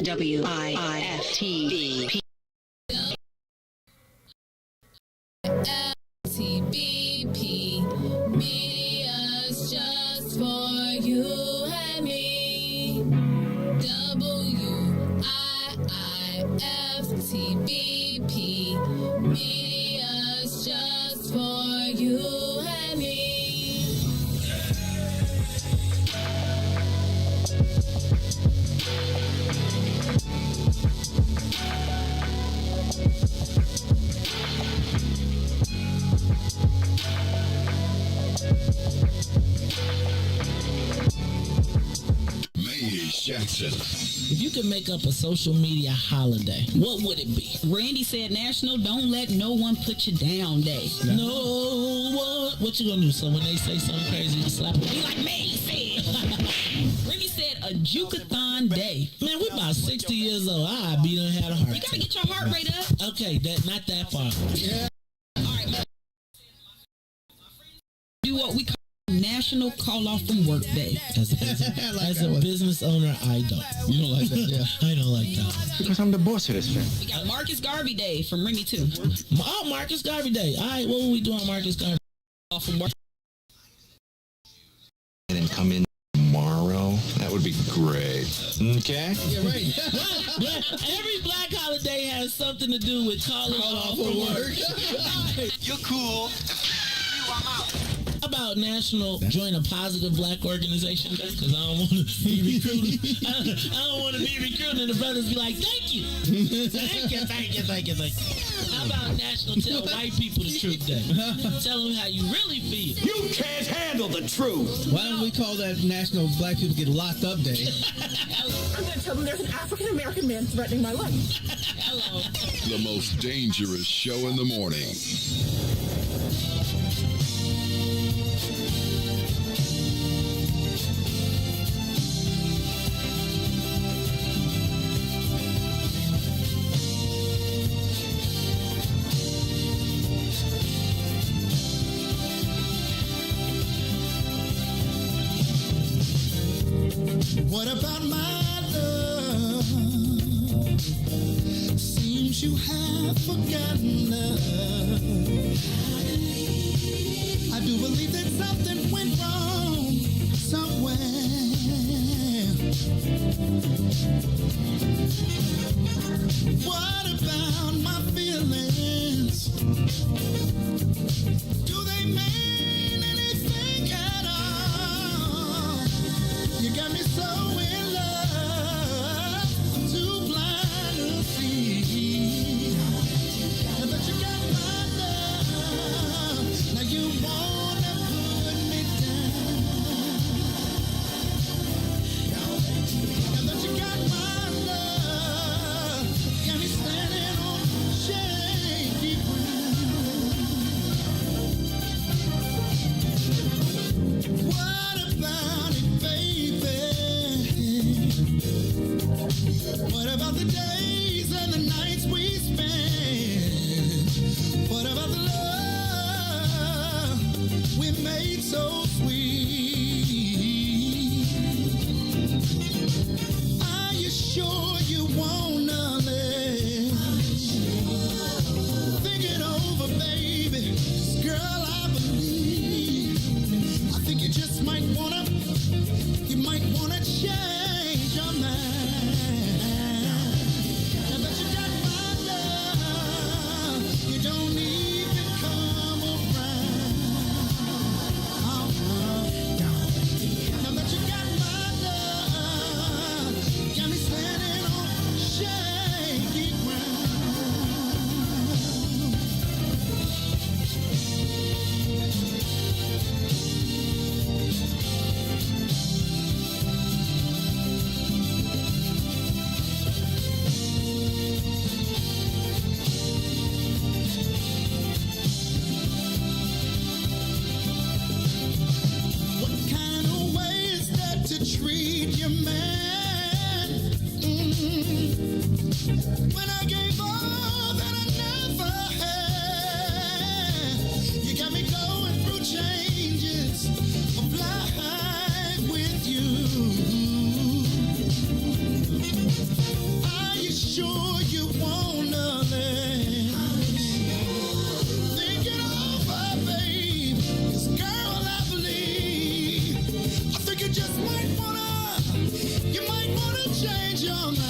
WIFTV. TBP, media's just for you and me. WIIFTBP, media's just for you and me. Jackson. If you could make up a social media holiday, what would it be? Randy said National Don't Let No One Put You Down Day. No one. What you gonna do? So when they say something crazy, you slap them? Be like me said. Randy said a Jukathon Day. Man, we're about 60 years old. I be done had a heart You gotta attack. get your heart rate up. Okay, not that far. Yeah. All right, do what we call National Call Off from Work Day. As a business owner, I don't. You don't like that, yeah? I don't like that. Because I'm the boss of this family. We got Marcus Garvey Day from Remy too. Oh, Marcus Garvey Day. All right, what will we do on Marcus Garvey? Off from work. And then come in tomorrow. That would be great. Okay? Yeah, right. Every black holiday has something to do with calling off from work. You're cool. How about National Join a Positive Black Organization Day? Because I don't want to be recruited. I don't want to be recruited and the brothers be like, thank you. Thank you. How about National Tell White People the Truth Day? Tell them how you really feel. You can't handle the truth. Why don't we call that National Black People Get Locked Up Day? I'm going to tell them there's an African-American man threatening my life. Hello. The most dangerous show in the morning. What about my love? Seems you have forgotten love. I do believe that something went wrong somewhere. What about my feelings? Do they mean anything at all? You got me so in love, I'm too blind to see. But you got my love, now you wanna put me down. But you got my love, got me standing on shaky ground. What about it, baby? What about the days and the nights we spent? What about the love we made so sweet? Are you sure you wanna live? Think it over, baby. 'Cause girl, I believe. I think you just might wanna change your mind. I bet you got my love. You don't even come around. I bet you got my love. Got me standing on shaky ground. What kind of way is that to treat your man? When I gave all that I never had, you got me going through changes of life with you. Are you sure you wanna live? Think it over, babe. 'Cause girl, I believe. I think you just might wanna change your mind.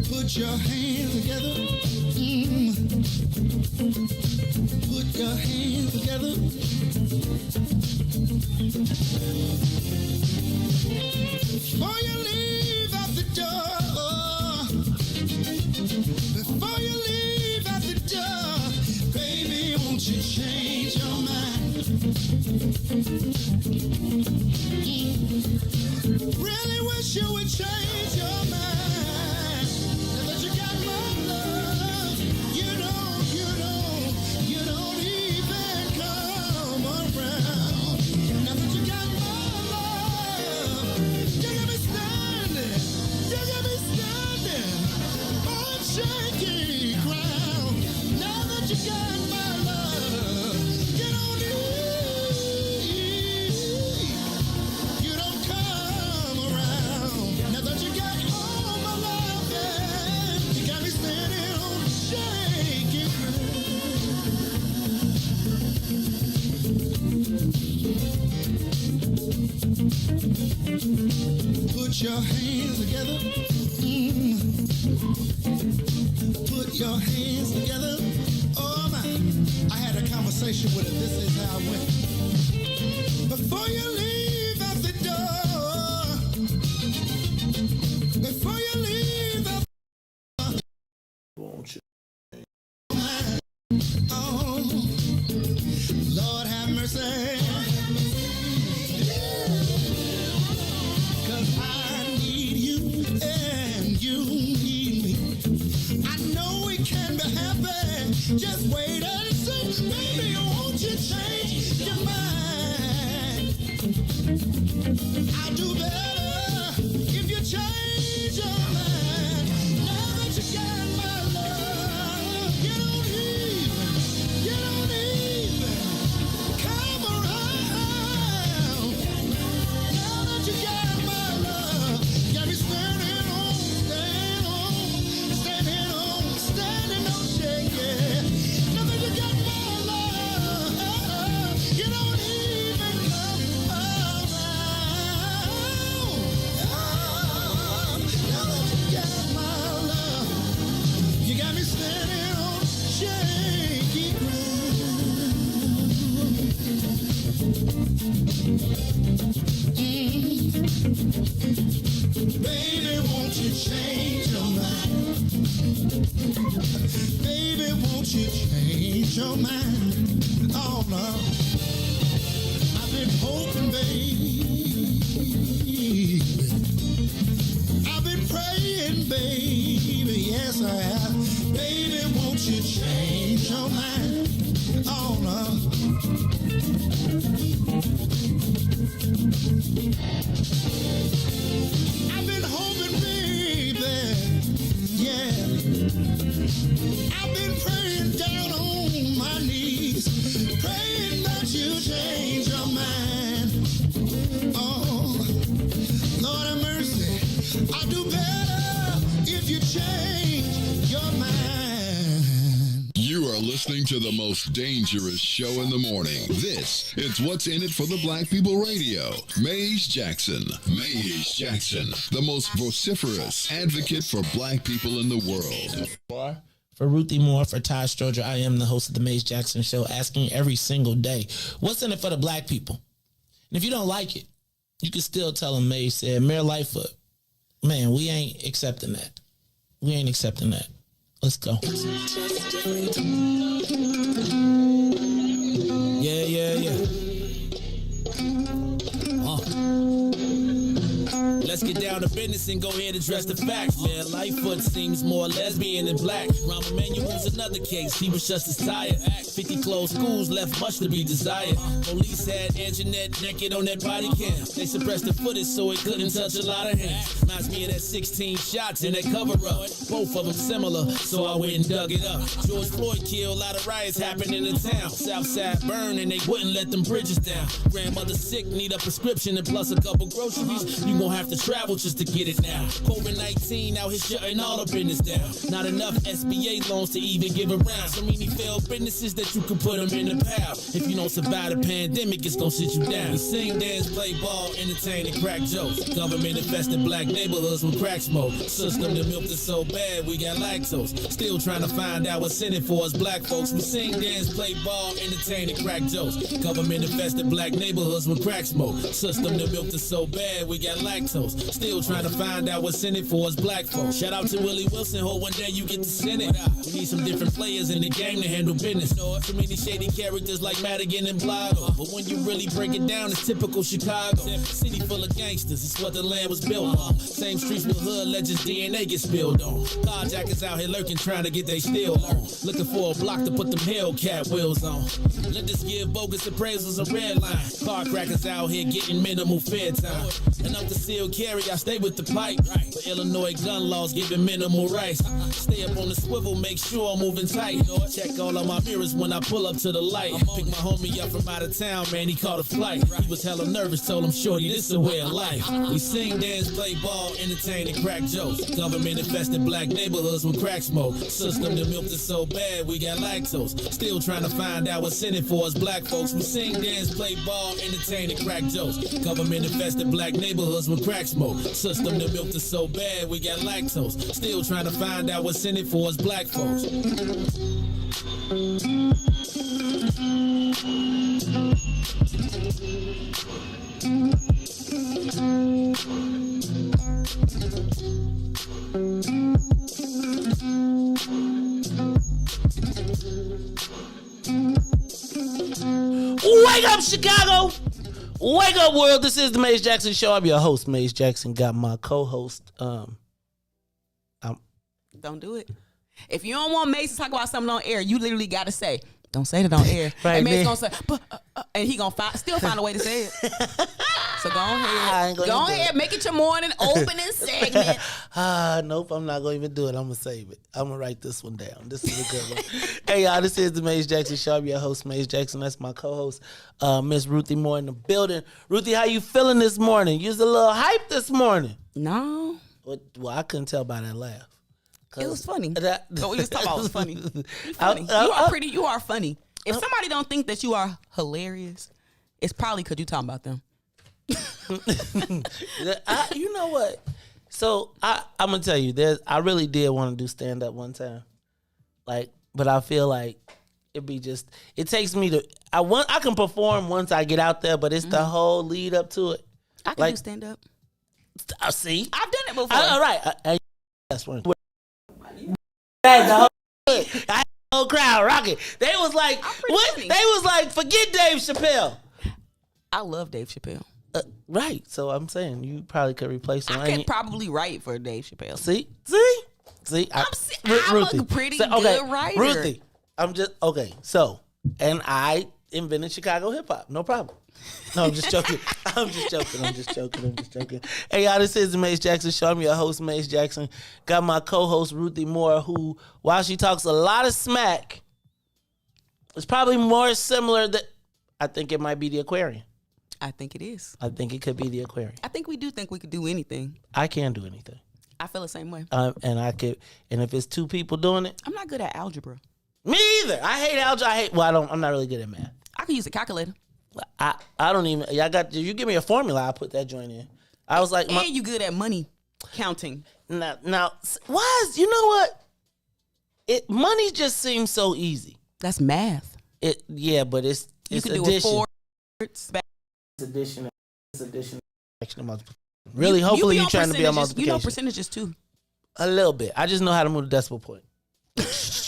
Put your hands together. Put your hands together. Before you leave out the door, before you leave out the door, baby, won't you change your mind? Really wish you would change your mind. Now that you got my love, you don't even come around. Now that you got my love, you got me standing on shaky ground. Now that you got my love, you don't come around. Now that you got all my love, yeah, you got me standing on shaky ground. Put your hands together. Put your hands together. Oh my, I had a conversation with her. This is how it went. Before you leave out the door, before you leave out the door, oh, Lord have mercy. 'Cause I need you and you need me. I know we can be happy. Just wait and see. Baby, won't you change your mind? I'll do better if you change your mind. Now that you got my love, you don't even come around. Now that you got my love, got me standing on shaking. Now that you got my love, you don't even come around. Now that you got my love, you got me standing on shaky ground. Baby, won't you change your mind? Baby, won't you change your mind? Oh no, I've been hoping, baby. I've been praying, baby. Yes, I have. Baby, won't you change your mind? Oh no. I've been hoping, baby, yeah. I've been praying down on my knees, praying that you change your mind. Oh, Lord have mercy, I'll do better if you change your mind. You are listening to the most dangerous show in the morning. This is What's in It for the Black People Radio. Maze Jackson. Maze Jackson, the most vociferous advocate for black people in the world. For Ruthie Moore, for Todd Stoger, I am the host of the Maze Jackson Show, asking every single day, what's in it for the black people? And if you don't like it, you can still tell them Maze said, Mayor Lightfoot, man, we ain't accepting that. We ain't accepting that. Let's go. Yeah. Let's get down to business and go ahead and address the facts, man. Lightfoot seems more lesbian than black. Rahm Emanuel's another case. He was just as tired. 50 closed schools left much to be desired. Police had Anjanette naked on that body cam. They suppressed the footage so it couldn't touch a lot of hands. Reminds me of that 16 shots in that cover-up. Both of them similar, so I went and dug it up. George Floyd killed, a lot of riots happened in the town. Southside burned and they wouldn't let them bridges down. Grandmother sick, need a prescription and plus a couple groceries. You gon' have to travel just to get it now. COVID-19 out here shutting all the business down. Not enough SBA loans to even give around. So many failed businesses that you can put them in the pile. If you don't survive the pandemic, it's gonna sit you down. We sing, dance, play ball, entertain, and crack jokes. Government infested black neighborhoods with crack smoke. System that milked us so bad, we got lactose. Still trying to find out what's in it for us black folks. We sing, dance, play ball, entertain, and crack jokes. Government infested black neighborhoods with crack smoke. System that milked us so bad, we got lactose. Still trying to find out what's in it for us black folks. Shout out to Willie Wilson, hope one day you get to send it. We need some different players in the game to handle business. Too many shady characters like Madigan and Blago. But when you really break it down, it's typical Chicago. City full of gangsters, it's what the land was built on. Same streets with hood legends, DNA gets spilled on. Carjackers out here lurking, trying to get they steel on. Looking for a block to put them Hellcat wheels on. Let us give bogus appraisals a red line. Car crackers out here getting minimal fair time. And up the seal carry, I stay with the pipe. But Illinois gun laws giving minimal rights. Stay up on the swivel, make sure I'm moving tight. Check all of my mirrors when I pull up to the light. Pick my homie up from out of town, man, he caught a flight. He was hella nervous, told him, shorty, this a way of life. We sing, dance, play ball, entertain, and crack jokes. Government infested black neighborhoods with crack smoke. System that milked us so bad, we got lactose. Still trying to find out what's in it for us black folks. We sing, dance, play ball, entertain, and crack jokes. Government infested black neighborhoods with crack smoke. System that milked us so bad, we got lactose. Still trying to find out what's in it for us black folks. Wake up, Chicago! Wake up, world! This is the Maze Jackson Show. I'm your host, Maze Jackson. Got my co-host. Don't do it. If you don't want Maze to talk about something on air, you literally got to say, "Don't say that on air." Right, and Maze man. gonna say, and he gonna still find a way to say it. So go ahead, make it your morning opening segment. Nope, I'm not gonna even do it. I'm gonna save it. I'm gonna write this one down. This is a good one. Hey y'all, this is the Maze Jackson Show. I'm your host, Maze Jackson. That's my co-host, Miss Ruthie Moore in the building. Ruthie, how you feeling this morning? You was a little hype this morning. No. Well, I couldn't tell by that laugh. It was funny. What we was talking about was funny. You funny. You are pretty. You are funny. If somebody don't think that you are hilarious, it's probably because you talking about them. You know what? So I'm gonna tell you, I really did want to do stand up one time, but I feel like it takes me to. I can perform once I get out there, but it's the whole lead up to it. I can do stand up. See, I've done it before. All right, that's one. The whole crowd rocking. They was like, what? Funny. They was like, forget Dave Chappelle. I love Dave Chappelle. Right. So I'm saying you probably could replace him. I could probably write for Dave Chappelle. See. I'm a pretty good writer. Ruthie, I'm just okay. So, and I invented Chicago hip hop. No problem. No, I'm just joking. I'm just joking. Hey, y'all, this is the Maze Jackson Show. I'm your host, Maze Jackson. Got my co-host, Ruthie Moore, who, while she talks a lot of smack, is probably more similar that I think it might be the Aquarian. I think it is. I think it could be the Aquarian. I think we do think we could do anything. I can do anything. I feel the same way. And if it's two people doing it. I'm not good at algebra. Me either. I hate algebra. I'm not really good at math. I can use a calculator. I don't even. If you give me a formula, I'll put that joint in. I was like, and you good at money counting. Now, why is, you know what? Money just seems so easy. That's math. Yeah, but it's you can addition. do it forwards. It's addition. Really, hopefully you're trying to be a multiplication. You know percentages too. A little bit. I just know how to move the decimal point.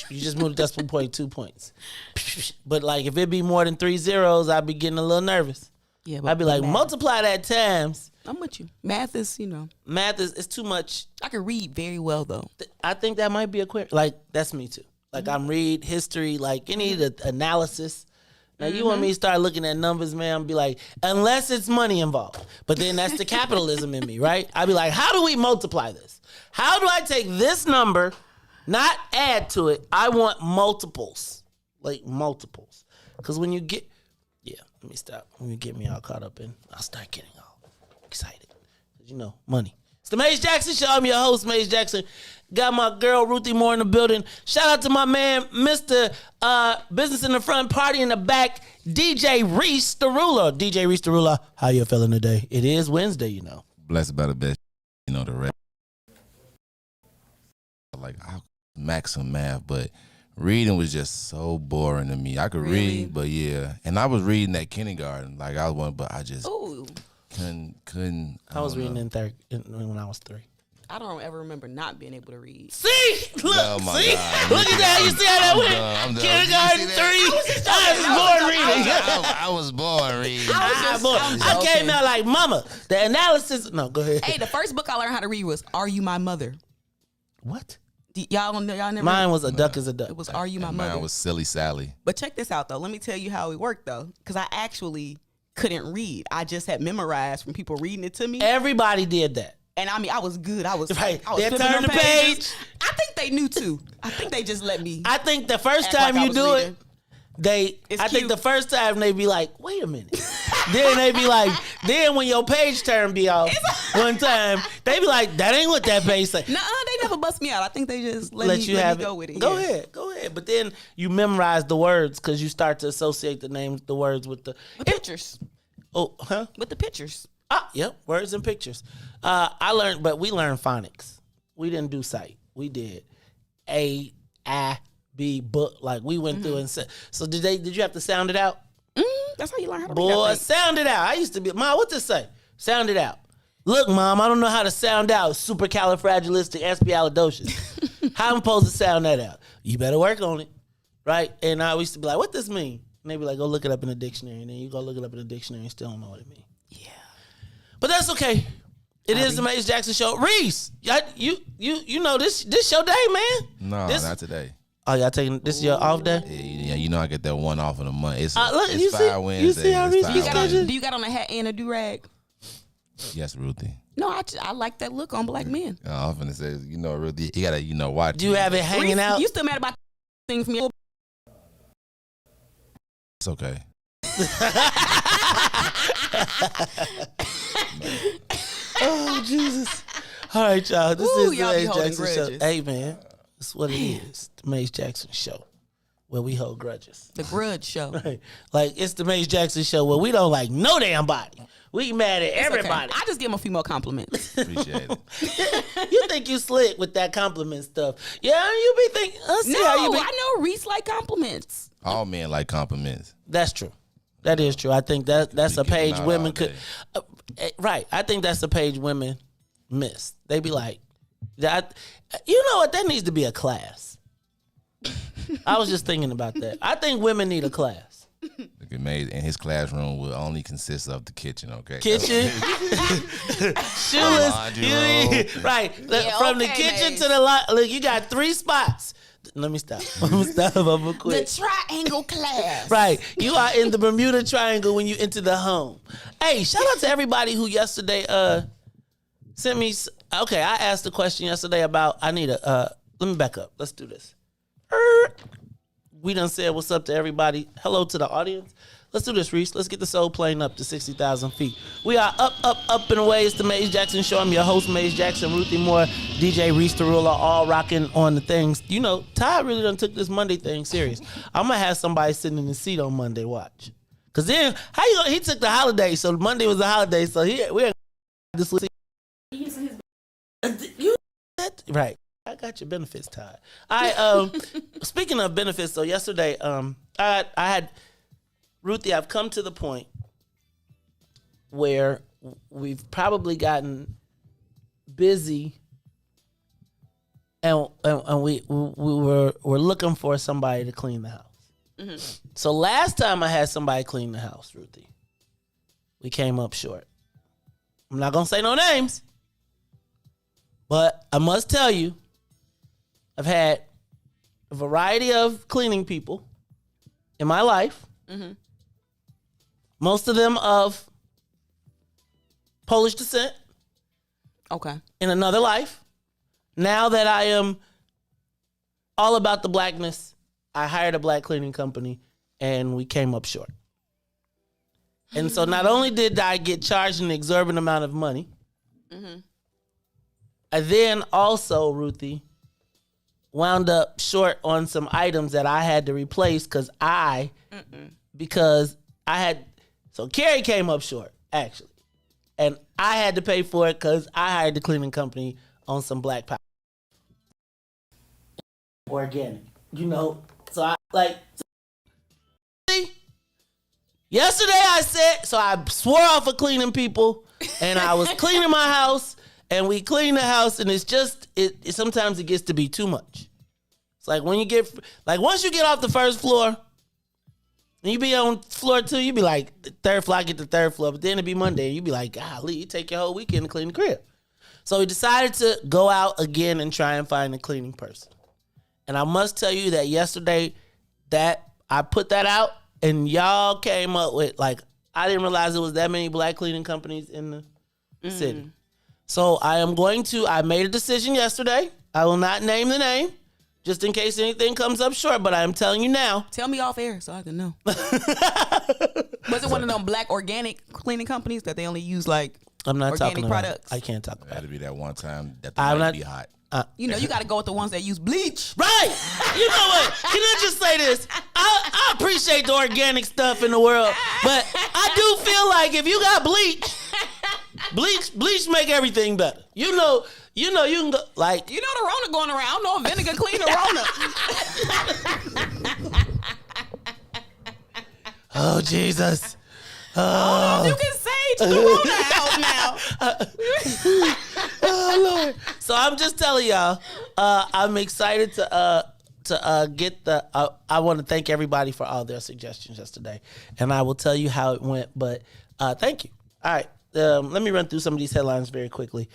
You just move the decimal point 2 points. But like if it be more than 3 zeros, I'd be getting a little nervous. Yeah, I'd be like, multiply that times. I'm with you. Math is, Math is too much. I can read very well though. I think that might be a quick. Like that's me too. Like I'm read history, like any of the analysis. Now you want me to start looking at numbers, man, and be like, unless it's money involved. But then that's the capitalism in me, right? I'd be like, how do we multiply this? How do I take this number, not add to it? I want multiples. Like multiples. Because when you get, let me stop. When you get me all caught up in, I'll start getting all excited. you know, money. It's the Maze Jackson Show. I'm your host, Maze Jackson. Got my girl, Ruthie Moore in the building. Shout out to my man, Mr. Business in the Front, Party in the Back, DJ Riis the Ruler. DJ Riis the Ruler, how you feeling today? It is Wednesday, you know. Blessed by the best, you know, the rest. Like, I max some math, but reading was just so boring to me. I could read, but yeah. And I was reading at kindergarten. Like, I was one, but I just couldn't. I was reading when I was 3. I don't ever remember not being able to read. See? Look, oh my see? God. Look at that. You see how that went? I'm done. Kindergarten 3. I was born reading. I came out like, mama, the analysis. No, go ahead. Hey, the first book I learned how to read was Are You My Mother? What? Y'all never. Mine was A Duck is a Duck. It was Are You My Mother? Mine was Silly Sally. But check this out, though. Let me tell you how it worked, though. Because I actually couldn't read. I just had memorized from people reading it to me. Everybody did that. And I mean, I was good. I was right. I was They flipping turn them the page. I think they knew too. I think they just let me. I think the first act time like I you was do reading. it, I think the first time they be like, wait a minute. Then they be like, then when your page turn be off one time, they be like, that ain't what that page say. Nuh-uh, they never bust me out. I think they just let me go with it. Go ahead. But then you memorize the words because you start to associate the words with the pictures. Oh, huh? With the pictures. Yep, words and pictures. We learned phonics. We didn't do sight. We did A, I, B, book. Like we went through and said. So did you have to sound it out? That's how you learn how to read. Boy, sound it out. I used to be, Mom, what this say? Sound it out. Look, Mom, I don't know how to sound out supercalifragilisticexpialidocious. How I'm supposed to sound that out? You better work on it, right? And I used to be like, what this mean? And they be like, go look it up in the dictionary. And then you go look it up in the dictionary and still don't know what it means. Yeah. But that's okay. It is the Maze Jackson Show. Riis, you know this your day, man. No, not today. Oh, y'all taking this your off day? Yeah, you know I get that one off in a month. It's you Fire Wednesday. You see how Riis Do you got on a hat and a do-rag? Yes, Ruthie. No, I like that look on black men. I often say, you know, Ruthie, you gotta, watch. Do you have it hanging out? You still mad about thing from your? It's okay. Oh, Jesus. All right, y'all. This is the y'all be Maze holding Jackson Show. grudges. Hey, man. That's what it is. The Maze Jackson Show, where we hold grudges. The grudge show. Right. Like, it's the Maze Jackson Show where we don't like no damn body. We mad at everybody. Okay. I just give them a few more compliments. Appreciate it. You think you slick with that compliment stuff. Yeah, you be thinking, I know Riis like compliments. All men like compliments. That's true. That is true. I think that's a page women could. Right. I think that's a page women miss. They be like, that. You know what? That needs to be a class. I was just thinking about that. I think women need a class. Look at Maze, and his classroom will only consist of the kitchen. Okay. Kitchen, shoeless, right? Yeah, from the kitchen to the lot. Look, you got 3 spots. Let me stop. I'm gonna quit. The triangle class. Right. You are in the Bermuda Triangle when you enter the home. Hey, shout out to everybody who yesterday sent me. Okay, I asked a question yesterday about I need a. Let me back up. Let's do this. We done said what's up to everybody. Hello to the audience. Let's do this, Riis. Let's get the soul plane up to 60,000 feet. We are up and away. It's the Maze Jackson Show. I'm your host, Maze Jackson. Ruthie Moore, DJ Riis the Ruler, all rocking on the things. You know, Todd really done took this Monday thing serious. I'm going to have somebody sitting in the seat on Monday, watch. Because then, he took the holiday, so Monday was a holiday, so we're this week. Right. I got your benefits, Todd. Speaking of benefits, so yesterday, I had Ruthie. I've come to the point where we've probably gotten busy, and we're looking for somebody to clean the house. Mm-hmm. So last time I had somebody clean the house, Ruthie, we came up short. I'm not gonna say no names, but I must tell you, I've had a variety of cleaning people in my life. Mm-hmm. Most of them of Polish descent. Okay. In another life. Now that I am all about the blackness, I hired a black cleaning company and we came up short. And so not only did I get charged an exorbitant amount of money, Mm-hmm. I then also, Ruthie, wound up short on some items that I had to replace because I had, so Carrie came up short, actually. And I had to pay for it because I hired the cleaning company on some black powder. Organic. You know, so I, like, yesterday I said, so I swore off of cleaning people, and I was cleaning my house, and we clean the house, and it's just, it sometimes it gets to be too much. It's like when you get, like once you get off the first floor, and you be on floor 2, you be like, the third floor, I get the third floor, but then it be Monday, and you be like, golly, you take your whole weekend to clean the crib. So we decided to go out again and try and find a cleaning person. And I must tell you that yesterday, that I put that out, and y'all came up with, like, I didn't realize there was that many black cleaning companies in the city. So I made a decision yesterday. I will not name the name, just in case anything comes up short, but I'm telling you now. Tell me off air so I can know. Was it one of them black organic cleaning companies that they only use, like, I'm not organic talking products? I can't talk about it. That'd be that one time that the might be hot. You know, you got to go with the ones that use bleach. Right. You know what? Can I just say this? I appreciate the organic stuff in the world, but I do feel like if you got bleach make everything better. You know, you can go, like. You know the Rona going around. I don't know if vinegar clean the Rona. Oh, Jesus. I don't know if you can sage the Rona out now. Oh, Lord. So I'm just telling y'all, I'm excited to get the. I want to thank everybody for all their suggestions yesterday, and I will tell you how it went. But thank you. All right, let me run through some of these headlines very quickly.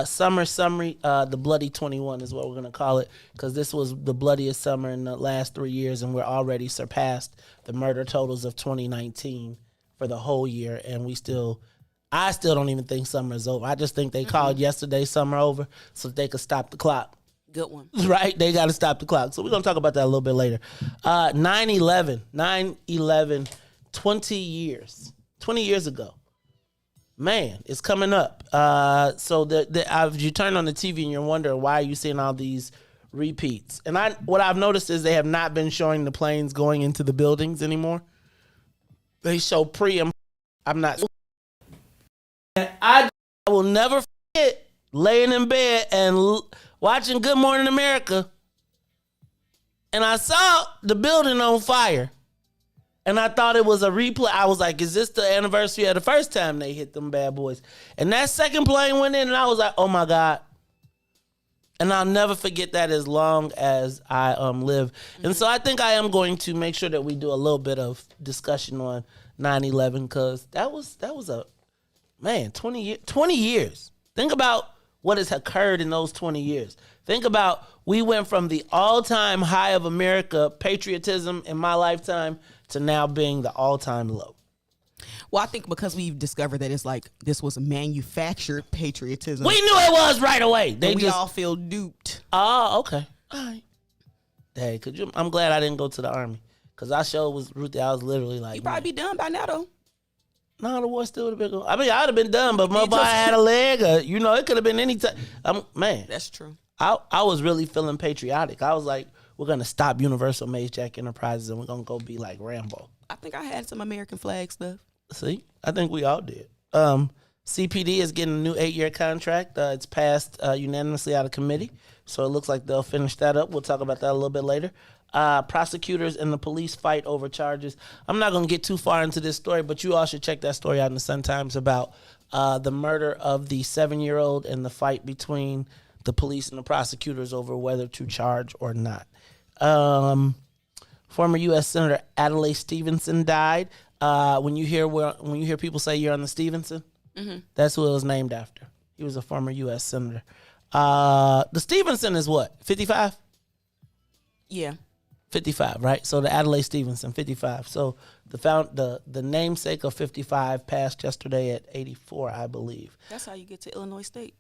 Summer summary, the bloody 21 is what we're gonna call it, because this was the bloodiest summer in the last 3 years, and we're already surpassed the murder totals of 2019 for the whole year, and I still don't even think summer is over. I just think they called yesterday summer over so that they could stop the clock. Good one. Right? They got to stop the clock. So we're going to talk about that a little bit later. 9/11, 20 years. 20 years ago. Man, it's coming up. So if you turn on the TV and you're wondering why are you seeing all these repeats. And what I've noticed is they have not been showing the planes going into the buildings anymore. They show pre and I'm not. And I will never forget laying in bed and watching Good Morning America. And I saw the building on fire. And I thought it was a replay. I was like, is this the anniversary of the first time they hit them bad boys? And that second plane went in and I was like, oh my God. And I'll never forget that as long as I live. Mm-hmm. And so I think I am going to make sure that we do a little bit of discussion on 9/11 because that was a, man, 20 years. Think about what has occurred in those 20 years. Think about we went from the all-time high of America patriotism in my lifetime to now being the all-time low. Well, I think because we've discovered that it's like this was manufactured patriotism. We knew it was right away. We all feel duped. Oh, okay. All right. Hey, I'm glad I didn't go to the Army. Because I was Ruthie. I was literally like, you probably be done by now, though. No, the war still would have been going. I mean, I'd have been done, but my boy had a leg. Or, it could have been any time. Man. That's true. I was really feeling patriotic. I was like, we're going to stop Universal Maze Jack Enterprises and we're going to go be like Rambo. I think I had some American flag stuff. See? I think we all did. CPD is getting a new 8-year contract. It's passed unanimously out of committee. So it looks like they'll finish that up. We'll talk about that a little bit later. Prosecutors and the police fight over charges. I'm not going to get too far into this story, but you all should check that story out in the Sun-Times about the murder of the 7-year-old and the fight between the police and the prosecutors over whether to charge or not. Former U.S. Senator Adlai Stevenson died. When you hear people say you're on the Stevenson, that's who it was named after. He was a former U.S. Senator. The Stevenson is what, 55? Yeah. 55, right? So the Adlai Stevenson, 55. So the namesake of 55 passed yesterday at 84, I believe. That's how you get to Illinois State.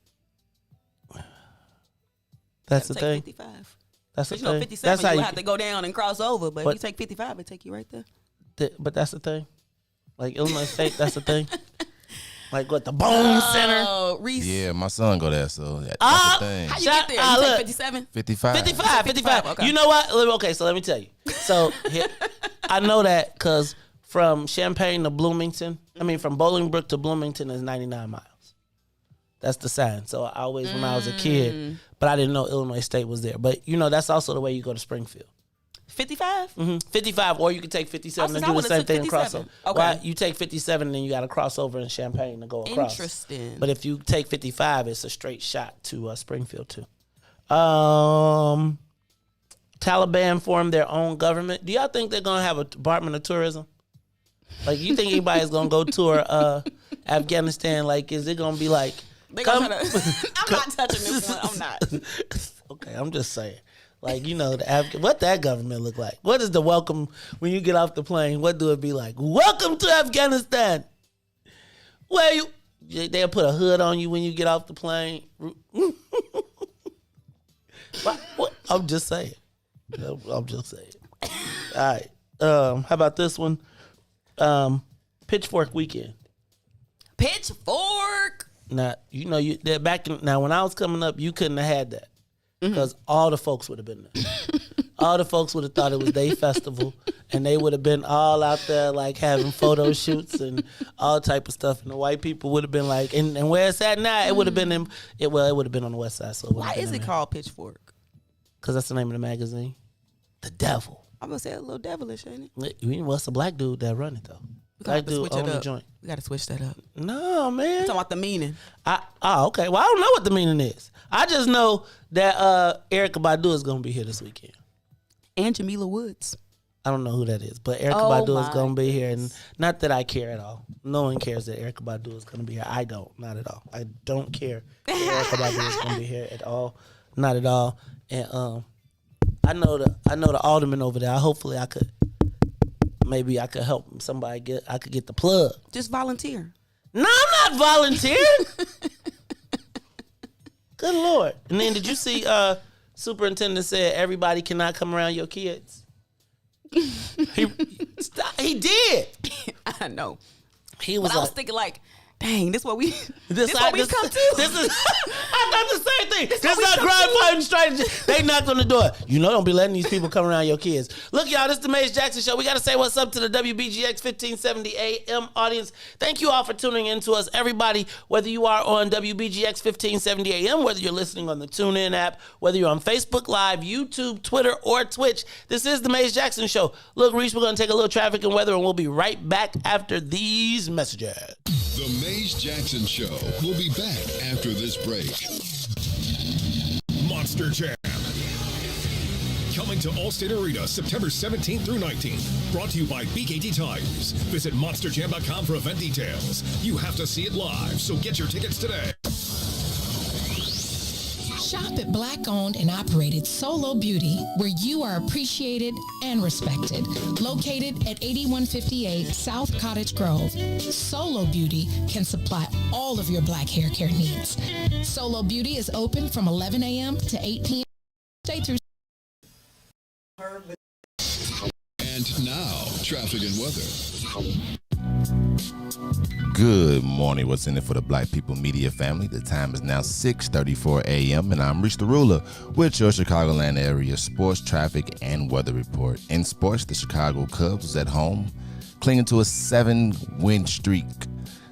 That's the thing. 55. That's the thing. 57, that's how you have to go down and cross over, but if you take 55, it take you right there. But that's the thing. Like Illinois State, that's the thing. Like what, the Bone Center? Oh, Riis. Yeah, my son go there, so that's the thing. How you get there? You take 57? 55. Okay. You know what? Okay, so let me tell you. So I know that because from Champaign to Bloomington, from Bolingbrook to Bloomington is 99 miles. That's the sign. So I always, when I was a kid, but I didn't know Illinois State was there. But that's also the way you go to Springfield. 55? 55, or you can take 57 and do the same thing and cross over. Okay. Well, you take 57 and then you got to cross over in Champaign to go across. Interesting. But if you take 55, it's a straight shot to Springfield too. Taliban formed their own government. Do y'all think they're going to have a Department of Tourism? Like, you think anybody's going to go tour Afghanistan? Like, is it going to be like... I'm not touching this one. I'm not. Okay, I'm just saying. Like, what that government look like? What is the welcome when you get off the plane? What do it be like? Welcome to Afghanistan. They'll put a hood on you when you get off the plane. What? I'm just saying. I'm just saying. All right. How about this one? Pitchfork weekend. Pitchfork. Now, they're back in, now when I was coming up, you couldn't have had that. Because all the folks would have been there. All the folks would have thought it was their festival, and they would have been all out there like having photo shoots and all type of stuff. And the white people would have been like, and where it's at now, it would have been it would have been on the west side. So why is it called Pitchfork? Because that's the name of the magazine. The Devil. I'm gonna say a little devilish, ain't it? Well, it's a black dude that run it though. Black dude own the joint. We gotta switch that up. No, man. Talking about the meaning. Okay. Well, I don't know what the meaning is. I just know that Erykah Badu is gonna be here this weekend. And Jamila Woods. I don't know who that is, but Erykah Badu is gonna be here, and not that I care at all. No one cares that Erykah Badu is gonna be here. I don't, not at all. I don't care that Erykah Badu is gonna be here at all, not at all. And I know the alderman over there. Hopefully, I could help somebody I could get the plug. Just volunteer. No, I'm not volunteering. Good Lord. And then did you see superintendent said everybody cannot come around your kids? He did. I know. He was. But I was thinking like, dang, this what we come to. This is I thought the same thing. This not crime fighting strategy. They knocked on the door. Don't be letting these people come around your kids. Look, y'all, this is the Maze Jackson Show. We got to say what's up to the WBGX 1570 AM audience. Thank you all for tuning in to us. Everybody, whether you are on WBGX 1570 AM, whether you're listening on the TuneIn app, whether you're on Facebook Live, YouTube, Twitter, or Twitch, this is the Maze Jackson Show. Look, Riis, we're going to take a little traffic and weather, and we'll be right back after these messages. The Maze Jackson Show will be back after this break. Monster Jam. Coming to Allstate Arena September 17th through 19th. Brought to you by BKT Tires. Visit monsterjam.com for event details. You have to see it live, so get your tickets today. Shop at Black-owned and operated Solo Beauty, where you are appreciated and respected. Located at 8158 South Cottage Grove, Solo Beauty can supply all of your black hair care needs. Solo Beauty is open from 11 a.m. to 8 p.m. Stay through. And now, traffic and weather. Good morning. What's in it for the Black People Media family? The time is now 6:34 a.m. and I'm Riis the Ruler with your Chicagoland area sports, traffic, and weather report. In sports, the Chicago Cubs was at home, clinging to a 7-win streak,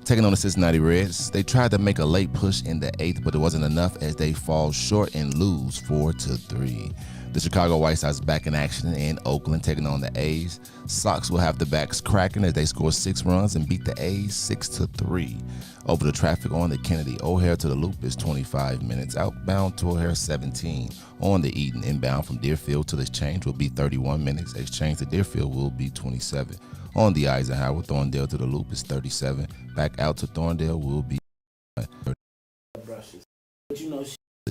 taking on the Cincinnati Reds. They tried to make a late push in the 8th, but it wasn't enough as they fall short and lose 4-3. The Chicago White Sox back in action in Oakland, taking on the A's. Sox will have the backs cracking as they score 6 runs and beat the A's 6-3. Over the traffic on the Kennedy O'Hare to the Loop is 25 minutes. Outbound to O'Hare 17. On the Eden inbound from Deerfield to the Exchange will be 31 minutes. Exchange to Deerfield will be 27. On the Eisenhower, Thorndale to the Loop is 37. Back out to Thorndale will be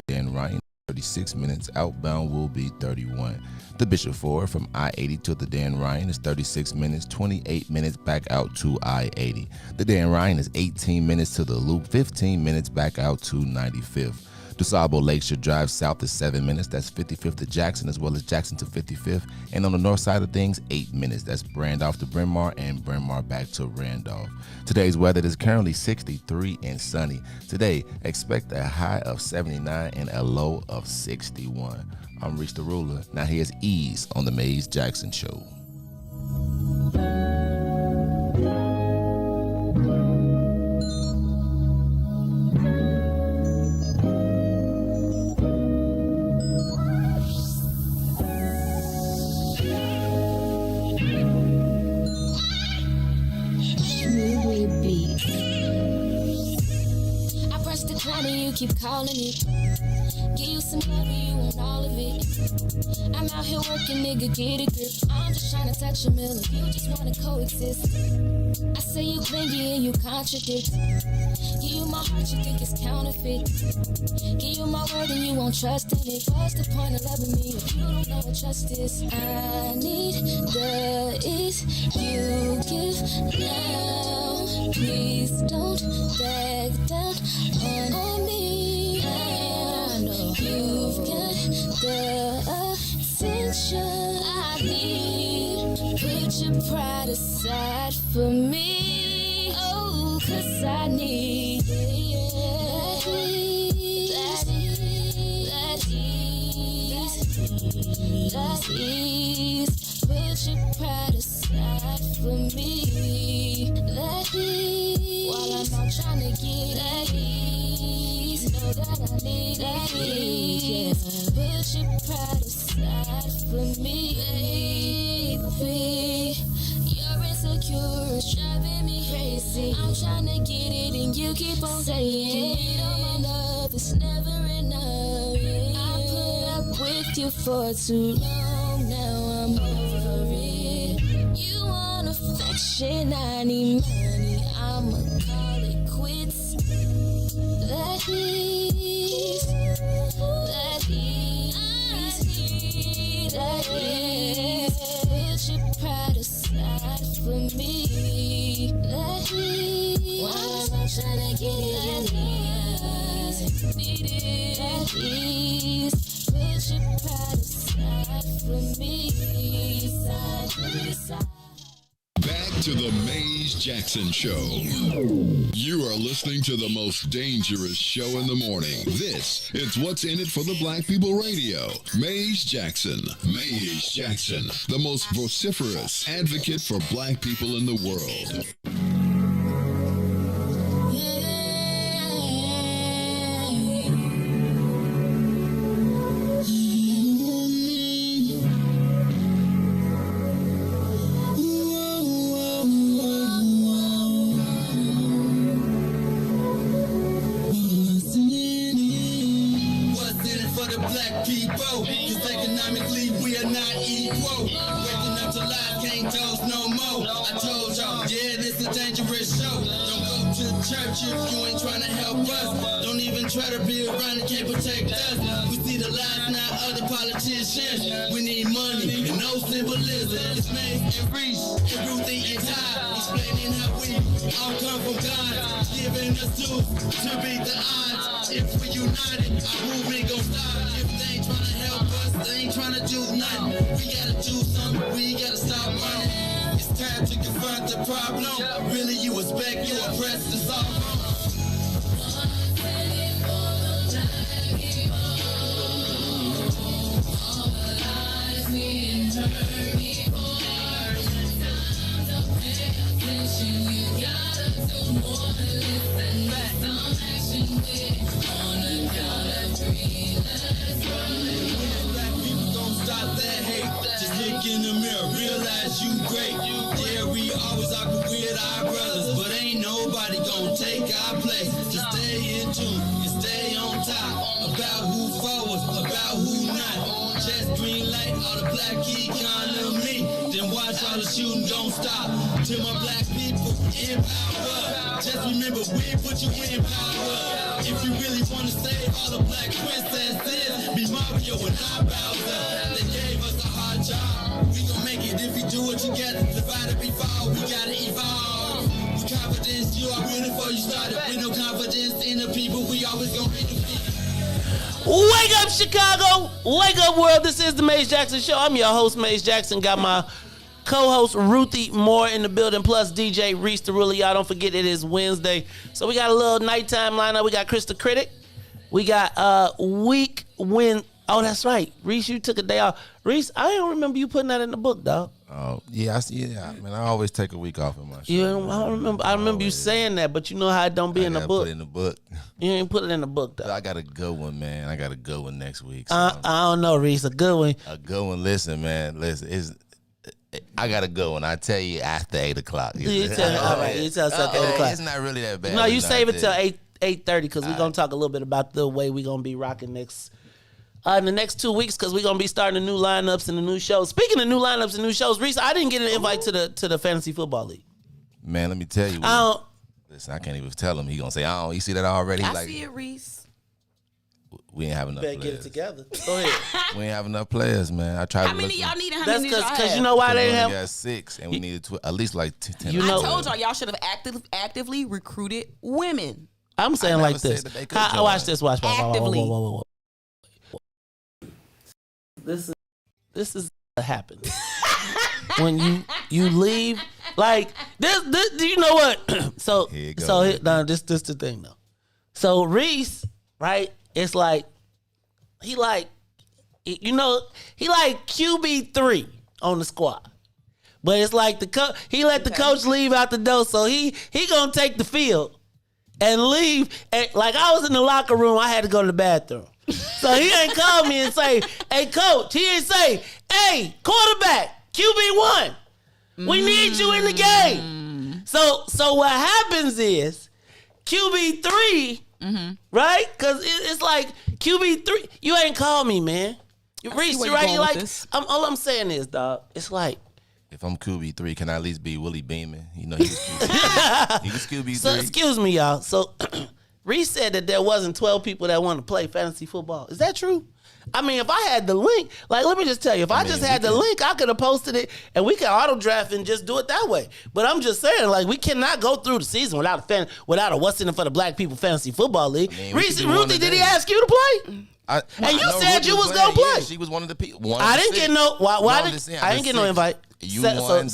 Dan Ryan. 36 minutes. Outbound will be 31. The Bishop Ford from I-80 to the Dan Ryan is 36 minutes, 28 minutes back out to I-80. The Dan Ryan is 18 minutes to the Loop, 15 minutes back out to 95th. DeSable Lakeshore Drive south is 7 minutes. That's 55th to Jackson, as well as Jackson to 55th. And on the north side of things, 8 minutes. That's Randolph to Bryn Mawr and Bryn Mawr back to Randolph. Today's weather is currently 63 and sunny. Today, expect a high of 79 and a low of 61. I'm Riis the Ruler. Now here's Ease on the Maze Jackson Show. Keep calling it. Give you some love and you want all of it. I'm out here working, nigga, get a grip. I'm just trying to touch a mill if you just wanna coexist. I say you clingy and you contradict. Give you my heart, you think it's counterfeit. Give you my word and you won't trust in it. What's the point of loving me if you don't know what trust is? I need the ease you give now. Please don't back down on me. You've got the attention I need. Put your pride aside for me. Oh, 'cause I need that ease. Put your pride aside for me. That ease. While I'm out trying to get that ease. Know that I need that ease. Put your pride aside for me, baby. You're insecure, it's driving me crazy. I'm trying to get it and you keep on saying you know my love is never enough. I put up with you for too long, now I'm over it. You want affection, I need money, I'ma call it quits. That ease, that ease, that ease. Put your pride aside for me. That ease. While I'm trying to get it, need it. That ease. Put your pride aside for me. Side. Back to the Maze Jackson Show. You are listening to the most dangerous show in the morning. This is What's in It for the Black People Radio. Maze Jackson. Maze Jackson, the most vociferous advocate for black people in the world. Church if you ain't trying to help us. Don't even try to be around and can't protect us. We see the lies now of the politicians. We need money and no symbolism. It's Maze and Riis and Ruthie and Todd explaining how we all come from God, giving us tools to beat the odds. If we united, our movement gon' stop. If they ain't trying to help us, they ain't trying to do nothing. We gotta do something, we gotta stop running. It's time to confront the problem. Really, you expect you oppressed to solve them. In the mirror, realize you great. Yeah, we always argue with our brothers, but ain't nobody gonna take our place. Just stay in tune and stay on top about who forward, about who not. Just green light all the black economy, then watch all the shooting don't stop. To my black people in power, just remember we put you in power. If you really wanna save all the black princesses, be Mario and not Bowser. They gave us a hard job. We gon' make it if we do it together. Divided we fall, we gotta evolve. With confidence, you are ready before you started. With no confidence in the people, we always gon' hate the people. Wake up, Chicago. Wake up, world. This is the Maze Jackson Show. I'm your host, Maze Jackson. Got my co-host, Ruthie Moore, in the building, plus DJ Riis the Ruler. Y'all don't forget it is Wednesday. So we got a little nighttime lineup. We got Chris the Critic. We got week win. Oh, that's right. Riis, you took a day off. Riis, I don't remember you putting that in the book, dog. Oh, yeah, man, I always take a week off in my show. Yeah, I remember you saying that, but you know how it don't be in the book. Put it in the book. You ain't put it in the book, though. I got a good one, man. I got a good one next week. So. I don't know, Riis. A good one. A good one. Listen, man. I got a good one. I tell you after 8 o'clock. You tell us after 8 o'clock. It's not really that bad. No, you save it till 8:30 because we're gonna talk a little bit about the way we're gonna be rocking in the next 2 weeks, because we're gonna be starting the new lineups and the new shows. Speaking of new lineups and new shows, Riis, I didn't get an invite to the fantasy football league. Man, let me tell you. Listen, I can't even tell him. He gonna say, "I don't." You see that already? I see it, Riis. We ain't have enough players. Get it together. Go ahead. We ain't have enough players, man. I tried. How many y'all need? How That's many y'all because have? you know why they only have got 6, and we needed at least like 10. I told y'all should have actively recruited women. I'm saying like this. Watch this. Watch. Actively. Whoa. This is what happens when you leave. Like this. Do you know what? This the thing though. So Riis, right? It's like he like QB3 on the squad, but it's like he let the coach leave out the door, so he gonna take the field and leave. And like I was in the locker room, I had to go to the bathroom. So he ain't call me and say, "Hey, coach." He ain't say, "Hey, quarterback, QB1, we need you in the game." So what happens is QB3, right? Because it's like QB3. You ain't call me, man. Riis, right? You like all I'm saying is, dog. It's like, if I'm QB3, can I at least be Willie Beeman? You know, he was QB3. He was QB3. So excuse me, y'all. So Riis said that there wasn't 12 people that want to play fantasy football. Is that true? I mean, if I had the link, like, let me just tell you, if I just had the link, I could have posted it and we could auto draft and just do it that way. But I'm just saying, like, we cannot go through the season without a what's in it for the Black People Fantasy Football League. Ruthie, did he ask you to play? And you said you was gonna play. Yeah, she was one of the people. I didn't get no. I didn't get no invite. You won.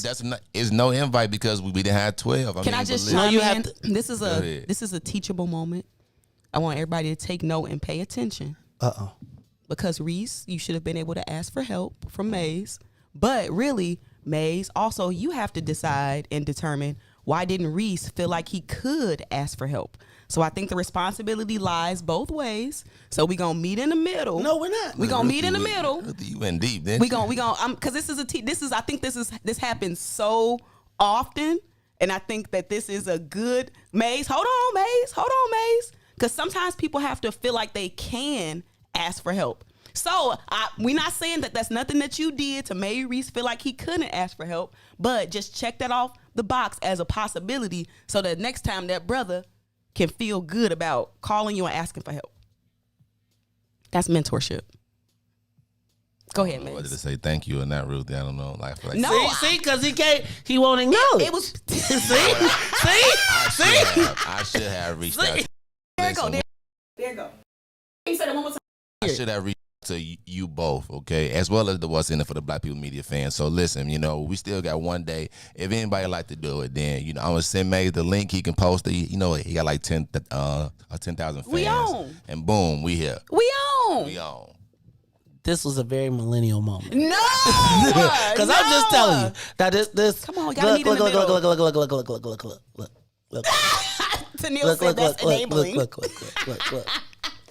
It's no invite because we didn't have 12. Can I just chime in? This is a teachable moment. I want everybody to take note and pay attention. Because Riis, you should have been able to ask for help from Maze. But really, Maze, also you have to decide and determine, why didn't Riis feel like he could ask for help? So I think the responsibility lies both ways. So we gonna meet in the middle. No, we're not. We gonna meet in the middle. You went deep, then. We gonna because I think this happens so often, and I think that this is a good Maze. Hold on, Maze. Because sometimes people have to feel like they can ask for help. So we're not saying that that's nothing that you did to make Riis feel like he couldn't ask for help, but just check that off the box as a possibility, so that next time that brother can feel good about calling you and asking for help. That's mentorship. Go ahead, man. What did it say? Thank you and not Ruthie? I don't know. See, because he won't acknowledge. It was. I should have reached out. There you go. You said it one more time. I should have reached out to you both, okay, as well as the What's in It for the Black People Media fans. So listen, we still got one day. If anybody like to do it, then I'm gonna send Maze the link. He can post it. He got like 10,000 fans. We on. And boom, we here. We on. This was a very millennial moment. No, because I'm just telling you that this. Come on, gotta meet in the middle. Look. Tanil said that's enabling. Look.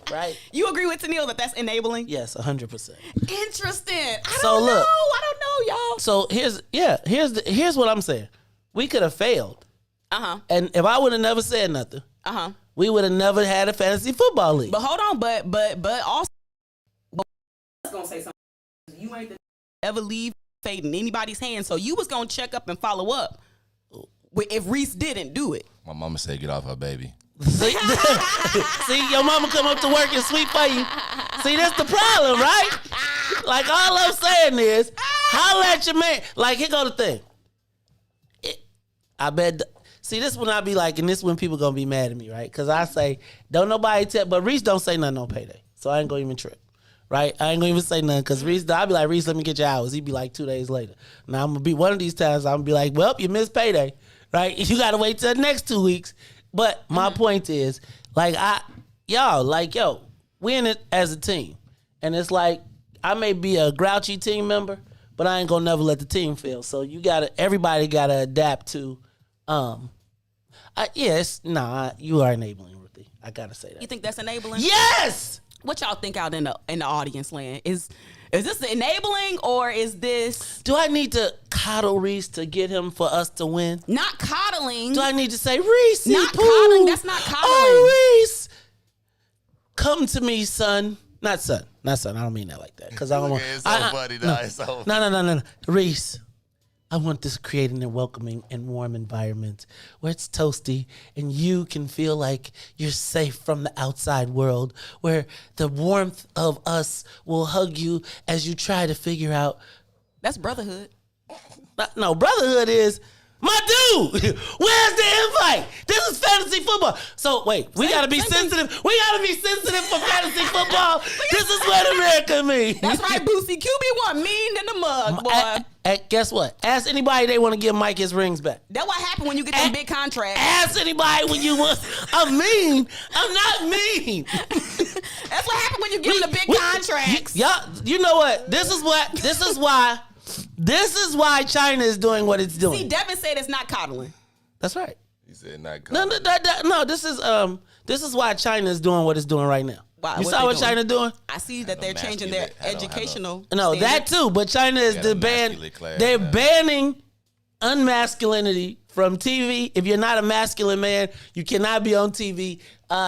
Right? You agree with Tanil that that's enabling? Yes, 100%. Interesting. I don't know, y'all. So here's what I'm saying. We could have failed. And if I would have never said nothing, we would have never had a fantasy football league. But hold on, but also, I was gonna say something. You ain't ever leave fate in anybody's hands, so you was gonna check up and follow up if Riis didn't do it. My mama said, "Get off her baby." See, your mama come up to work and sweep for you. See, that's the problem, right? Like, all I'm saying is, holla at your man. Like, here go the thing. I bet. See, this when I be like, and this when people gonna be mad at me, right? Because I say, don't nobody tell, but Riis don't say nothing on payday. So I ain't gonna even trip. Right? I ain't gonna even say nothing because Riis, I'll be like, Riis, let me get your hours. He'd be like 2 days later. Now I'm gonna be one of these times, I'm gonna be like, well, you missed payday. Right? You gotta wait till the next 2 weeks. But my point is, like, we in it as a team. And it's like, I may be a grouchy team member, but I ain't gonna never let the team fail. So everybody gotta adapt to, you are enabling, Ruthie. I gotta say that. You think that's enabling? Yes! What y'all think out in the audience land? Is this enabling or is this? Do I need to coddle Riis to get him for us to win? Not coddling. Do I need to say, Riis, not coddling? That's not coddling. Oh, Riis, come to me, son. Not son. I don't mean that like that because I don't want. It's so funny, though. It's so No. Riis, I want this creating a welcoming and warm environment where it's toasty and you can feel like you're safe from the outside world, where the warmth of us will hug you as you try to figure out. That's brotherhood. No, brotherhood is, my dude, where's the invite? This is fantasy football. So wait, we gotta be sensitive. We gotta be sensitive for fantasy football. This is what America means. That's right, Boosie. QB one mean than the mug, boy. Guess what? Ask anybody they want to give Mike his rings back. That's what happened when you get them big contracts. Ask anybody when you want. I'm mean. I'm not mean. That's what happened when you get them the big contracts. Y'all, you know what? This is why China is doing what it's doing. See, Devin said it's not coddling. That's right. He said not coddling. No. This is why China is doing what it's doing right now. Wow, you saw what China doing? I see that they're changing their educational. No, that too. But China is they're banning unmasculinity from TV. If you're not a masculine man, you cannot be on TV.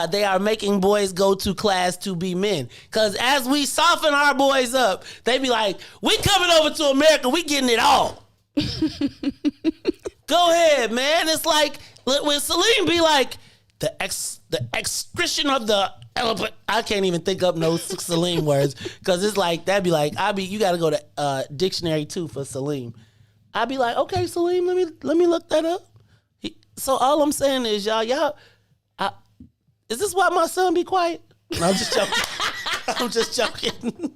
They are making boys go to class to be men. Because as we soften our boys up, they be like, we coming over to America, we getting it all. Go ahead, man. It's like when Salim be like, the excretion of the elephant. I can't even think up no Salim words because it's like, that'd be like, you got to go to dictionary 2 for Salim. I'd be like, okay, Salim, let me look that up. So all I'm saying is, y'all, is this why my son be quiet? No, I'm just joking. I'm just joking.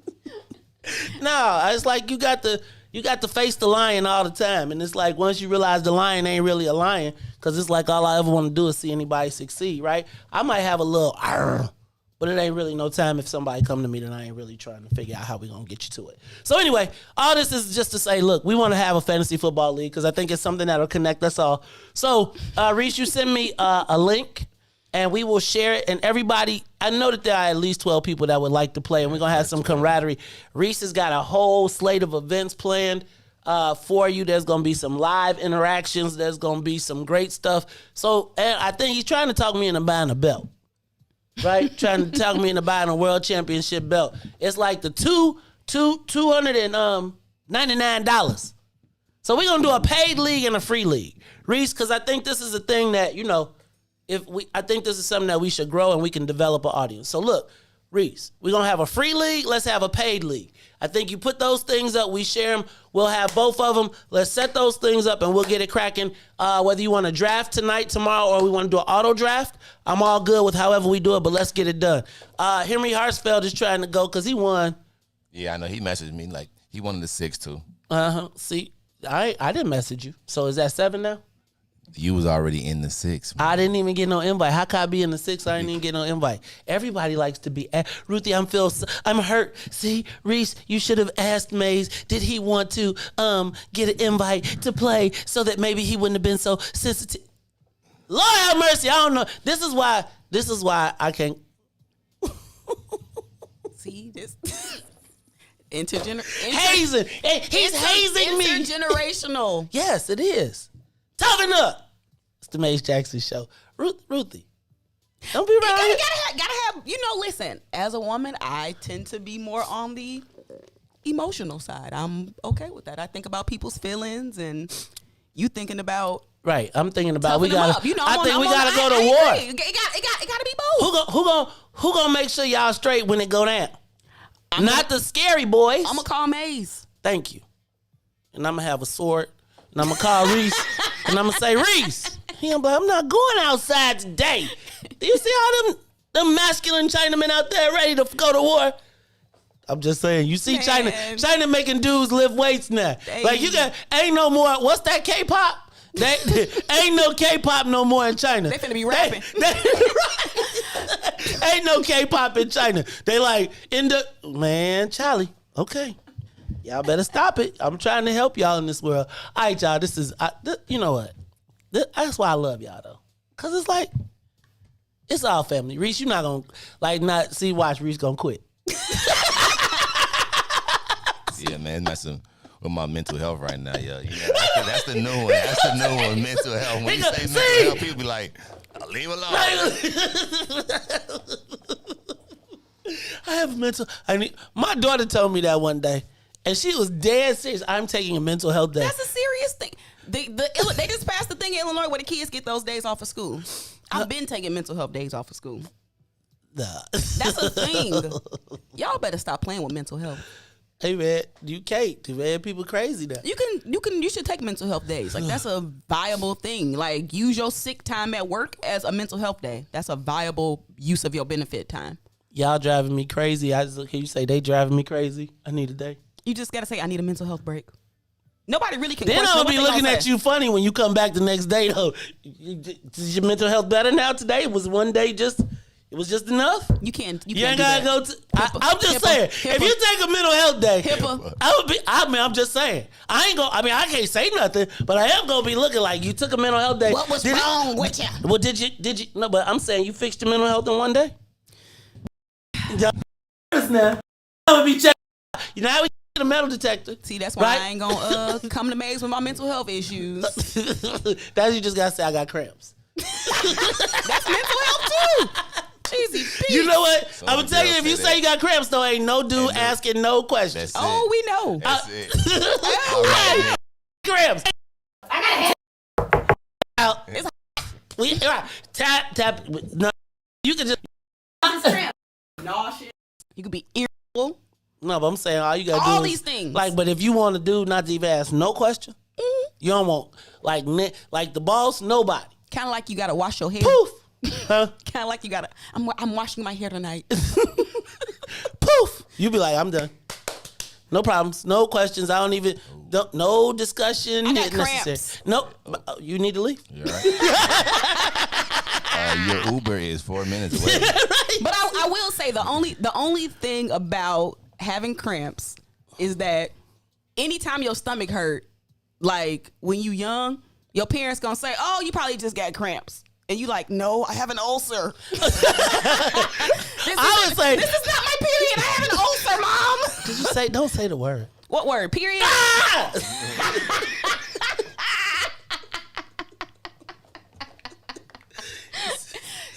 No, it's like you got to face the lion all the time, and it's like once you realize the lion ain't really a lion, because it's like all I ever want to do is see anybody succeed, right? I might have a little, but it ain't really no time if somebody come to me, then I ain't really trying to figure out how we gonna get you to it. So anyway, all this is just to say, look, we want to have a fantasy football league because I think it's something that'll connect us all. So Riis, you send me a link. And we will share it. And everybody, I know that there are at least 12 people that would like to play. And we're going to have some camaraderie. Riis has got a whole slate of events planned for you. There's going to be some live interactions. There's going to be some great stuff. So and I think he's trying to talk me into buying a belt. Right? Trying to talk me into buying a world championship belt. It's like the $299. So we're going to do a paid league and a free league. Riis, because I think this is a thing that, I think this is something that we should grow and we can develop an audience. So look, Riis, we're going to have a free league. Let's have a paid league. I think you put those things up, we share them. We'll have both of them. Let's set those things up and we'll get it cracking. Whether you want to draft tonight, tomorrow, or we want to do an auto draft, I'm all good with however we do it, but let's get it done. Henry Hartsfeld is trying to go because he won. Yeah, I know. He messaged me like he wanted the 6 too. See, I didn't message you. So is that 7 now? You was already in the 6. Man. I didn't even get no invite. How could I be in the 6? I didn't even get no invite. Everybody likes to be. Ruthie, I'm hurt. See, Riis, you should have asked Mays. Did he want to get an invite to play so that maybe he wouldn't have been so sensitive? Lord have mercy. I don't know. This is why I can't. See this. Hazing. He's hazing me. Intergenerational. Yes, it is. Toughen up. It's the Mays Jackson Show. Ruthie, don't be around. Gotta have, listen, as a woman, I tend to be more on the emotional side. I'm okay with that. I think about people's feelings and you thinking about. Right. I'm thinking about we gotta. I think we gotta go to war. It gotta be both. Who gonna make sure y'all straight when it go down? Not the scary boys. I'm gonna call Mays. Thank you. And I'm gonna have a sword. And I'm going to call Riis, and I'm going to say, Riis. He gonna be like, I'm not going outside today. Do you see all them? Them masculine Chinamen out there ready to go to war. I'm just saying, you see China making dudes lift weights now. Like you got, ain't no more, what's that K-pop? Ain't no K-pop no more in China. They finna be rapping. Ain't no K-pop in China. They like, man, Charlie, okay. Y'all better stop it. I'm trying to help y'all in this world. All right, y'all, you know what? That's why I love y'all, though. Because it's like, it's all family. Riis, you not going to, watch Riis going to quit. Yeah, man, messing with my mental health right now, yo. You know, that's the new one. That's the new one, mental health. When you say mental health, people be like, leave alone. I have my daughter told me that one day, and she was dead serious. I'm taking a mental health day. That's a serious thing. They just passed the thing in Illinois where the kids get those days off of school. I've been taking mental health days off of school. That's a thing. Y'all better stop playing with mental health. Hey man, you can't, man. People crazy now. You should take mental health days. Like that's a viable thing. Like use your sick time at work as a mental health day. That's a viable use of your benefit time. Y'all driving me crazy. Can you say they driving me crazy? I need a day. You just gotta say I need a mental health break. Nobody really can. Then I'll be looking at you funny when you come back the next day. Though, is your mental health better now? Today it was one day just. It was just enough. You ain't gotta go to. I'm just saying. If you take a mental health day, I'm just saying. I can't say nothing, but I am gonna be looking like you took a mental health day. What was wrong with you? Well, did you? No, but I'm saying you fixed your mental health in one day. Now, I would be checking. You know how we get a metal detector. See, that's why I ain't gonna come to Maze with my mental health issues. That's you just gotta say I got cramps. That's mental health too. You know what? So I'm gonna tell you, if you say you got cramps, though, ain't no dude asking no questions. We know. That's it. Cramps. I got it. Tap. No, you can just. Nauseous. You could be irritable. No, but I'm saying all you gotta do all these things. Like, but if you want a dude not to even ask no question, you don't want like the boss, nobody. Kind of like you gotta wash your hair. Poof. Huh? Kind of like you gotta. I'm washing my hair tonight. Poof. You be like, I'm done. No problems. No questions. I don't even. No discussion. I got cramps. Nope. You need to leave. You're right. Your Uber is 4 minutes away. But I will say the only thing about having cramps is that anytime your stomach hurt, like when you young, your parents gonna say, "Oh, you probably just got cramps." And you like, no, I have an ulcer. This is not my period. I have an ulcer, Mom. Did you say? Don't say the word. What word? Period.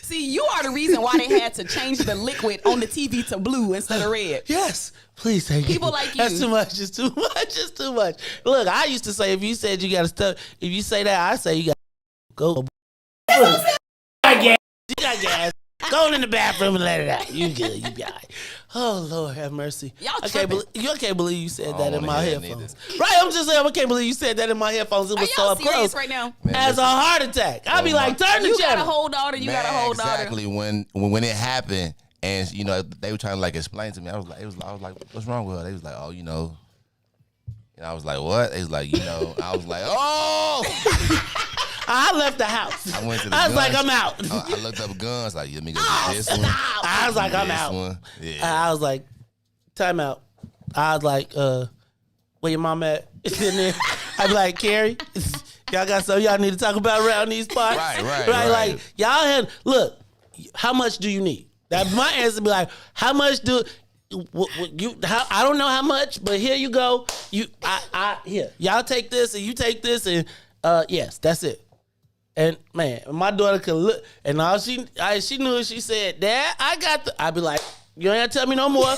See, you are the reason why they had to change the liquid on the TV to blue instead of red. Yes. Please say people like you. That's too much. It's too much. It's too much. Look, I used to say if you said you got to stuff, if you say that, I say you got to go. You got gas. Go in the bathroom and let it out. You good. You be all right. Oh, Lord, have mercy. I can't believe you said that in my headphones. Right, I'm just saying, I can't believe you said that in my headphones. It was so up close. Right now? As a heart attack. I'll be like, turn the channel. You got a whole daughter. You got a whole daughter. Exactly. When it happened, and you know they were trying to like explain to me, I was like, what's wrong with her? They was like, oh, you know. And I was like, what? They was like, you know. I was like, oh. I left the house. I went to the I was guns. like, I'm out. I looked up guns. Like, let me go get this one. I was like, I'm out. Yeah. I was like, time out. I was like, where your mom at? And then I'd be like, Carrie, y'all got something y'all need to talk about around these parts? Right. Like, y'all had, look, how much do you need? That my answer be like, how much do you? I don't know how much, but here you go. Here, y'all take this and you take this and yes, that's it. And man, my daughter could look, and all she knew, she said, "Dad, I got the." I'd be like, "You ain't gotta tell me no more.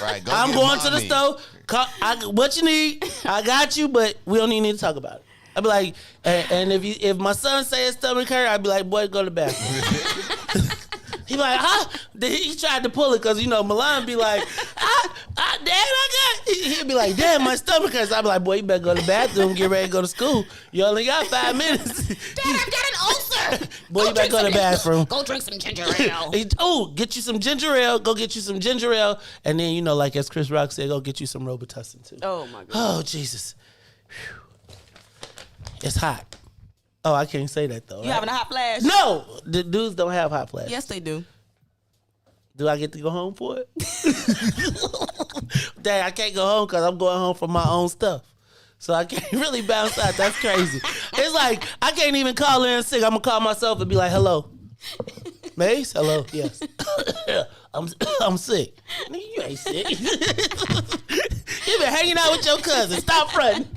Right, I'm going to the store. What you need, I got you, but we don't even need to talk about it." I'd be like, and if my son say his stomach hurt, I'd be like, "Boy, go to the bathroom." He like, huh? He tried to pull it because, Milan be like, he'd be like, damn, my stomach hurts. I'd be like, boy, you better go to the bathroom, get ready to go to school. You only got 5 minutes. Dad, I've got an ulcer. Boy, you better go to the bathroom. Go drink some ginger ale. Get you some ginger ale. Go get you some ginger ale. And then, like as Chris Rock said, go get you some Robitussin too. Oh, my God. Oh, Jesus. Whew. It's hot. Oh, I can't say that though. You having a hot flash? No, the dudes don't have hot flashes. Yes, they do. Do I get to go home for it? Dang, I can't go home because I'm going home for my own stuff. So I can't really bounce out. That's crazy. It's like, I can't even call in sick. I'm going to call myself and be like, hello. Mace? Hello? Yes. I'm sick. Nigga, you ain't sick. You been hanging out with your cousin. Stop fronting.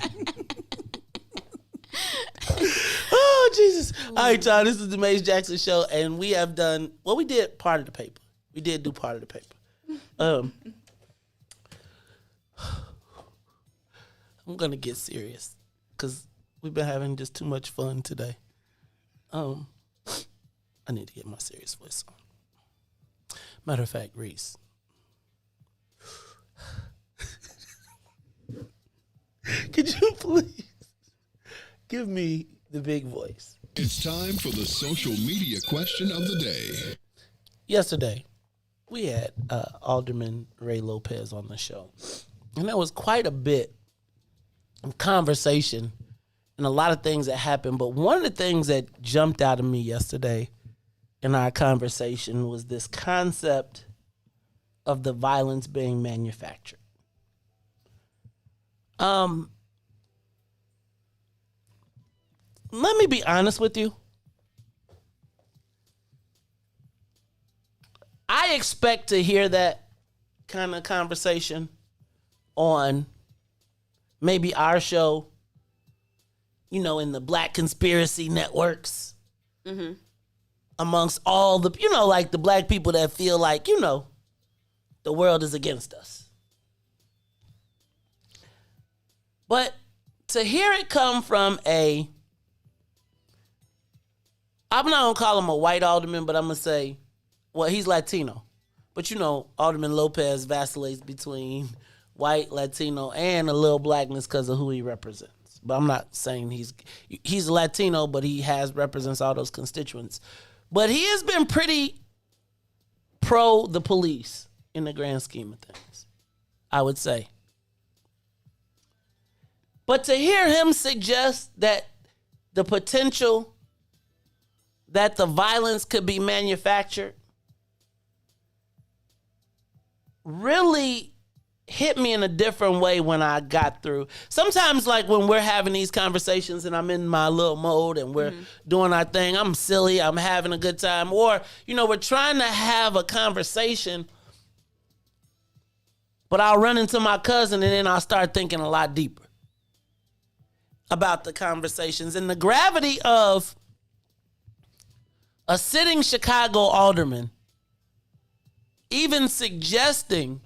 Oh, Jesus. All right, y'all. This is the Mace Jackson Show, and we have done, we did part of the paper. We did do part of the paper. I'm going to get serious because we've been having just too much fun today. I need to get my serious voice on. Matter of fact, Riis. Could you please give me the big voice? It's time for the social media question of the day. Yesterday, we had Alderman Ray Lopez on the show. And there was quite a bit of conversation and a lot of things that happened. But one of the things that jumped out of me yesterday in our conversation was this concept of the violence being manufactured. Let me be honest with you. I expect to hear that kind of conversation on maybe our show, in the Black conspiracy networks, amongst all the, like the Black people that feel like, the world is against us. But to hear it come from I'm not going to call him a white alderman, but I'm going to say, well, he's Latino. But Alderman Lopez vacillates between white, Latino, and a little blackness because of who he represents. But I'm not saying he's Latino, but he represents all those constituents. But he has been pretty pro the police in the grand scheme of things, I would say. But to hear him suggest that the potential that the violence could be manufactured really hit me in a different way when I got through. Sometimes, like when we're having these conversations and I'm in my little mode and we're doing our thing, I'm silly, I'm having a good time. Or, we're trying to have a conversation, but I'll run into my cousin and then I'll start thinking a lot deeper about the conversations and the gravity of a sitting Chicago alderman even suggesting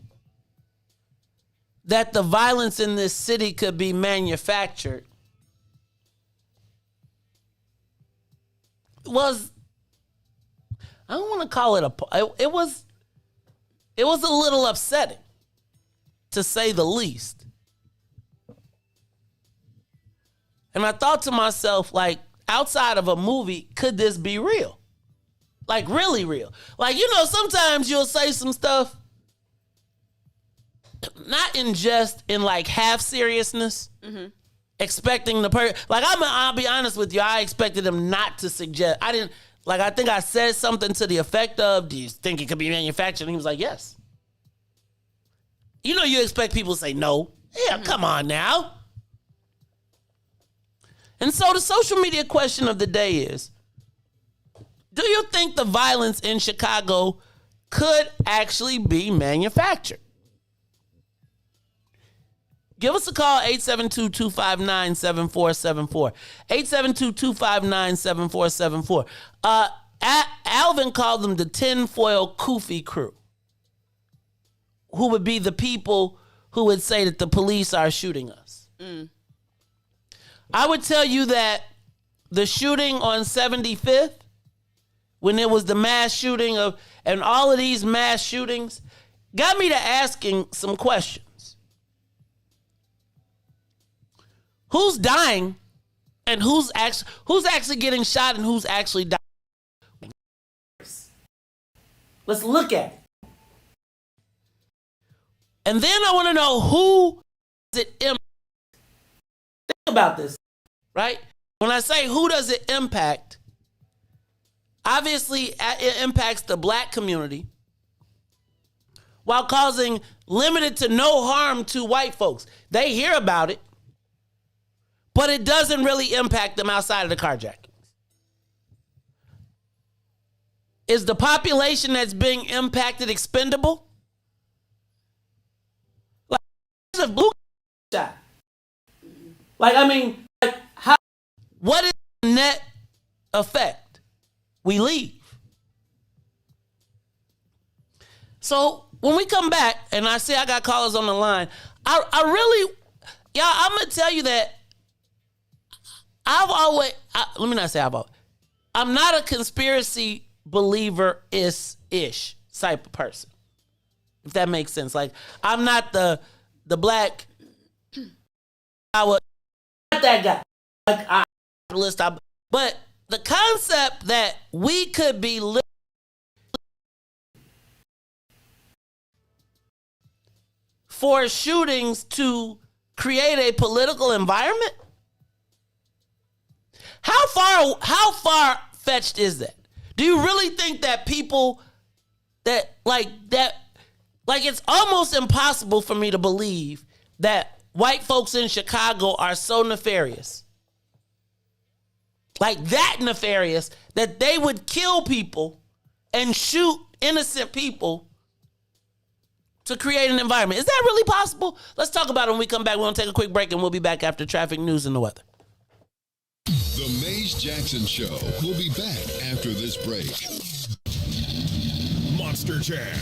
that the violence in this city could be manufactured was, I don't want to call it it was a little upsetting, to say the least. And I thought to myself, like, outside of a movie, could this be real? Like, really real. Like, sometimes you'll say some stuff, not in jest, in like half seriousness, expecting the person. Like, I'll be honest with you, I expected him not to suggest. I think I said something to the effect of, do you think it could be manufactured? And he was like, yes. You expect people to say no. Yeah, come on now. And so the social media question of the day is, do you think the violence in Chicago could actually be manufactured? Give us a call, 872-259-7474. 872-259-7474. Alvin called them the tinfoil Koofy crew, who would be the people who would say that the police are shooting us. I would tell you that the shooting on 75th when there was the mass shooting and all of these mass shootings, got me to asking some questions. Who's dying and who's actually getting shot and who's actually dying? Let's look at it. And then I want to know who does it impact. Think about this, right? When I say who does it impact, obviously it impacts the black community while causing limited to no harm to white folks. They hear about it, but it doesn't really impact them outside of the carjackings. Is the population that's being impacted expendable? Like, there's a blue shot. Like, I mean, like, what is the net effect? We leave. So when we come back, and I see I got callers on the line, I really, y'all, I'm going to tell you that let me not say I'm not a conspiracy believer-ish type of person, if that makes sense. Like, I'm not the black, not that guy. Like, but the concept that we could be for shootings to create a political environment? How far fetched is that? Do you really think that people that it's almost impossible for me to believe that white folks in Chicago are so nefarious, like that nefarious, that they would kill people and shoot innocent people to create an environment? Is that really possible? Let's talk about it when we come back. We're going to take a quick break, and we'll be back after traffic, news, and the weather. The Mays Jackson Show will be back after this break. Monster Jam.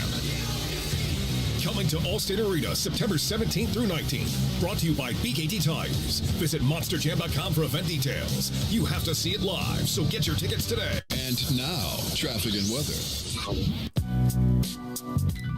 Coming to Allstate Arena September 17th through 19th. Brought to you by BKT Tires. Visit monsterjam.com for event details. You have to see it live, so get your tickets today. And now, traffic and weather.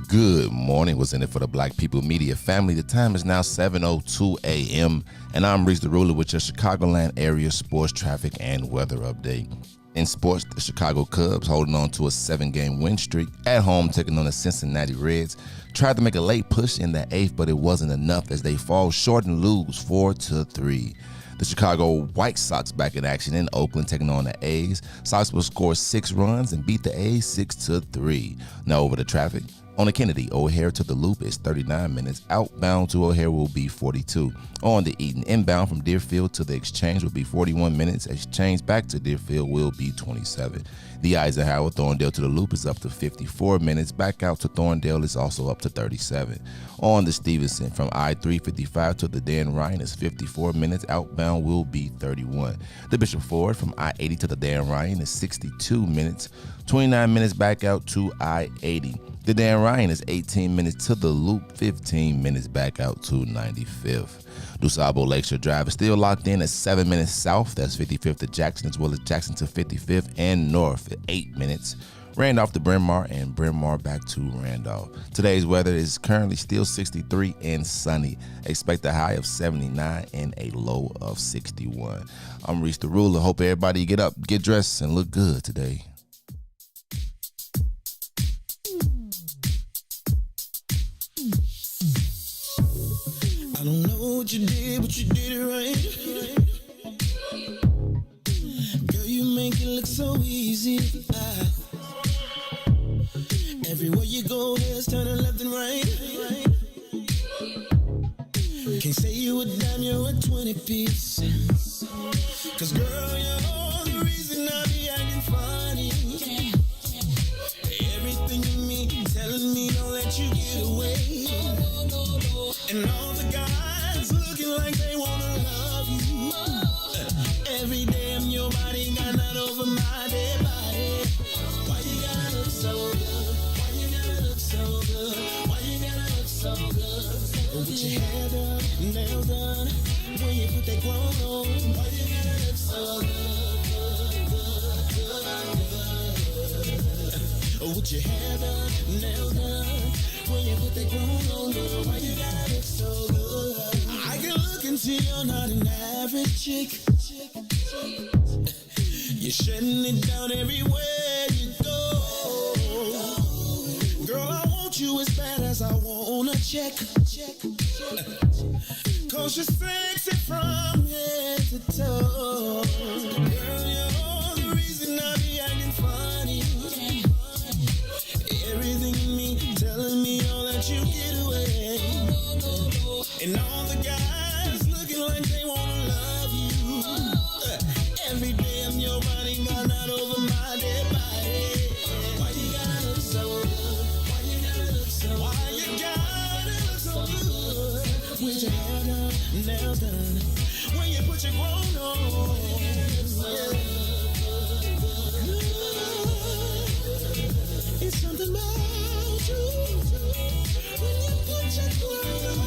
Good morning. What's in it for the Black People Media family? The time is now 7:02 a.m. and I'm Riis the Ruler with your Chicagoland area sports traffic and weather update. In sports, the Chicago Cubs, holding on to a 7-game win streak, at home taking on the Cincinnati Reds, tried to make a late push in the 8th, but it wasn't enough as they fall short and lose 4-3. The Chicago White Sox back in action in Oakland, taking on the A's. Sox will score 6 runs and beat the A's 6-3. Now over to traffic. On the Kennedy, O'Hare to the Loop is 39 minutes. Outbound to O'Hare will be 42. On the Eaton, inbound from Deerfield to the Exchange will be 41 minutes. Exchange back to Deerfield will be 27. The Eisenhower, Thorndale to the Loop is up to 54 minutes. Back out to Thorndale is also up to 37. On the Stevenson, from I-355 to the Dan Ryan is 54 minutes. Outbound will be 31. The Bishop Ford from I-80 to the Dan Ryan is 62 minutes. 29 minutes back out to I-80. The Dan Ryan is 18 minutes to the Loop, 15 minutes back out to 95th. DuSable Lakeshore Drive is still locked in at 7 minutes south. That's 55th to Jackson, as well as Jackson to 55th and north at 8 minutes. Randolph to Bryn Mawr and Bryn Mawr back to Randolph. Today's weather is currently still 63 and sunny. Expect a high of 79 and a low of 61. I'm Riis the Ruler. Hope everybody get up, get dressed, and look good today. I don't know what you did, but you did it right. Girl, you make it look so easy. Everywhere you go, heads turning left and right. Can't say you a dime, you're a 20 piece. Cause girl, you're the reason I be acting funny. Everything in me telling me don't let you get away. And all the guys looking like they wanna love you. Every day I'm your body, got not over my dead body. Why you gotta look so good? Why you gotta look so good? Why you gotta look so good? With your hair done, nails done, when you put that grown on, why you gotta look so good? Good, good, good, good. With your hair done, nails done, when you put that groove on, girl, why you gotta look so good? I can look and see you're not an average chick. You're shutting it down everywhere you go. Girl, I want you as bad as I want a check. Cause you're sexy from head to toe. Girl, you're the reason I be acting funny. Everything in me telling me all that you get away. And all the guys looking like they wanna love you. Every day I'm your body, but not over my dead body. Why you gotta look so good? Why you gotta look so good? Why you gotta look so good? With your hair done, nails done, when you put your grown on. It's something about you when you put your grown on.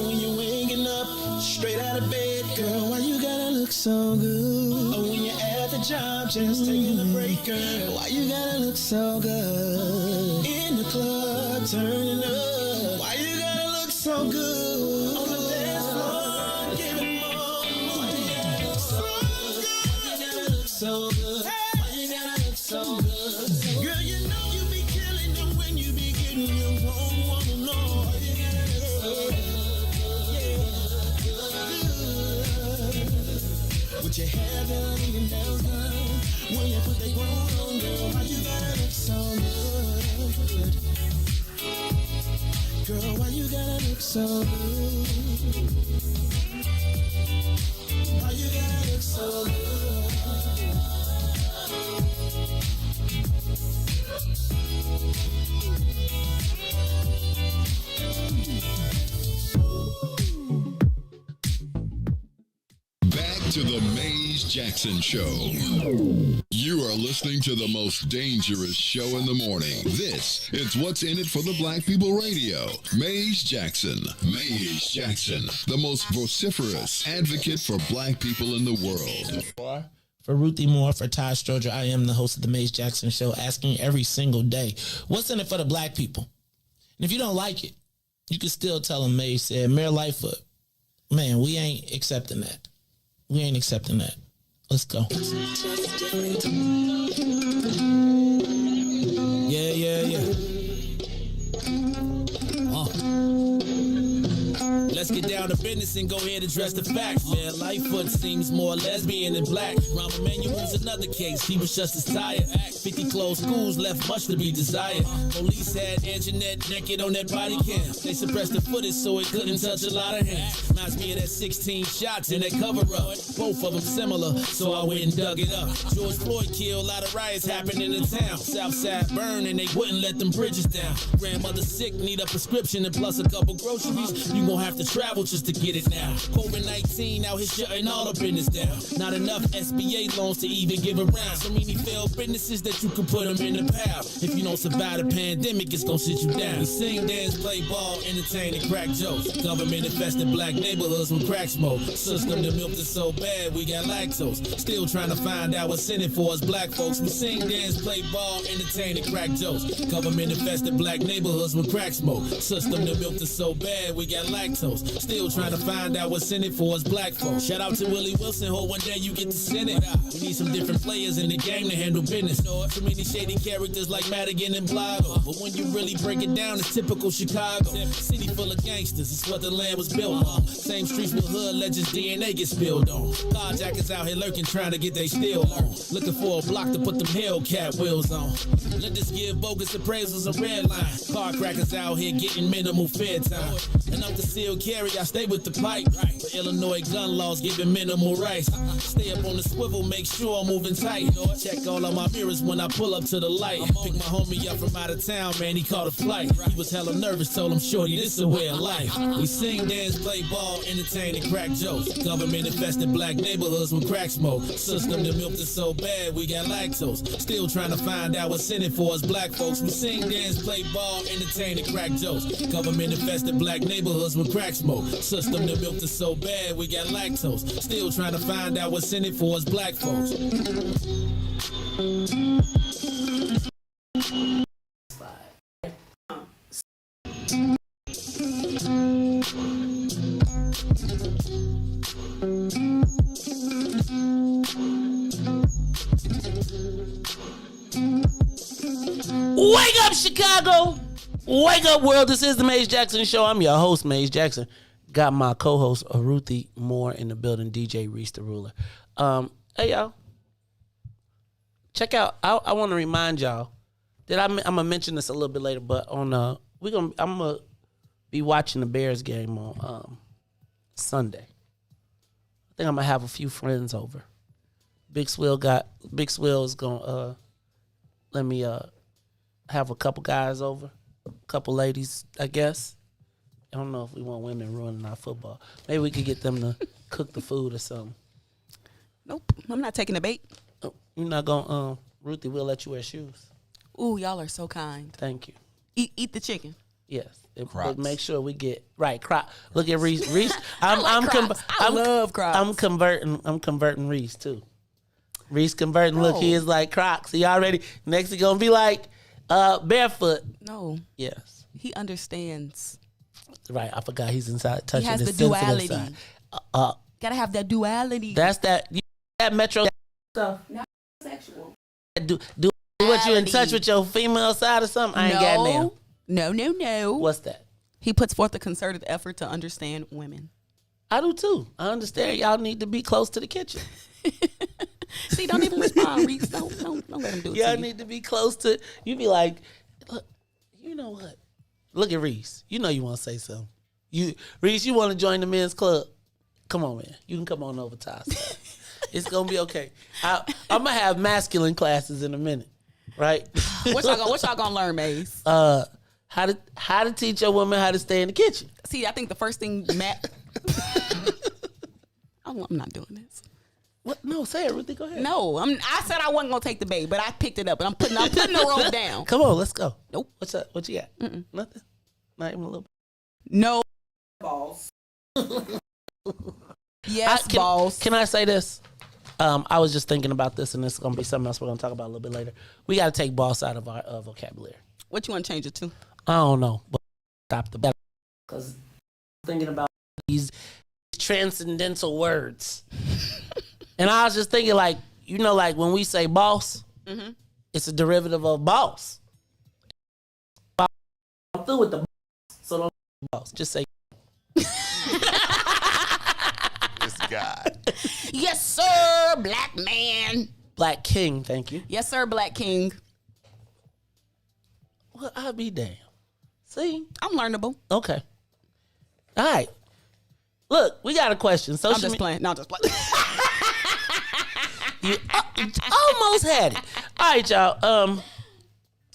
When you're waking up straight out of bed, girl, why you gotta look so good? When you're at the job just taking a break, girl, why you gotta look so good? In the club turning up, why you gotta look so good? On the dance floor giving more, why you gotta look so good? Why you gotta look so good? Why you gotta look so good? Girl, you know you be killing them when you be getting your own woman on. Why you gotta look so good? With your hair done and your nails done, when you put that grown on, girl, why you gotta look so good? Girl, why you gotta look so good? Why you gotta look so good? Back to the Maze Jackson Show. You are listening to the most dangerous show in the morning. This is What's in It for the Black People Radio. Maze Jackson. Maze Jackson, the most vociferous advocate for black people in the world. For Ruthie Moore, for Todd Stoger, I am the host of the Maze Jackson Show, asking every single day, what's in it for the black people? And if you don't like it, you can still tell them Maze said, Mayor Lightfoot, man, we ain't accepting that. We ain't accepting that. Let's go. Yeah. Let's get down to business and go ahead and address the facts, man. Lightfoot seems more lesbian than black. Rahm Emanuel's another case. He was just as tired. 50 closed schools left much to be desired. Police had Anjanette naked on that body cam. They suppressed the footage so it couldn't touch a lot of hands. Reminds me of that 16 shots in that cover-up. Both of them similar, so I went and dug it up. George Floyd killed, a lot of riots happened in the town. Southside burned and they wouldn't let them bridges down. Grandmother sick, need a prescription and plus a couple groceries. You gon' have to travel just to get it now. COVID-19 out here shutting all the business down. Not enough SBA loans to even give around. So many failed businesses that you can put them in the pile. If you don't survive the pandemic, it's gonna sit you down. We sing, dance, play ball, entertain, and crack jokes. Government infested black neighborhoods with crack smoke. System that milked us so bad we got lactose. Still trying to find out what's in it for us black folks. We sing, dance, play ball, entertain, and crack jokes. Government infested black neighborhoods with crack smoke. System that milked us so bad we got lactose. Still trying to find out what's in it for us black folks. Shout out to Willie Wilson, hope one day you get to send it. We need some different players in the game to handle business. Too many shady characters like Madigan and Blago. But when you really break it down, it's typical Chicago. City full of gangsters, it's what the land was built on. Same streets with hood legends, DNA get spilled on. Carjackers out here lurking, trying to get they steal on. Looking for a block to put them Hellcat wheels on. Let us give bogus appraisals a red line. Car crackers out here getting minimal fair time. And I'm concealed carry, I stay with the pipe. But Illinois gun laws giving minimal rights. Stay up on the swivel, make sure I'm moving tight. Check all of my mirrors when I pull up to the light. Pick my homie up from out of town, man, he caught a flight. He was hella nervous, told him, shorty, this a way of life. We sing, dance, play ball, entertain, and crack jokes. Government infested black neighborhoods with crack smoke. System that milked us so bad we got lactose. Still trying to find out what's in it for us black folks. We sing, dance, play ball, entertain, and crack jokes. Government infested black neighborhoods with crack smoke. System that milked us so so bad we got lactose. Still trying to find out what's in it for us black folks. Wake up, Chicago! Wake up, world! This is the Maze Jackson Show. I'm your host, Maze Jackson. Got my co-host Ruthie Moore in the building, DJ Riis the Ruler. Hey y'all, check out. I want to remind y'all that I'm gonna mention this a little bit later, but I'm gonna be watching the Bears game on Sunday. I think I'm gonna have a few friends over. Big Swill is gonna let me have a couple guys over, a couple ladies, I guess. I don't know if we want women ruining our football. Maybe we could get them to cook the food or something. Nope, I'm not taking the bait. Oh, you're not gonna, Ruthie, we'll let you wear shoes. Ooh, y'all are so kind. Thank you. Eat the chicken. Yes, but make sure we get right. Look at Riis. Riis, I love Crocs. I'm converting Riis too. Riis converting. Look, he is like Crocs. He already next he gonna be like barefoot. No. Yes. He understands. Right, I forgot he's inside touching. He has his the duality. Side. Gotta have that duality. That's that Metro stuff. Not sexual. Do what you in touch with your female side or something? I ain't got now. No. What's that? He puts forth a concerted effort to understand women. I do too. I understand y'all need to be close to the kitchen. See, don't even respond, Riis. Don't let him do it. Y'all need to be close to. You be like, look, you know what? Look at Riis. You know you want to say something. Riis, you want to join the men's club? Come on, man. You can come on over to our side. It's gonna be okay. I'm gonna have masculine classes in a minute, right? What y'all gonna learn, Maze? How to teach a woman how to stay in the kitchen. See, I think the first thing I'm not doing this. What? No, say it, Ruthie. Go ahead. No, I said I wasn't gonna take the bait, but I picked it up and I'm putting the rope down. Come on, let's go. Nope. What's up? What you got? Nothing. Not even a little bit. No balls. Yes, balls. Can I say this? I was just thinking about this, and this is gonna be something else we're gonna talk about a little bit later. We got to take boss out of our vocabulary. What you want to change it to? I don't know, but stop the because thinking about these transcendental words. And I was just thinking, like, like when we say boss, it's a derivative of boss. I'm through with the boss, so don't boss. Just say this guy. Yes, sir, black man. Black king, thank you. Yes, sir, black king. Well, I'll be damned. See? I'm learnable. Okay. All right. Look, we got a question. I'm just playing. No, I'm just playing. You almost had it. All right, y'all.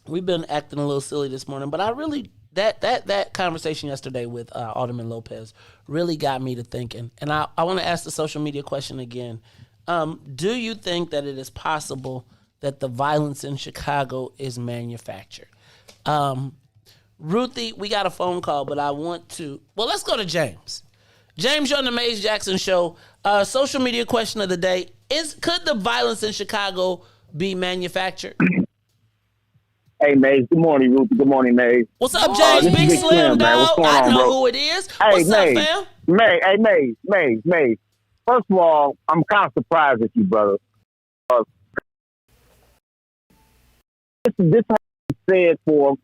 We've been acting a little silly this morning, but I really that conversation yesterday with Alderman Lopez really got me to thinking. And I want to ask the social media question again. Do you think that it is possible that the violence in Chicago is manufactured? Ruthie, we got a phone call, but I want to. Well, let's go to James. James, you're on the Maze Jackson Show. Social media question of the day. Could the violence in Chicago be manufactured? Hey, Maze. Good morning, Ruthie. Good morning, Maze. What's up, James? Big Slim, dog. I know who it is. Hey, What's Maze. up, fam? Maze. First of all, I'm kind of surprised at you, brother. This has been said for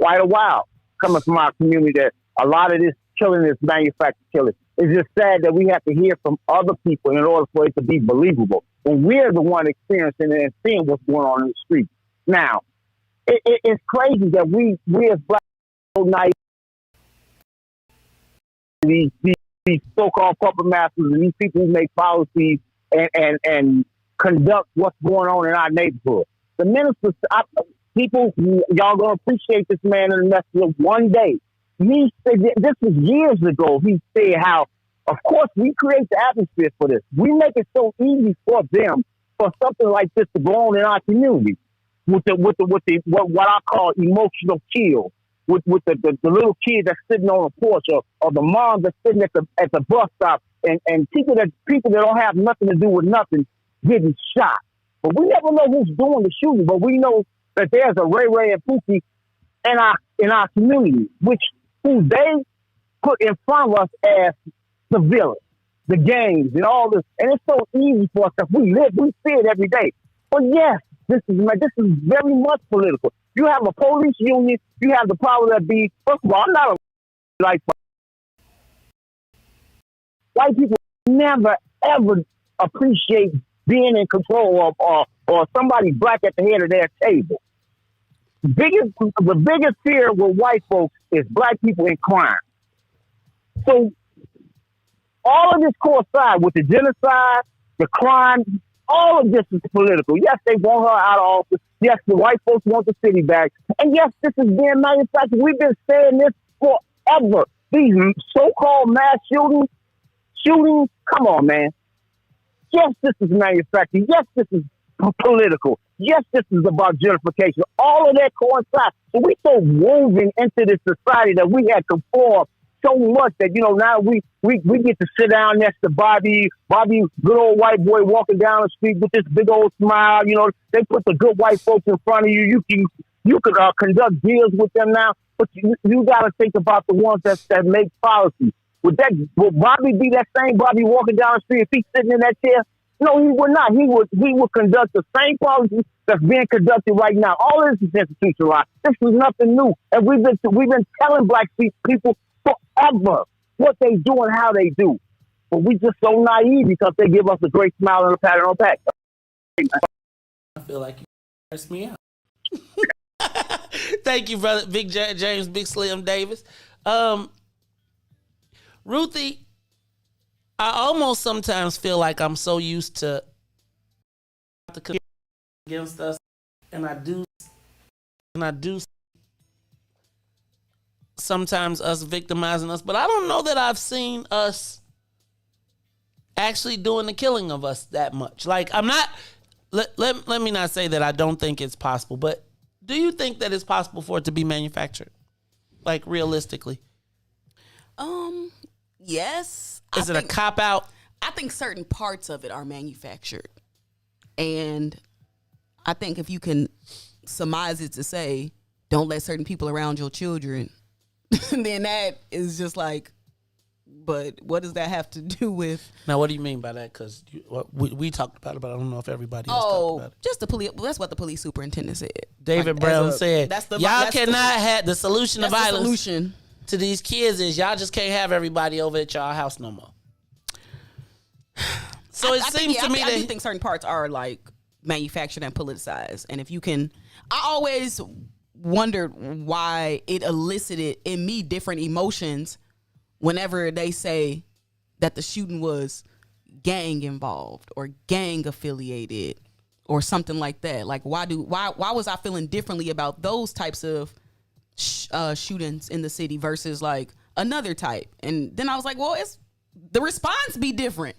quite a while, coming from our community, that a lot of this killing is manufactured killing. It's just sad that we have to hear from other people in order for it to be believable. And we're the one experiencing it and seeing what's going on in the street. Now, it's crazy that we as black people, so naive, these so-called puppet masters and these people who make policies and conduct what's going on in our neighborhood. The minister, y'all gonna appreciate this man in the message one day. He said, this was years ago, he said how, of course, we create the atmosphere for this. We make it so easy for them, for something like this to go on in our community with what I call emotional kill. with the little kid that's sitting on the porch, or the mom that's sitting at the bus stop, and people that don't have nothing to do with nothing getting shot. But we never know who's doing the shooting. But we know that there's a Ray and Pookie in our community, who they put in front of us as the villain, the gangs, and all this. And it's so easy for us because we see it every day. But yes, this is very much political. You have a police union. You have the power that be. First of all, I'm not like white people never ever appreciate being in control of or somebody black at the head of their table. The biggest fear with white folks is black people in crime. So all of this coincides with the genocide, the crime. All of this is political. Yes, they want her out of office. Yes, the white folks want the city back. And yes, this is being manufactured. We've been saying this forever. These so-called mass shootings, come on, man. Yes, this is manufactured. Yes, this is political. Yes, this is about gentrification. All of that coincides. So we so woven into this society that we had conformed so much that, now we get to sit down next to Bobby, good old white boy walking down the street with this big old smile. They put the good white folks in front of you. You could conduct deals with them now, but you got to think about the ones that make policy. Will Bobby be that same Bobby walking down the street if he's sitting in that chair? No, he would not. He would conduct the same policy that's being conducted right now. All of this is institutionalized. This is nothing new, and we've been telling black people forever what they do and how they do. But we just so naive because they give us a great smile and a pat on the back. I feel like you stress me out. Thank you, brother. Big James, Big Slim Davis. Ruthie, I almost sometimes feel like I'm so used to the against us, and I do sometimes us victimizing us, but I don't know that I've seen us actually doing the killing of us that much. Like, I'm not, let me not say that I don't think it's possible, but do you think that it's possible for it to be manufactured? Like, realistically? Yes. Is it a cop-out? I think certain parts of it are manufactured. And I think if you can surmise it to say, don't let certain people around your children, then that is just like, but what does that have to do with? Now, what do you mean by that? Because we talked about it, but I don't know if everybody else talked about it. Just the police. That's what the police superintendent said. David Brown said, y'all cannot have the solution to violence. The solution to these kids is y'all just can't have everybody over at y'all house no more. So it seems to me that I do think certain parts are like manufactured and politicized. And if you can, I always wondered why it elicited in me different emotions whenever they say that the shooting was gang involved or gang affiliated or something like that. Like, why was I feeling differently about those types of shootings in the city versus like another type? And then I was like, well, it's the response be different.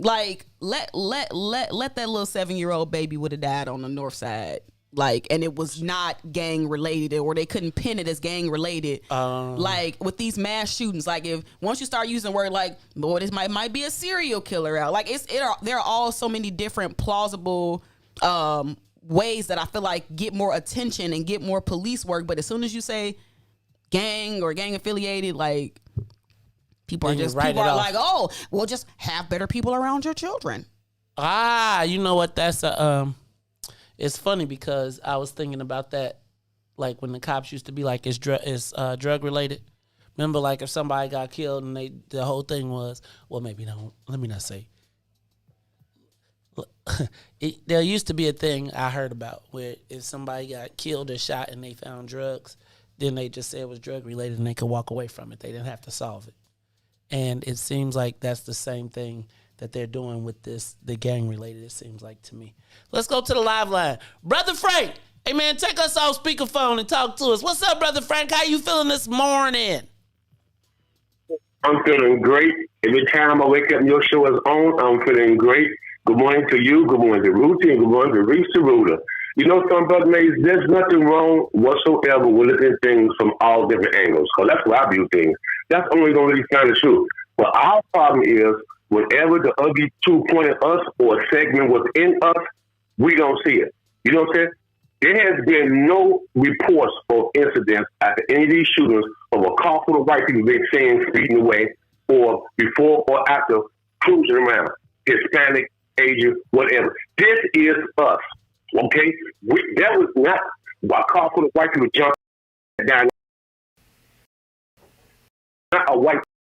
Like, let that little 7-year-old baby would have died on the north side. Like, and it was not gang related, or they couldn't pin it as gang related. Like with these mass shootings, like if once you start using the word like, Lord, this might be a serial killer out. Like there are all so many different plausible ways that I feel like get more attention and get more police work. But as soon as you say gang or gang affiliated, like people are like, oh, well, just have better people around your children. You know what? That's it's funny because I was thinking about that, like when the cops used to be like, it's drug related. Remember, like if somebody got killed and the whole thing was, well, maybe don't. Let me not say. There used to be a thing I heard about where if somebody got killed or shot and they found drugs, then they just said it was drug related and they could walk away from it. They didn't have to solve it. And it seems like that's the same thing that they're doing with the gang related, it seems like to me. Let's go to the live line. Brother Frank, hey man, take us off speakerphone and talk to us. What's up, Brother Frank? How you feeling this morning? I'm feeling great. Every time I wake up and your show is on, I'm feeling great. Good morning to you. Good morning to Ruthie. And good morning to Riis. You know, some brother Mays, there's nothing wrong whatsoever with looking at things from all different angles. Because that's where I view things. That's only going to really find the truth. But our problem is, whenever the ugly truth point at us or a segment within us, we don't see it. You know what I'm saying? There has been no reports or incidents after any of these shootings of a car full of white people being seen speeding away or before or after cruising around. Hispanic, Asian, whatever. This is us. Okay? That was not a car full of white people jumping down. Not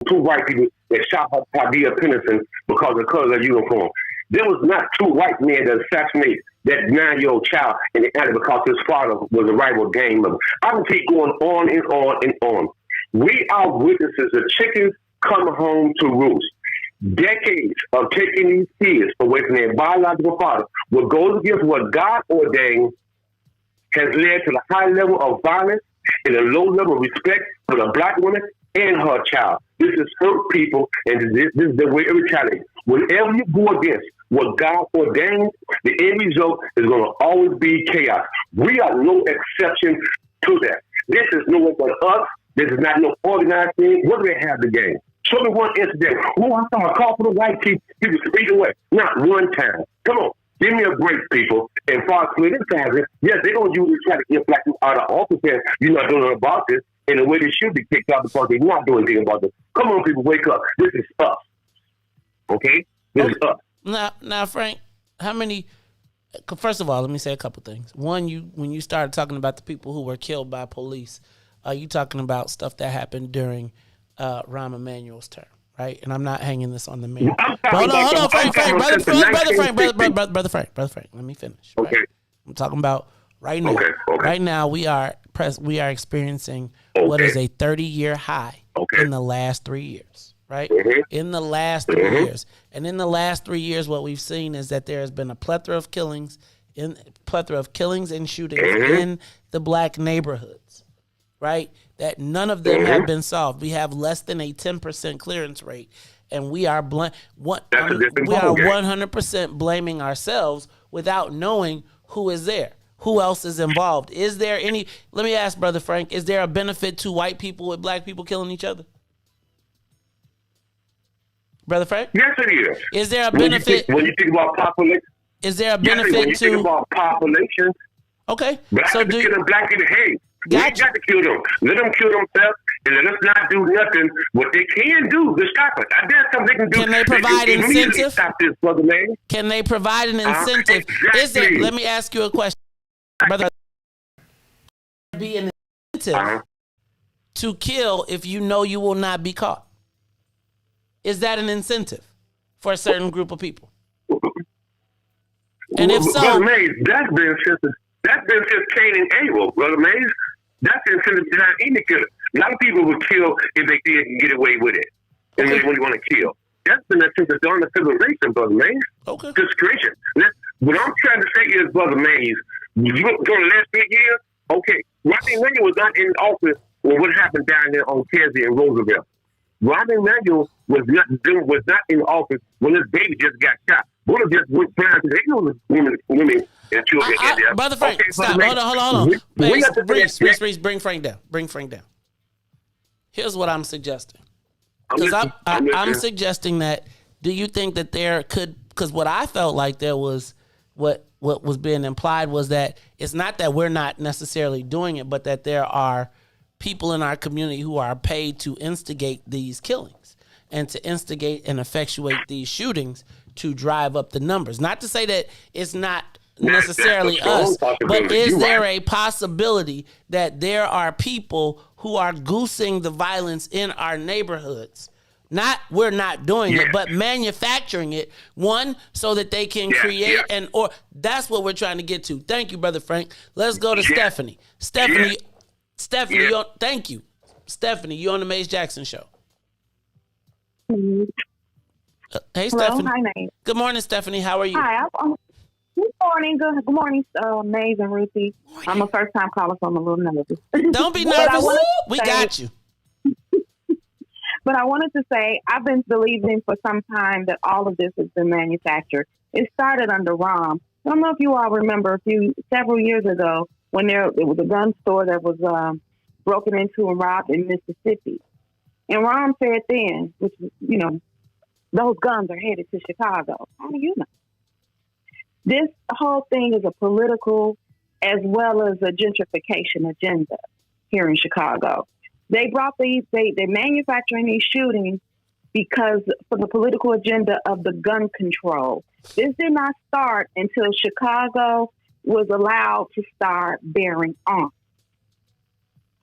two white people that shot Padilla Pennington because of the color of the uniform. There was not two white men that assassinated that 9-year-old child in the alley because his father was a rival gang member. I can keep going on and on and on. We are witnesses of chickens coming home to roost. Decades of taking these kids away from their biological father, what goes against what God ordained, has led to the high level of violence and a low level of respect for the black woman and her child. This is hurt people, and this is the way it retaliates. Whenever you go against what God ordained, the end result is going to always be chaos. We are no exception to that. This is no one but us. This is not no organized thing. What do they have the game? Show me one incident. Oh, I saw a car for the white people speed away. Not one time. Come on. Give me a break, people. And far as this happens, yes, they're going to usually try to get black people out of office and you're not doing anything about this. In the way they should be kicked out because they're not doing anything about this. Come on, people, wake up. This is us. Okay? This is us. Now, Frank, how many... First of all, let me say a couple things. One, when you started talking about the people who were killed by police, you talking about stuff that happened during Rahm Emanuel's term, right? And I'm not hanging this on the mayor. Hold on, Frank, brother Frank. Let me finish. Right? Okay. I'm talking about right now. Okay. Right now, we are experiencing what is a 30-year high in the last 3 years, right? Mm-hmm. In the last 3 years. And in the last 3 years, what we've seen is that there has been a plethora of killings and shootings in the black nehborhoods, right? That none of them have been solved. We have less than a 10% clearance rate, and we are 100% blaming ourselves without knowing who is there. Who else is involved? Is there any... Let me ask, Brother Frank, is there a benefit to white people with black people killing each other? Brother Frank? Yes, it is. Is there a benefit... When you think about population... Is there a benefit when you think about population... Okay. Black so people killing black people, hey, we got to kill them. Let them kill themselves and let us not do nothing. What they can do to stop it. I bet something they can do. Can they provide incentive? Stop this, brother man. Can they provide an incentive? Exactly. Is there... Let me ask you a question. Brother, be an incentive to kill if you know you will not be caught? Is that an incentive for a certain group of people? And if so, Brother Mays, that's been since Cain and Abel, Brother Mays. That's the incentive behind any killer. A lot of people would kill if they didn't get away with it, and they really want to kill. That's been the since the dawn of civilization, Brother Mays. Okay. Discretion. What I'm trying to say is, Brother Mays, you go to the last 3 years, okay, Rodney Emanuel was not in office when what happened down there on Kersey and Roosevelt. Rodney Emanuel was not in office when this baby just got shot. Bullets just went down to the women and children. Brother Frank, stop. Hold on. Reese, bring Frank down. Here's what I'm suggesting. Because I'm suggesting that, do you think that there could, because what I felt like there was, what was being implied was that it's not that we're not necessarily doing it, but that there are people in our community who are paid to instigate these killings and to instigate and effectuate these shootings to drive up the numbers. Not to say that it's not necessarily us, but is there a possibility that there are people who are goosing the violence in our neighborhoods? We're not doing it, but manufacturing it, one, so that they can create or that's what we're trying to get to. Thank you, Brother Frank. Let's go to Stephanie. Stephanie, thank you. Stephanie, you on the Mace Jackson Show. Hey, hello, Stephanie. hi, Mace. Good morning, Stephanie. How are you? Hi. Good morning. Good morning, Maze and Ruthie. I'm a first-time caller, so I'm a little nervous. Don't be nervous. We got you. But I wanted to say, I've been believing for some time that all of this has been manufactured. It started under Rahm, I don't know if you all remember several years ago when there was a gun store that was broken into and robbed in Mississippi. And Ron said then, which, you know, those guns are headed to Chicago. How do you know? This whole thing is a political as well as a gentrification agenda here in Chicago. They brought they're manufacturing these shootings because for the political agenda of the gun control. This did not start until Chicago was allowed to start bearing arms.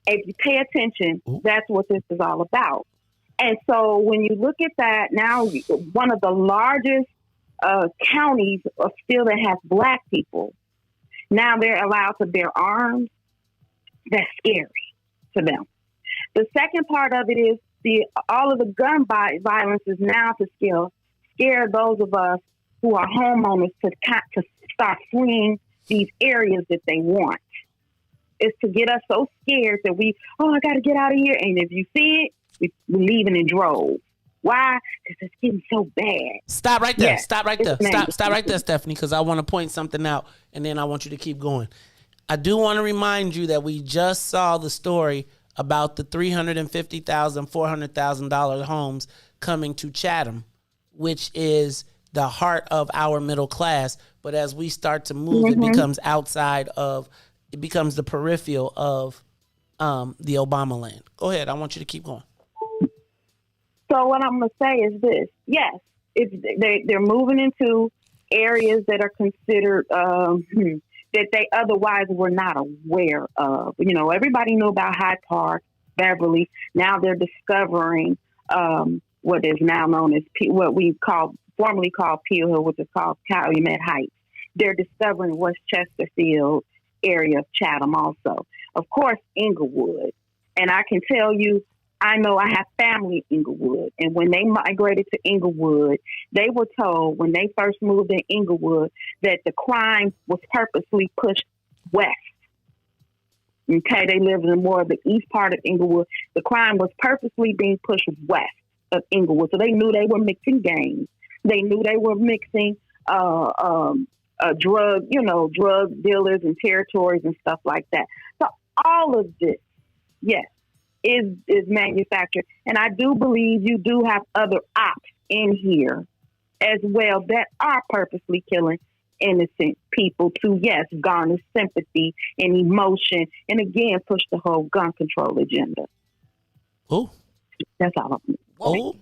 If you pay attention, that's what this is all about. And so when you look at that, now one of the largest counties still that has black people, now they're allowed to bear arms. That's scary to them. The second part of it is all of the gun violence is now to scare those of us who are homeowners to start fleeing these areas that they want. It's to get us so scared that I got to get out of here. And if you see it, we're leaving in droves. Why? Because it's getting so bad. Stop right there. Yeah, Stop right there. Stop right there, Stephanie, because I want to point something out, and then I want you to keep going. I do want to remind you that we just saw the story about the $350,000, $400,000 homes coming to Chatham, which is the heart of our middle class. But as we start to move, it becomes it becomes the peripheral of the Obama land. Go ahead. I want you to keep going. So what I'm going to say is this. Yes, they're moving into areas that are considered that they otherwise were not aware of. You know, everybody knew about Hyde Park, Beverly. Now they're discovering what is now known as what we formerly called Peel Hill, which is called Calumet Heights. They're discovering West Chesterfield area of Chatham also. Of course, Inglewood. And I can tell you, I know I have family in Inglewood. And when they migrated to Inglewood, they were told when they first moved in Inglewood that the crime was purposely pushed west. Okay, they lived in more of the east part of Inglewood. The crime was purposely being pushed west of Inglewood. So they knew they were mixing gangs. They knew they were mixing drug dealers and territories and stuff like that. So all of this, yes, is manufactured. And I do believe you do have other ops in here as well that are purposely killing innocent people to, yes, garner sympathy and emotion and, again, push the whole gun control agenda. Oh. That's all. Oh.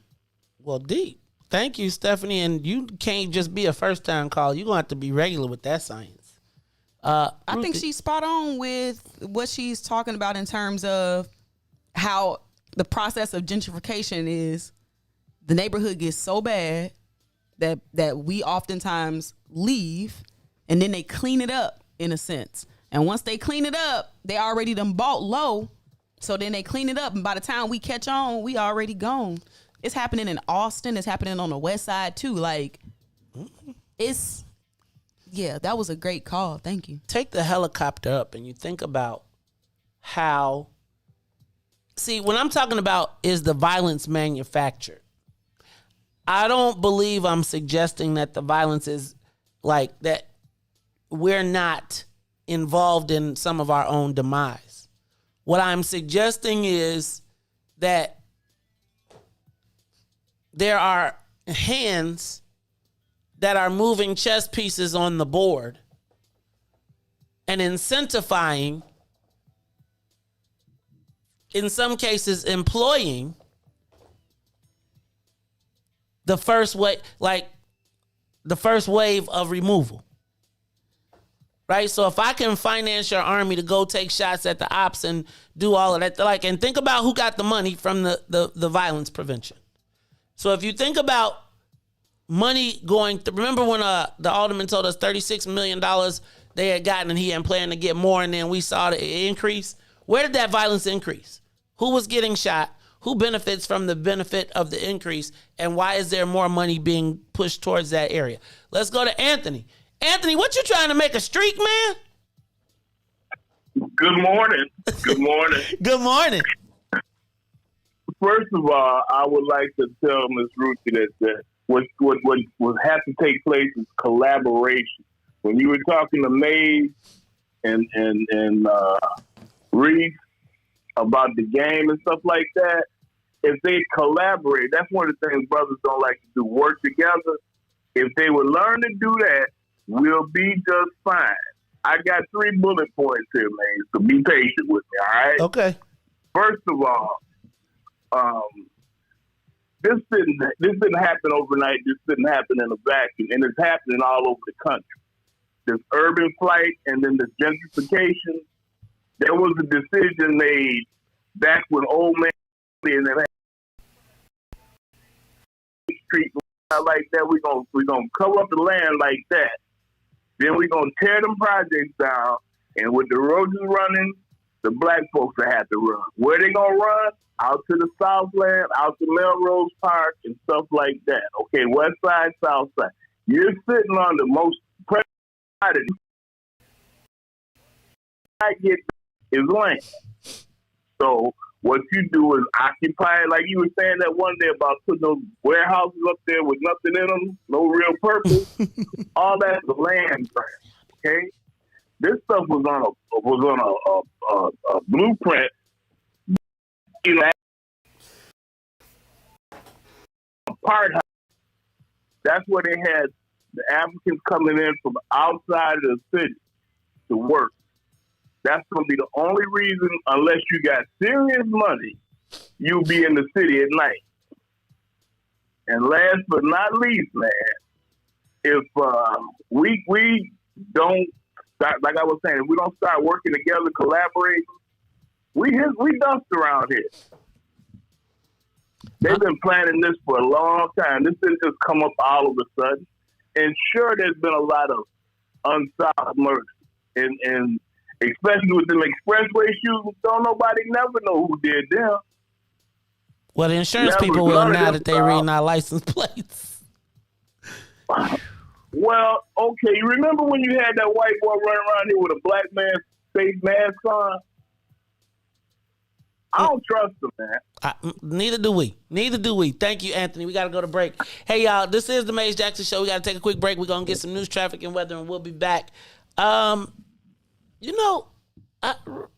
Well, deep. Thank you, Stephanie. And you can't just be a first-time call. You're going to have to be regular with that science. I think she's spot on with what she's talking about in terms of how the process of gentrification is. The neighborhood gets so bad that we oftentimes leave, and then they clean it up in a sense. And once they clean it up, they already done bought low. So then they clean it up, and by the time we catch on, we already gone. It's happening in Austin. It's happening on the west side too. Like, that was a great call. Thank you. Take the helicopter up and you think about how, when I'm talking about is the violence manufactured, I don't believe I'm suggesting that the violence is like that we're not involved in some of our own demise. What I'm suggesting is that there are hands that are moving chess pieces on the board and incentivizing, in some cases employing, the first wave of removal. Right? So if I can finance your army to go take shots at the ops and do all of that, and think about who got the money from the violence prevention. So if you think about money going, remember when the alderman told us $36 million they had gotten and he had planned to get more, and then we saw the increase? Where did that violence increase? Who was getting shot? Who benefits from the benefit of the increase? And why is there more money being pushed towards that area? Let's go to Anthony. Anthony, what you trying to make a streak, man? Good morning. Good morning. Good morning. First of all, I would like to tell Ms. Ruthie that what has to take place is collaboration. when you were talking to Mays and Riis about the game and stuff like that, if they collaborate, that's one of the things brothers don't like to do, work together. If they would learn to do that, we'll be just fine. I got 3 bullet points here, man, so be patient with me, all right? Okay. First of all, this didn't happen overnight. This didn't happen in a vacuum, and it's happening all over the country. This urban flight and then this gentrification. There was a decision made back when old man and then street like that. We're gonna cover up the land like that. Then we're gonna tear them projects down, and with the roads running, the black folks will have to run. Where they gonna run? Out to the Southland, out to Melrose Park, and stuff like that. Okay, West Side, South Side. You're sitting on the most precious I get is land. So what you do is occupy, like you were saying that one day about putting those warehouses up there with nothing in them, no real purpose. All that's the land grab. Okay, this stuff was on a blueprint. You know, apartheid. That's where they had the Africans coming in from outside of the city to work. That's going to be the only reason, unless you got serious money, you'll be in the city at night. And last but not least, man, if we don't start, like I was saying, if we don't start working together, collaborating, we dust around here. They've been planning this for a long time. This didn't just come up all of a sudden. And sure, there's been a lot of unsolved murders, and especially with them expressway shootings, don't nobody never know who did them. Well, the insurance people will now that they reading our license plates. Well, okay, you remember when you had that white boy running around here with a black man's face mask on? I don't trust him, man. Neither do we. Thank you, Anthony. We got to go to break. Hey, y'all, this is the Mays Jackson Show. We got to take a quick break. We're going to get some news, traffic, and weather, and we'll be back. You know, we're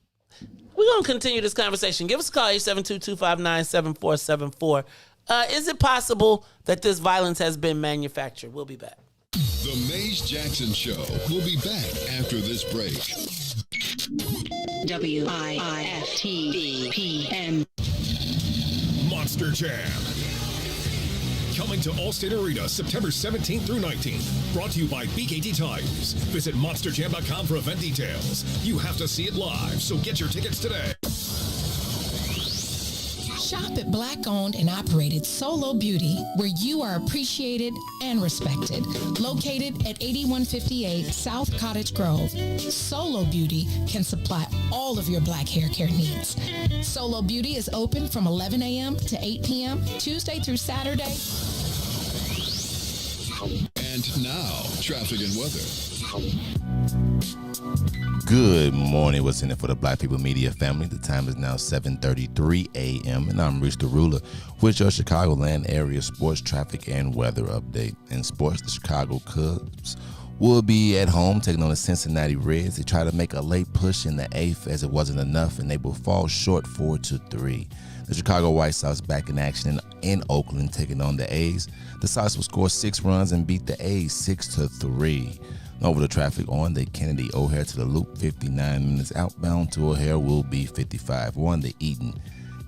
going to continue this conversation. Give us a call, 872-259-7474. Is it possible that this violence has been manufactured? We'll be back. The Mays Jackson Show will be back after this break. WIIFTPM Monster Jam. Coming to Allstate Arena September 17th through 19th. Brought to you by BKT Tires. Visit monsterjam.com for event details. You have to see it live, so get your tickets today. Shop at Black-owned and operated Solo Beauty, where you are appreciated and respected. Located at 8158 South Cottage Grove, Solo Beauty can supply all of your black hair care needs. Solo Beauty is open from 11 a.m. to 8 p.m., Tuesday through Saturday. And now, traffic and weather. Good morning. What's in it for the Black People Media family? The time is now 7:33 a.m. and I'm Riis the Ruler with your Chicagoland area sports, traffic, and weather update. In sports, the Chicago Cubs will be at home taking on the Cincinnati Reds. They try to make a late push in the eighth as it wasn't enough, and they will fall short 4-3. The Chicago White Sox back in action in Oakland taking on the A's. The Sox will score 6 runs and beat the A's 6-3. Over the traffic on the Kennedy O'Hare to the Loop, 59 minutes outbound to O'Hare will be 55. On the Eaton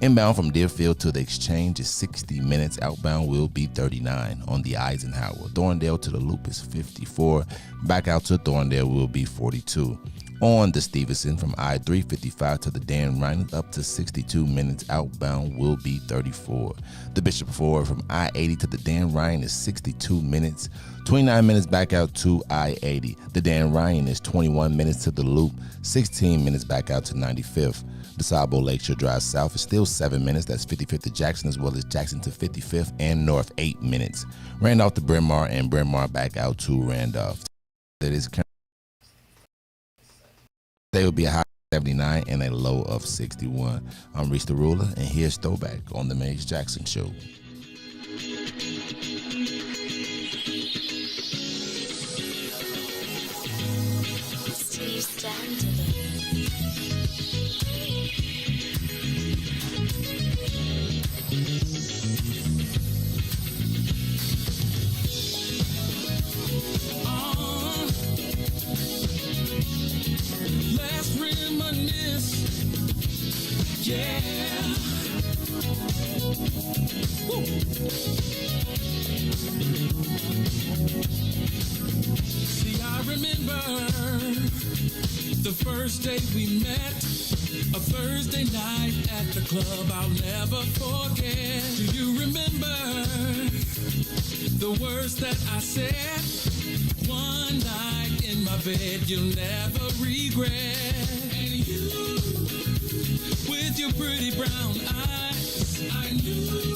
inbound from Deerfield to the Exchange is 60 minutes. Outbound will be 39. On the Eisenhower, Thorndale to the Loop is 54. Back out to Thorndale will be 42. On the Stevenson from I-355 to the Dan Ryan up to 62 minutes. Outbound will be 34. The Bishop Ford from I-80 to the Dan Ryan is 62 minutes. 29 minutes back out to I-80. The Dan Ryan is 21 minutes to the Loop. 16 minutes back out to 95th. The Sabo Lakeshore Drive South is still 7 minutes. That's 55th to Jackson, as well as Jackson to 55th and North 8 minutes. Randolph to Bryn Mawr and Bryn Mawr back out to Randolph. That is current. They will be a high of 79 and a low of 61. I'm Riis the Ruler, and here's Throwback on the Mays Jackson Show. jam to the Let's reminisce. Yeah. Woo. See, I remember the first day we met, a Thursday night at the club I'll never forget. Do you remember the words that I said? One night in my bed you'll never regret. And you, with your pretty brown eyes, I knew,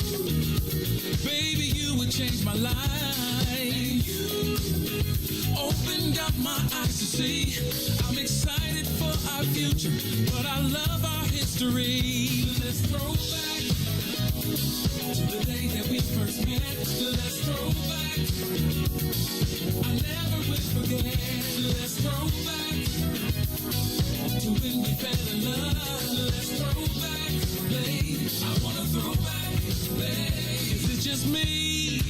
baby, you would change my life. And you opened up my eyes to see I'm excited for our future, but I love our history. Let's throw back to the day that we first met. Let's throw back, I never will forget. Let's throw back to when we fell in love. Let's throw back, babe. I wanna throw back, babe. Is it just me?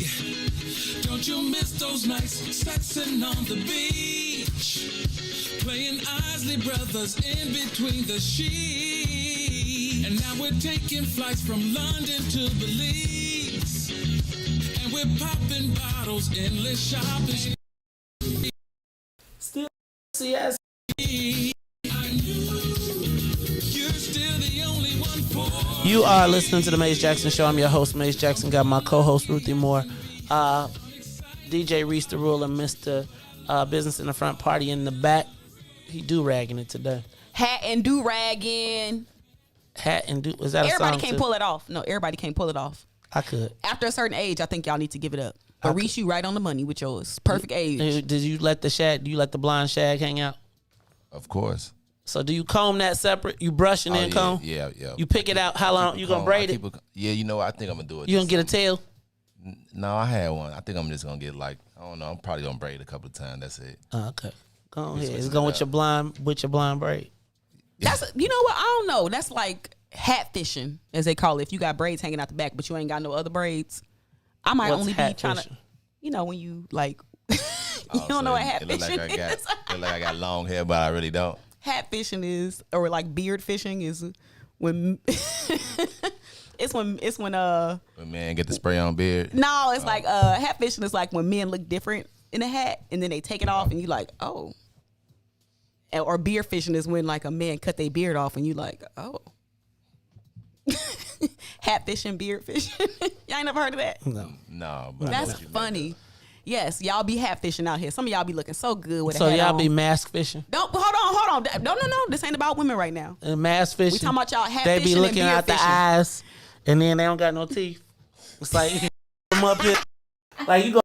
Don't you miss those nights sexing on the beach, playing Isley Brothers in between the sheets? And now we're taking flights from London to Belize, and we're popping bottles, endless shopping. Still CS. You are listening to the Maze Jackson Show. I'm your host, Maze Jackson. Got my co-host, Ruthie Moore. DJ Riis the Ruler, Mr. Business in the Front, Party in the back. He do-ragging it today. Hat and do-ragging. Hat and do... Is that everybody a song can't too? pull it off. No, everybody can't pull it off. I could. After a certain age, I think y'all need to give it up. But Reese, you right on the money with yours. Perfect age. Did you let the shag? Do you let the blonde shag hang out? Of course. So do you comb that separate? You brush and then comb? Yeah. You pick it out. How long? You gonna braid it? Yeah, you know what? I think I'm gonna do it. You gonna get a tail? No, I had one. I think I'm just gonna get I don't know. I'm probably gonna braid a couple of times. That's it. Okay. Go ahead. It's going with your blonde braid. That's you know what? I don't know. That's like hat fishing, as they call it. If you got braids hanging out the back, but you ain't got no other braids, I might What's only be hat trying fishing? to, when you like, you don't know what hat fishing is. It look like I got long hair, but I really don't. Hat fishing is, or like beard fishing is when it's when when men get the spray on beard. No, it's like hat fishing is like when men look different in a hat and then they take it off and you like, oh. Or beard fishing is when like a man cut their beard off and you like, oh. Hat fishing, beard fishing. Y'all ain't never heard of that? No. But that's funny. Yes, y'all be hat fishing out here. Some of y'all be looking so good with a so hat y'all on. be mask fishing? Don't hold on. No. This ain't about women right now. And mask fishing. We talking about y'all hat they fishing. They be looking and beard out the fishing. eyes, and then they don't got no teeth. It's like you them up here, like you go,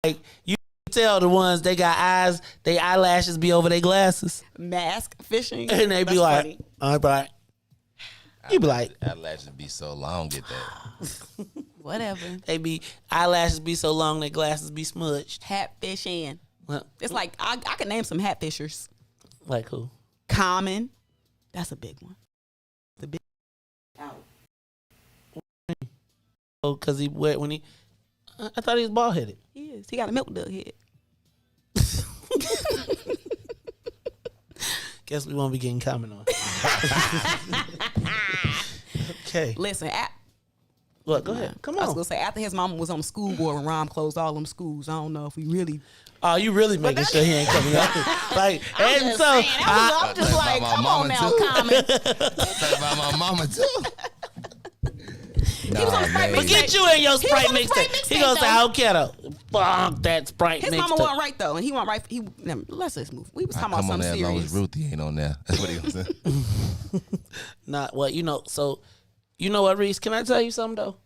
like you tell the ones they got eyes, they eyelashes be over their glasses. Mask fishing, and they be That's like, funny. all right. You be like, eyelashes be so long. Get that. Whatever. Eyelashes be so long, their glasses be smudged. Hat fishing. It's like I can name some hat fishers. Like who? Common. That's a big one. The big. Oh, cause he wet when he. I thought he was bald headed. He is. He got a milk dug head. Guess we won't be getting Common on. Okay. Listen. What? Go ahead. Come on. I was gonna say after his mama was on the school board when Rom closed all them schools. I don't know if we really. Oh, you really making sure he ain't coming up? Like, I'm and just so saying, I'm just like, come on now, Common. Talk about my mama too. He was on the Sprite mixtape. Forget you and your Sprite mixtape. He goes to Al Ghetto. Fuck that Sprite mixtape. His mama wasn't right though, and he wasn't right. Let's just move. We was talking about something serious. As long as Ruthie ain't on there. That's what he was saying. Not what you know. So you know what, Reese? Can I tell you something though?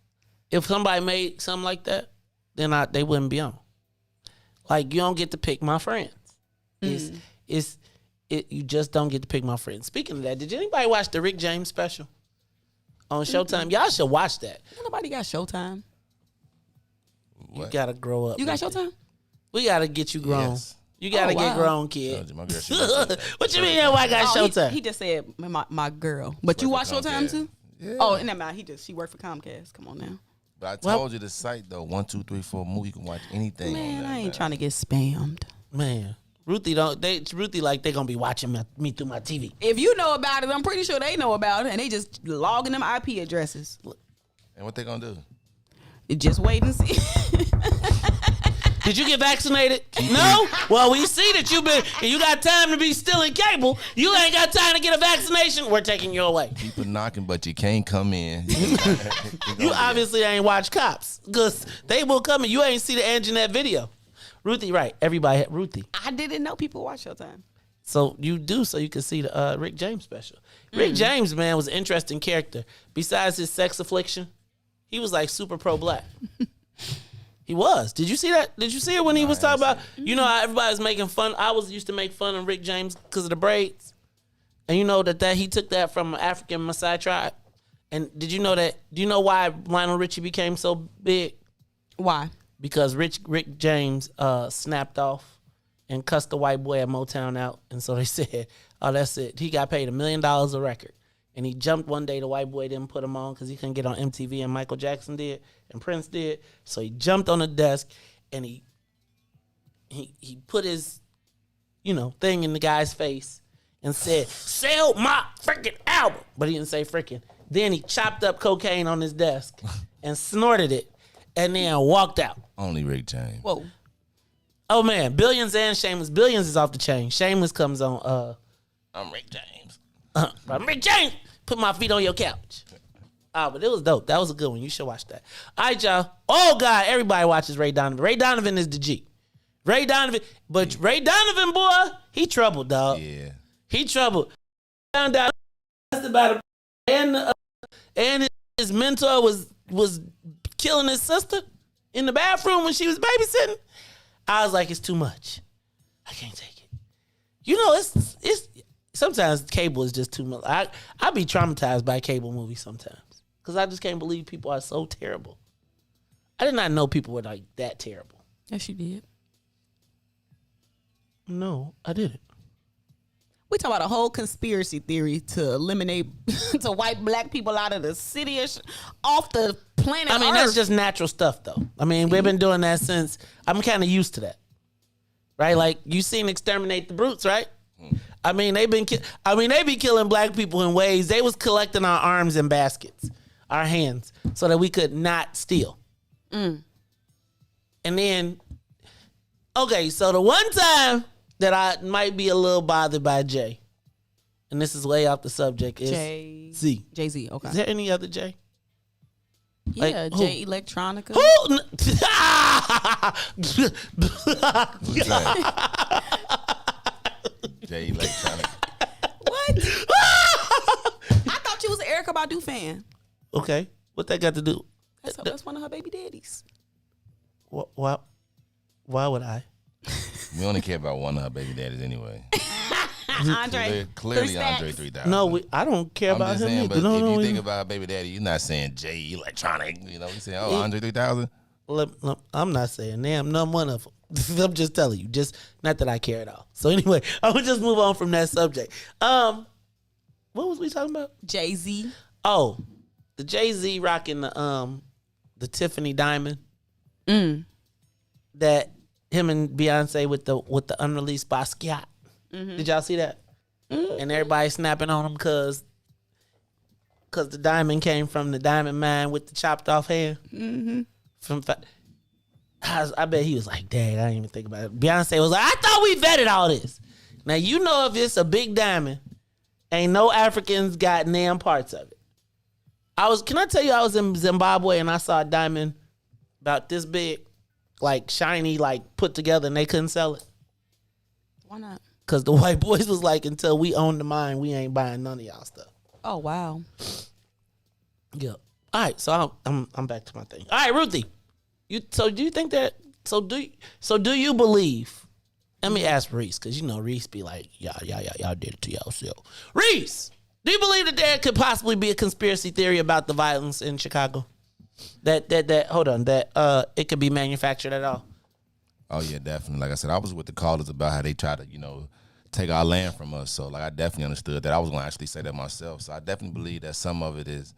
If somebody made something like that, then they wouldn't be on. Like you don't get to pick my friends. You just don't get to pick my friends. Speaking of that, did anybody watch the Rick James special on Showtime? Y'all should watch that. Nobody got Showtime. You gotta grow up. You got Showtime? We gotta get you grown. You gotta get grown, kid. What you mean that white guy Showtime? He just said my girl. But you watch Showtime too? Yeah. Oh, never mind. She worked for Comcast. Come on now. But I told you the site though, 1, 2, 3, 4 movie. You can watch anything. Man, I ain't trying to get spammed. Man, Ruthie like they gonna be watching me through my TV. If you know about it, I'm pretty sure they know about it, and they just logging them IP addresses. And what they gonna do? Just wait and see. Did you get vaccinated? No? Well, we see that you got time to be still in cable. You ain't got time to get a vaccination. We're taking you away. People knocking, but you can't come in. You obviously ain't watch Cops because they will come in. You ain't see the Anjanette video. Ruthie, right. Everybody, Ruthie. I didn't know people watch Showtime. So you do so you can see the Rick James special. Rick James, man, was an interesting character. Besides his sex affliction, he was like super pro-black. He was. Did you see that? Did you see it when he was talking about, you know how everybody was making fun? I used to make fun of Rick James because of the braids. And you know that he took that from an African Maasai tribe. And did you know that? Do you know why Lionel Richie became so big? Why? Because Rick James snapped off and cussed the white boy at Motown out. And so they said, oh, that's it. He got paid $1 million a record. And he jumped one day. The white boy didn't put him on because he couldn't get on MTV, and Michael Jackson did, and Prince did. So he jumped on the desk, and he put his, thing in the guy's face and said, "Sell my freaking album." But he didn't say freaking. Then he chopped up cocaine on his desk and snorted it, and then walked out. Only Rick James. Whoa. Oh man, Billions and Shameless. Billions is off the chain. Shameless comes on. I'm Rick James. I'm Rick James. Put my feet on your couch. But it was dope. That was a good one. You should watch that. All right, y'all. Oh, God. Everybody watches Ray Donovan. Ray Donovan is the G. Ray Donovan. But Ray Donovan, boy, he troubled, dog. Yeah. He troubled. Found out about it. And his mentor was killing his sister in the bathroom when she was babysitting. I was like, it's too much. I can't take it. It's sometimes cable is just too much. I be traumatized by cable movies sometimes because I just can't believe people are so terrible. I did not know people were like that terrible. Yes, you did. No, I didn't. We talk about a whole conspiracy theory to eliminate, to wipe black people out of the city, off the planet I mean, Earth. that's just natural stuff, though. I mean, we've been doing that since. I'm kind of used to that, right? Like you seen Exterminate the Brutes, right? I mean, they be killing black people in ways. They was collecting our arms in baskets, our hands, so that we could not steal. And then, okay, so the one time that I might be a little bothered by Jay, and this is way off the subject, is Z. Jay-Z, okay. Is there any other Jay? Yeah, like, Jay Electronica. Who? Jay Electronica. What? I thought you was an Erykah Badu fan. Okay, what that got to do? That's one of her baby daddies. Why would I? We only care about one of her baby daddies anyway. Andre. Clearly Andre 3000. No, I don't care about him saying, either. But No, if you think about baby daddy, you're not saying Jay Electronic. You're saying, Andre 3000. I'm not saying none one of them. I'm just telling you. Just not that I care at all. So anyway, I would just move on from that subject. What was we talking about? Jay-Z. Oh, the Jay-Z rocking the Tiffany diamond. That him and Beyonce with the unreleased Basquiat. Did y'all see that? And everybody snapping on him because the diamond came from the diamond mine with the chopped off hand. I bet he was like, dang, I didn't even think about it. Beyonce was like, I thought we vetted all this. Now, if it's a big diamond, ain't no Africans got damn parts of it. Can I tell you, I was in Zimbabwe and I saw a diamond about this big, like shiny, like put together, and they couldn't sell it. Why not? Because the white boys was like, until we own the mine, we ain't buying none of y'all stuff. Oh, wow. Yeah. All right, so I'm back to my thing. All right, Ruthie. So do you think that? So do you believe? Let me ask Riis, because Riis be like, y'all did it to yourself. Riis, do you believe that there could possibly be a conspiracy theory about the violence in Chicago? That it could be manufactured at all? Oh yeah, definitely. Like I said, I was with the callers about how they try to, take our land from us. So like I definitely understood that. I was gonna actually say that myself. So I definitely believe that some of it is,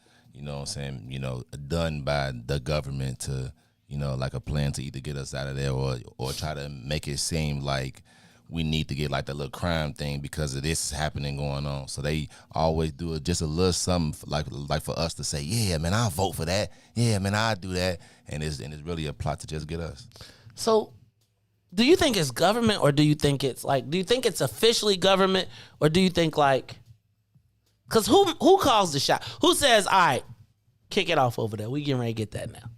done by the government to, like a plan to either get us out of there or try to make it seem like we need to get like the little crime thing because of this happening going on. So they always do it just a little something like for us to say, yeah, man, I'll vote for that. Yeah, man, I'll do that. And it's really a plot to just get us. So do you think it's government or do you think it's officially government or do you think because who calls the shot? Who says, all right, kick it off over there. We getting ready to get that now.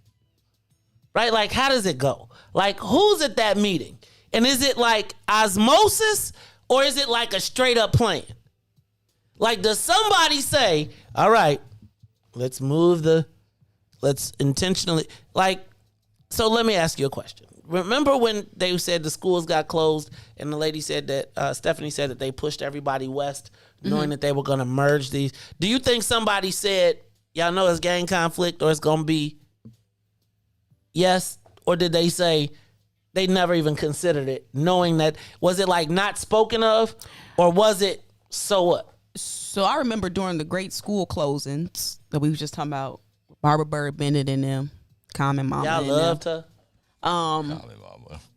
Right? Like, how does it go? Like, who's at that meeting? And is it like osmosis or is it like a straight up plan? Like, does somebody say, all right, let's intentionally, so let me ask you a question. Remember when they said the schools got closed and the lady said that, Stephanie said that they pushed everybody west knowing that they were going to merge these? Do you think somebody said, y'all know it's gang conflict or it's going to be yes? Or did they say, they never even considered it, knowing that, was it like not spoken of or was it so what? So I remember during the great school closings that we was just talking about, Barbara Bird Bennett and them, Common Mama. Y'all loved her.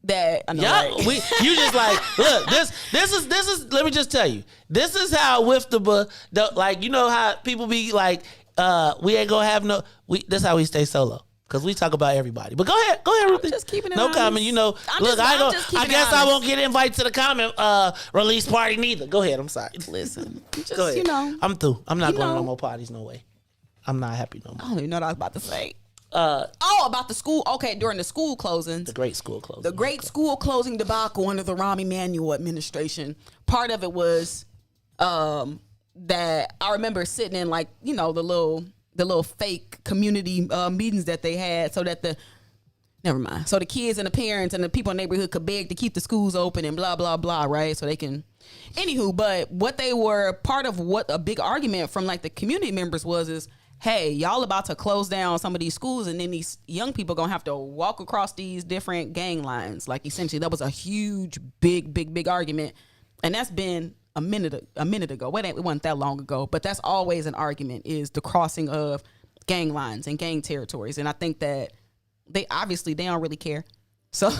That I know, yeah, right? You just like, look, this is let me just tell you, this is how with like, you know how people be like, we ain't gonna have that's how we stay solo. Because we talk about everybody. But go ahead, Ruthie. Just keeping it no honest. comment. I guess I won't get invited to the comment release party neither. Go ahead. I'm sorry. Listen, just, go ahead. I'm through. I'm not going to no more parties. No way. I'm not happy no more. I don't even know what I was about to say. About the school. Okay, during the school closings. The great school closing. The great school closing debacle under the Rahm Emanuel administration. Part of it was that I remember sitting in the little fake community meetings that they had so that so the kids and the parents and the people in the neighborhood could beg to keep the schools open and blah, blah, blah, right? So they can, but what they were, part of what a big argument from like the community members is, hey, y'all about to close down some of these schools and then these young people gonna have to walk across these different gang lines. Like essentially that was a huge, big argument. And that's been a minute ago. It wasn't that long ago, but that's always an argument, is the crossing of gang lines and gang territories. And I think that they don't really care. So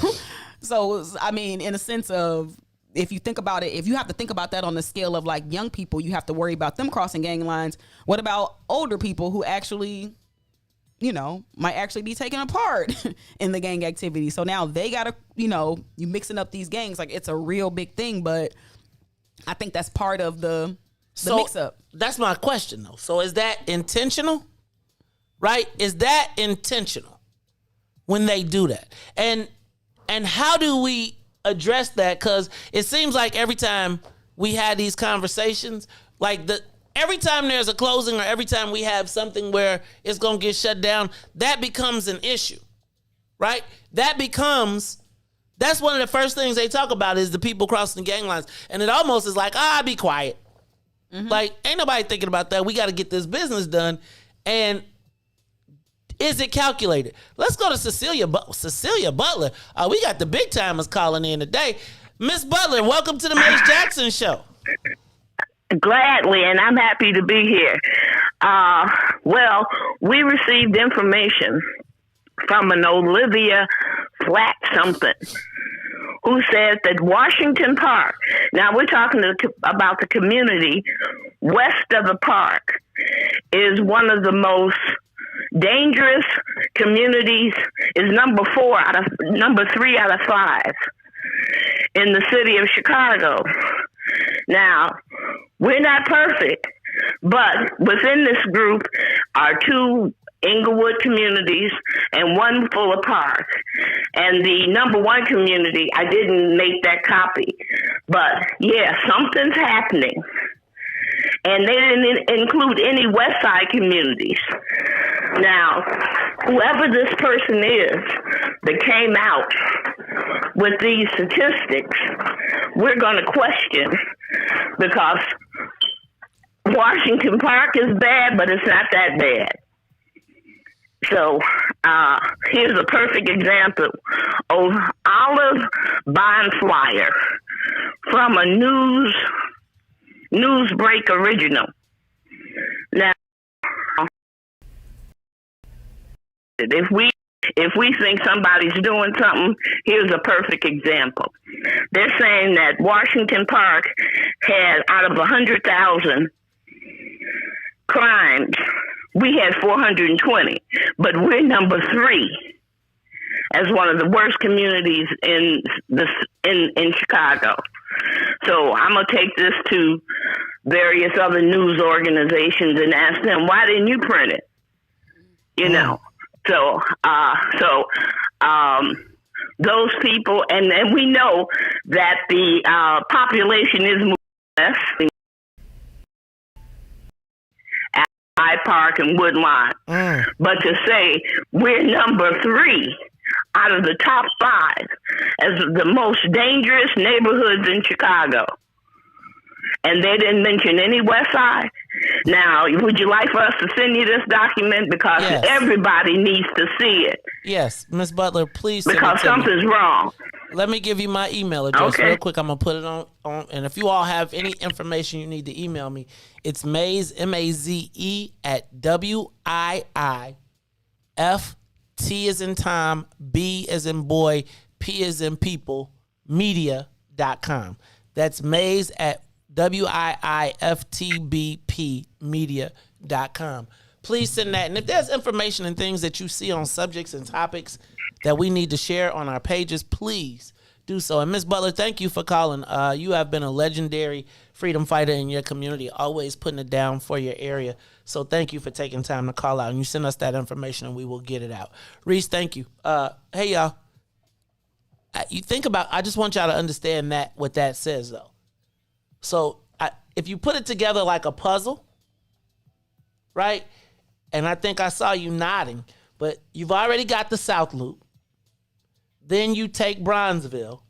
I mean, in a sense of, if you think about it, if you have to think about that on the scale of like young people, you have to worry about them crossing gang lines. What about older people who actually, might actually be taken apart in the gang activity? So now they gotta, you mixing up these gangs, like it's a real big thing, but I think that's part of the mix up. That's my question though. So is that intentional? Right? Is that intentional when they do that? And how do we address that? Because it seems like every time we had these conversations, every time there's a closing or every time we have something where it's going to get shut down, that becomes an issue, right? That's one of the first things they talk about is the people crossing the gang lines. And it almost is like, be quiet. Mm-hmm. Like, ain't nobody thinking about that. We got to get this business done. And is it calculated? Let's go to Cecilia Butler. We got the big timers calling in today. Miss Butler, welcome to the Mace Jackson Show. Gladly, and I'm happy to be here. Well, we received information from an Olivia Flat something who said that Washington Park, now we're talking about the community west of the park, is one of the most dangerous communities, is number 3 out of 5 in the city of Chicago. Now, we're not perfect, but within this group are 2 Inglewood communities and 1 Fuller Park. And the number 1 community, I didn't make that copy, but yeah, something's happening. And they didn't include any West Side communities. Now, whoever this person is that came out with these statistics, we're going to question, because Washington Park is bad, but it's not that bad. So here's a perfect example of our $10 bond flyer from a news break original. Now, if we think somebody's doing something, here's a perfect example. They're saying that Washington Park had, out of 100,000 crimes, we had 420, but we're number 3 as one of the worst communities in Chicago. So I'm gonna take this to various other news organizations and ask them, why didn't you print it? You know. So those people, and then we know that the population is moving less at Hyde Park and Woodlawn. But to say we're number 3 out of the top 5 as the most dangerous neighborhoods in Chicago, and they didn't mention any West Side. Now, would you like for us to send you this document? Because everybody needs to see it. Yes, Ms. Butler, please send because it to something's me. wrong. Let me give you my email address real quick. I'm going to put it on, and if you all have any information you need to email me, it's Maze, M-A-Z-E, at WIIF, T as in Tom, B as in boy, P as in people, media.com. That's Maze at WIIFTBP media.com. Please send that. And if there's information and things that you see on subjects and topics that we need to share on our pages, please do so. And Ms. Butler, thank you for calling. You have been a legendary freedom fighter in your community, always putting it down for your area. So thank you for taking time to call out. And you send us that information and we will get it out. Riis, thank you. Hey, y'all. You think about, I just want y'all to understand that what that says, though. So if you put it together like a puzzle, right? And I think I saw you nodding, but you've already got the South Loop. Then you take Bronzeville,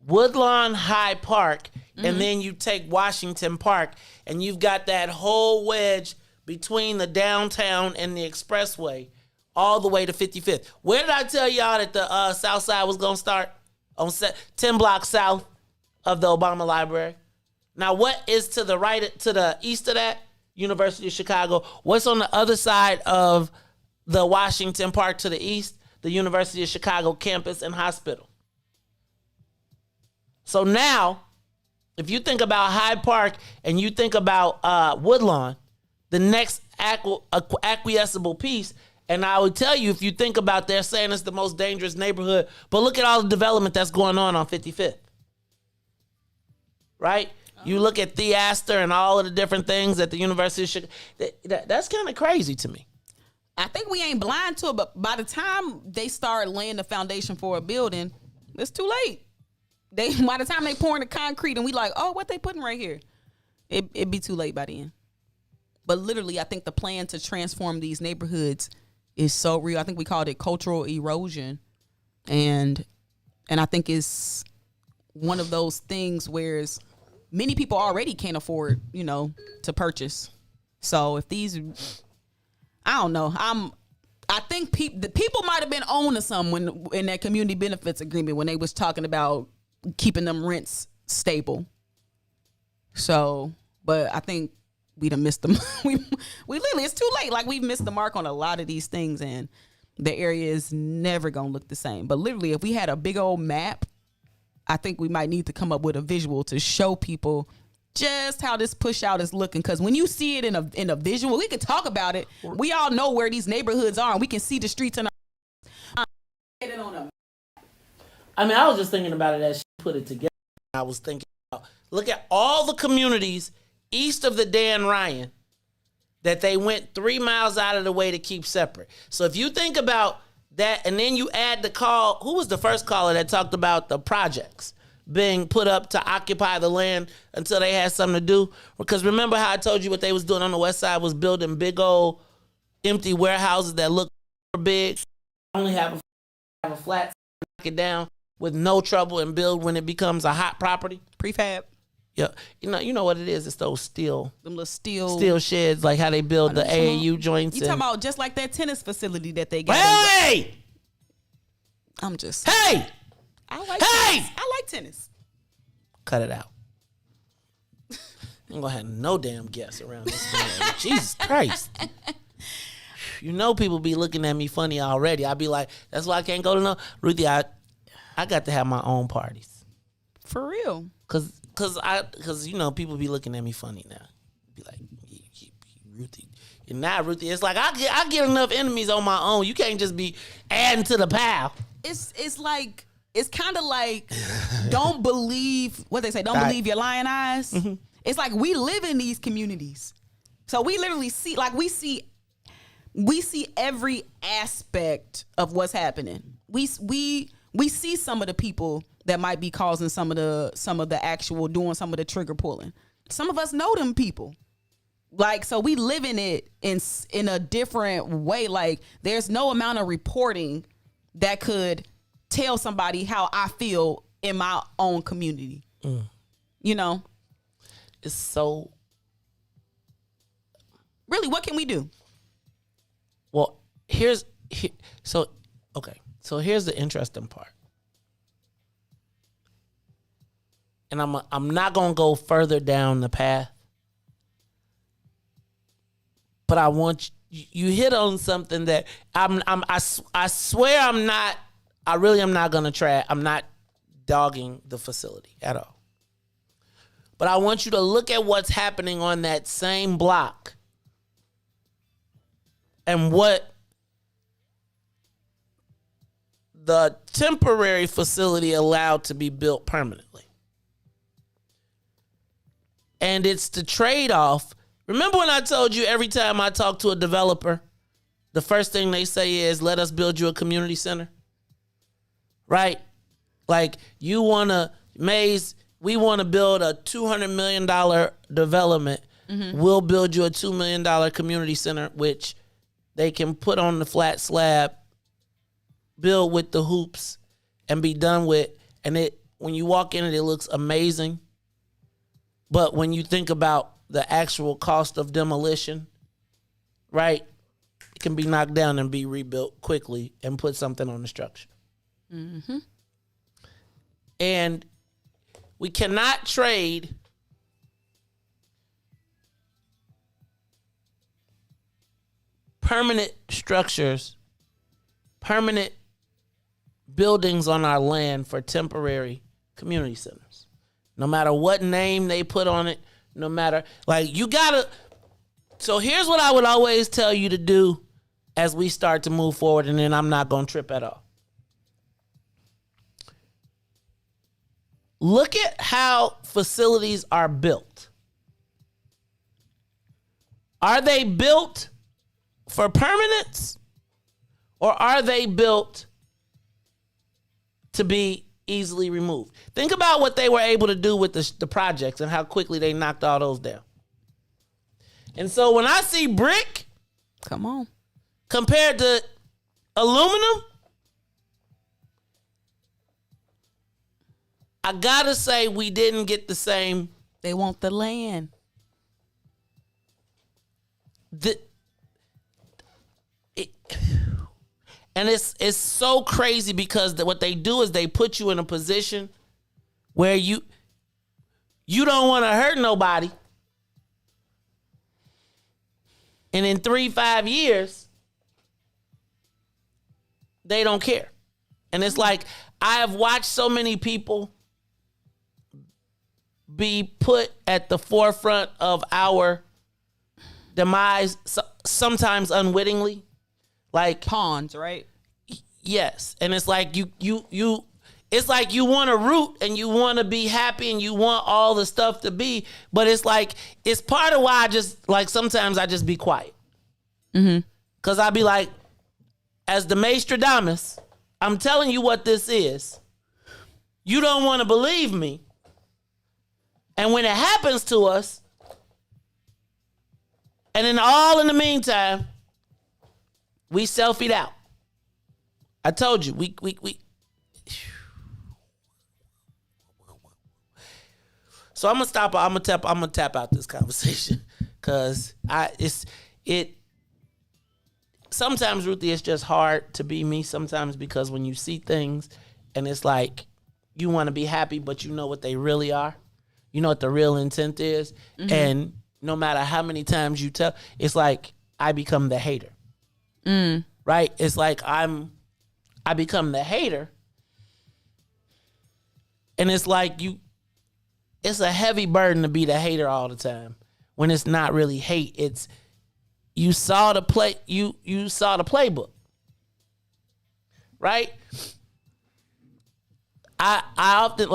Woodlawn, Hyde Park, and then you take Washington Park, and you've got that whole wedge between the downtown and the expressway all the way to 55th. Where did I tell y'all that the South Side was going to start? On 10 blocks south of the Obama Library. Now, what is to the right, to the east of that? University of Chicago. What's on the other side of the Washington Park to the east? The University of Chicago campus and hospital. So now, if you think about Hyde Park and you think about Woodlawn, the next acquiesceable piece, and I would tell you, if you think about, they're saying it's the most dangerous neighborhood, but look at all the development that's going on 55th. Right? You look at Theaster and all of the different things at the University of Chicago. That's kind of crazy to me. I think we ain't blind to it, but by the time they start laying the foundation for a building, it's too late. By the time they pouring the concrete and we like, oh, what they putting right here? It'd be too late by then. But literally, I think the plan to transform these neighborhoods is so real. I think we called it cultural erosion. And I think it's one of those things where many people already can't afford, to purchase. So if these, I don't know. I think the people might have been on to something in that community benefits agreement when they was talking about keeping them rents stable. So, but I think we done missed them. we literally, it's too late. Like, we've missed the mark on a lot of these things, and the area is never gonna look the same. But literally, if we had a big old map, I think we might need to come up with a visual to show people just how this push out is looking. Because when you see it in a visual, we can talk about it. We all know where these neighborhoods are, and we can see the streets in our. I mean, I was just thinking about it as she put it together. I was thinking about, look at all the communities east of the Dan Ryan that they went 3 miles out of the way to keep separate. So if you think about that, and then you add the call, who was the first caller that talked about the projects being put up to occupy the land until they had something to do? Because remember how I told you what they was doing on the west side was building big old empty warehouses that look big, only have a flat, knock it down with no trouble, and build when it becomes a hot property. Prefab. Yeah, you know what it is. It's those them little steel sheds, like how they build the AAU joints. You talking about just like that tennis facility that they got? Hey, I'm just hey. I like tennis. I like tennis. Cut it out. I'm gonna have no damn guests around this man. Jesus Christ. You know people be looking at me funny already. I be like, that's why I can't go to no Ruthie. I got to have my own parties. For real. Cause you know people be looking at me funny now. Be like, Ruthie. And now Ruthie, it's like I get enough enemies on my own. You can't just be adding to the pile. It's like it's kind of like don't believe what they say. Don't believe your lying eyes. Mm-hmm. It's like we live in these communities, so we literally see we see every aspect of what's happening. We see some of the people that might be causing some of the actual doing some of the trigger pulling. Some of us know them people. Like, so we live in it in a different way. Like, there's no amount of reporting that could tell somebody how I feel in my own community. Mm. You know? It's so... Really, what can we do? Well, here's the interesting part. And I'm not going to go further down the path. But I want you hit on something that I swear I'm not going to try. I'm not dogging the facility at all. But I want you to look at what's happening on that same block and what the temporary facility allowed to be built permanently. And it's the trade-off. Remember when I told you every time I talk to a developer, the first thing they say is, let us build you a community center? Right? Like, we want to build a $200 million development. Mm-hmm. We'll build you a $2 million community center, which they can put on the flat slab, build with the hoops, and be done with. And when you walk in it looks amazing. But when you think about the actual cost of demolition, right, it can be knocked down and be rebuilt quickly and put something on the structure. Mm-hmm. And we cannot trade permanent structures, permanent buildings on our land for temporary community centers. No matter what name they put on it, no matter, like, you gotta. So here's what I would always tell you to do as we start to move forward, and then I'm not gonna trip at all. Look at how facilities are built. Are they built for permanence, or are they built to be easily removed? Think about what they were able to do with the projects and how quickly they knocked all those down. And so when I see brick, come on, compared to aluminum, I gotta say we didn't get the same. They want the land. And it's so crazy because what they do is they put you in a position where you don't want to hurt nobody. And in 3-5 years, they don't care. And it's like, I have watched so many people be put at the forefront of our demise, sometimes unwittingly. Like pawns, right? Yes. And it's like it's like you want to root and you want to be happy and you want all the stuff to be, but it's like, it's part of why I just, like, sometimes I just be quiet. Mm-hmm. Cause I be like, as the Maestradamus, I'm telling you what this is. You don't want to believe me. And when it happens to us, and then all in the meantime, we selfied out. I told you, we. So I'm gonna stop. I'm gonna tap out this conversation because sometimes, Ruthie, it's just hard to be me sometimes, because when you see things and it's like you want to be happy, but you know what they really are. You know what the real intent is. Mm-hmm. And no matter how many times you tell, it's like I become the hater. Right? It's like I become the hater. And it's like it's a heavy burden to be the hater all the time when it's not really hate. It's you saw the playbook. Right? I often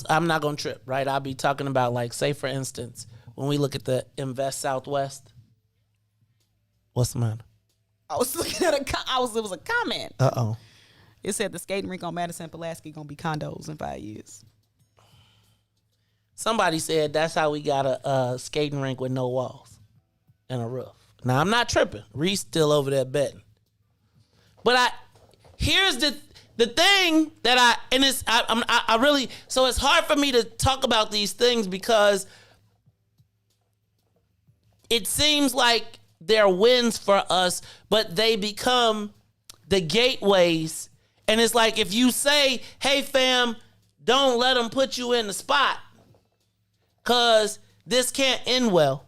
I'm not gonna trip, right? I'll be talking about, like, say for instance, when we look at the Invest Southwest. What's the matter? I was looking at it was a comment. Uh-oh. It said the skating rink on Madison Pulaski gonna be condos in 5 years. Somebody said that's how we got a skating rink with no walls and a roof. Now, I'm not tripping. Riis still over there betting. But here's the thing that I really, so it's hard for me to talk about these things because it seems like they're wins for us, but they become the gateways. And it's like if you say, hey, fam, don't let them put you in the spot because this can't end well.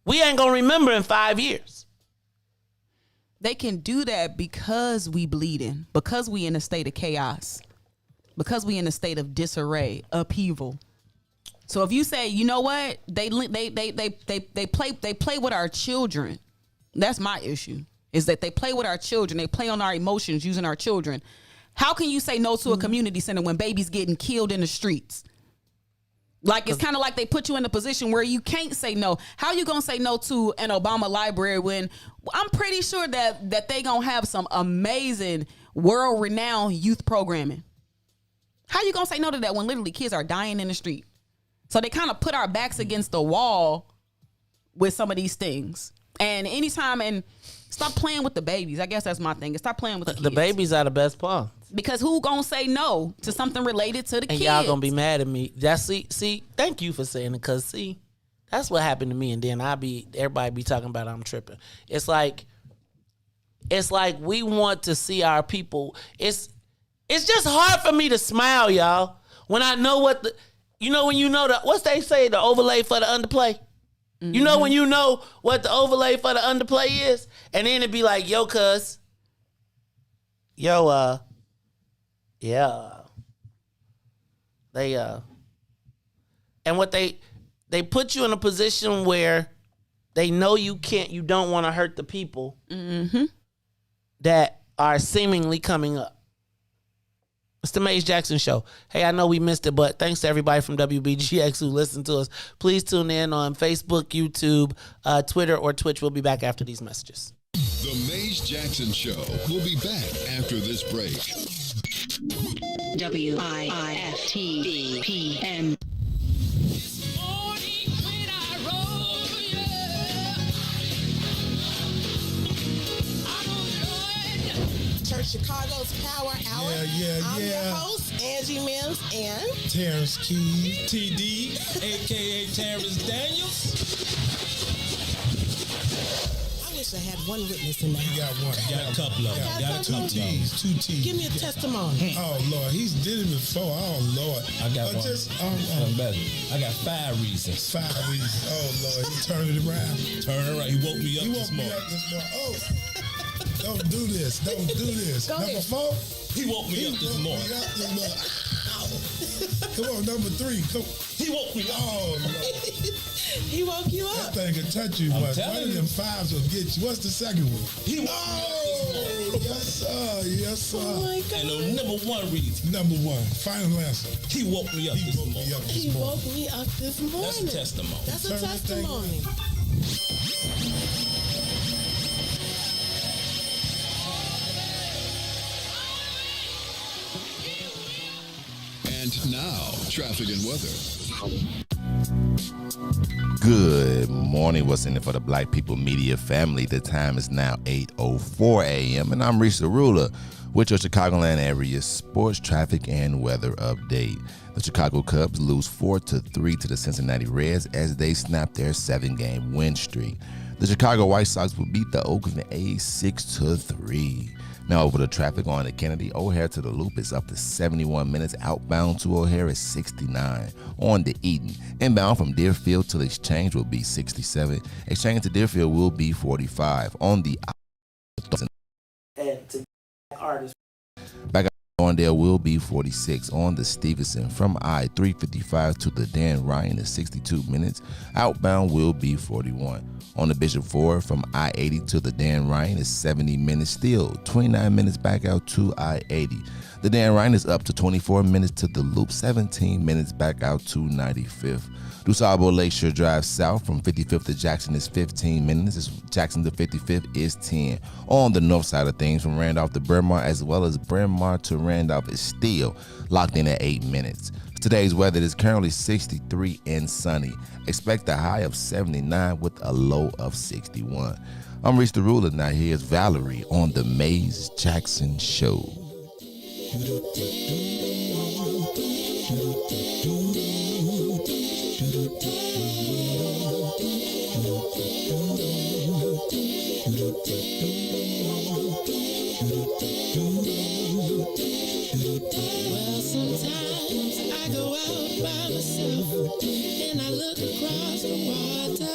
We ain't going to remember in 5 years. They can do that because we bleeding, because we in a state of chaos, because we in a state of disarray, upheaval. So if you say, you know what, they play with our children. That's my issue. Is that they play with our children. They play on our emotions using our children. How can you say no to a community center when babies getting killed in the streets? Like, it's kind of like they put you in a position where you can't say no. How you going to say no to an Obama library when I'm pretty sure that they going to have some amazing world-renowned youth programming? How you going to say no to that when literally kids are dying in the street? So they kind of put our backs against the wall with some of these things. And anytime, and stop playing with the babies. I guess that's my thing. Stop playing with the kids. The babies are the best pawns. Because who gonna say no to something related to the kids? And y'all gonna be mad at me. See, thank you for saying it, because see, that's what happened to me. And then everybody be talking about I'm tripping. It's like we want to see our people. It's just hard for me to smile, y'all, when I know when you know what's they say, the overlay for the underplay. Mm-hmm. You know when you know what the overlay for the underplay is, and then it be like, yo, cuz, yeah, and what they put you in a position where they know you don't want to hurt the people that are seemingly coming up. It's the Maze Jackson Show. Hey, I know we missed it, but thanks to everybody from WBGX who listened to us. Please tune in on Facebook, YouTube, Twitter, or Twitch. We'll be back after these messages. The Maze Jackson Show will be back after this break. WIIFTVPN. Chicago's Power Hour. I'm your host, Angie Mims, and Terrence Keys, TD, a.k.a. Terrence Daniels. I wish I had one witness in the house. You got one. You got a couple of them. Got two T's. Give me a testimony. Oh, Lord. He's did it before. Oh, Lord. I got one. Better. I got 5 reasons. 5 reasons. Oh, Lord. He turned it around. Turn it around. He woke me up this morning. Oh. Don't do this. Don't do this. Number 4? He woke me up this morning. Come on, number 3. Come. He woke me up. Oh, Lord. He woke you up. That thing can touch you, but one of them 5s will get you. What's the second one? He woke me up. Yes, sir. Yes, sir. Oh, my God. And the number 1 reason. Number 1. Final answer. He woke me up this morning. He woke me up this morning. That's a testimony. That's a testimony. And now, traffic and weather. Good morning. What's in it for the Black People Media family? The time is now 8:04 a.m. and I'm Riis the Ruler with your Chicagoland area sports, traffic, and weather update. The Chicago Cubs lose 4-3 to the Cincinnati Reds as they snap their 7-game win streak. The Chicago White Sox will beat the Oakland A's 6-3. Now over the traffic on the Kennedy, O'Hare to the Loop is up to 71 minutes. Outbound to O'Hare is 69. On the Eden, inbound from Deerfield to the Exchange will be 67. Exchange to Deerfield will be 45. On the And to artists. back on there will be 46. On the Stevenson from I-355 to the Dan Ryan is 62 minutes. Outbound will be 41. On the Bishop Ford from I-80 to the Dan Ryan is 70 minutes still. 29 minutes back out to I-80. The Dan Ryan is up to 24 minutes to the Loop. 17 minutes back out to 95th. DuSable Lakeshore Drive south from 55th to Jackson is 15 minutes. Jackson to 55th is 10. On the north side of things from Randolph to Bryn Mawr as well as Bryn Mawr to Randolph is still locked in at 8 minutes. Today's weather is currently 63 and sunny. Expect a high of 79 with a low of 61. I'm Riis the Ruler. Now here's Valerie on the Maze Jackson Show. Well, sometimes I go out by myself and I look across the water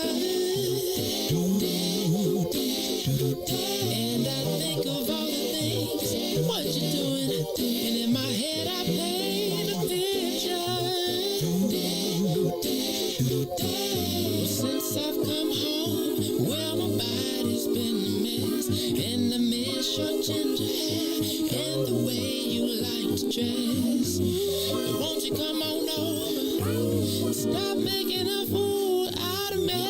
and I think of all the things what you're doing, and in my head I paint a picture. Since I've come home, well, my body's been a mess, and I miss your ginger hair and the way you like to dress. But won't you come on over? Stop making a fool out of me.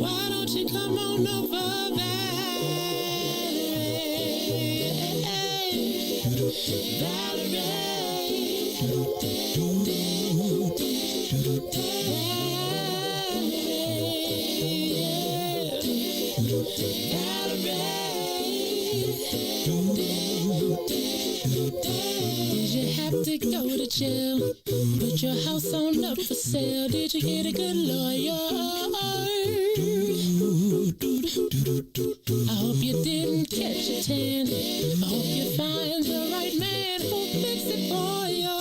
Why don't you come on over, Did you have to go to jail? Put your house on up for sale. Did you get a good lawyer? I hope you didn't catch a tan. I hope you find the right man who'll fix it for you.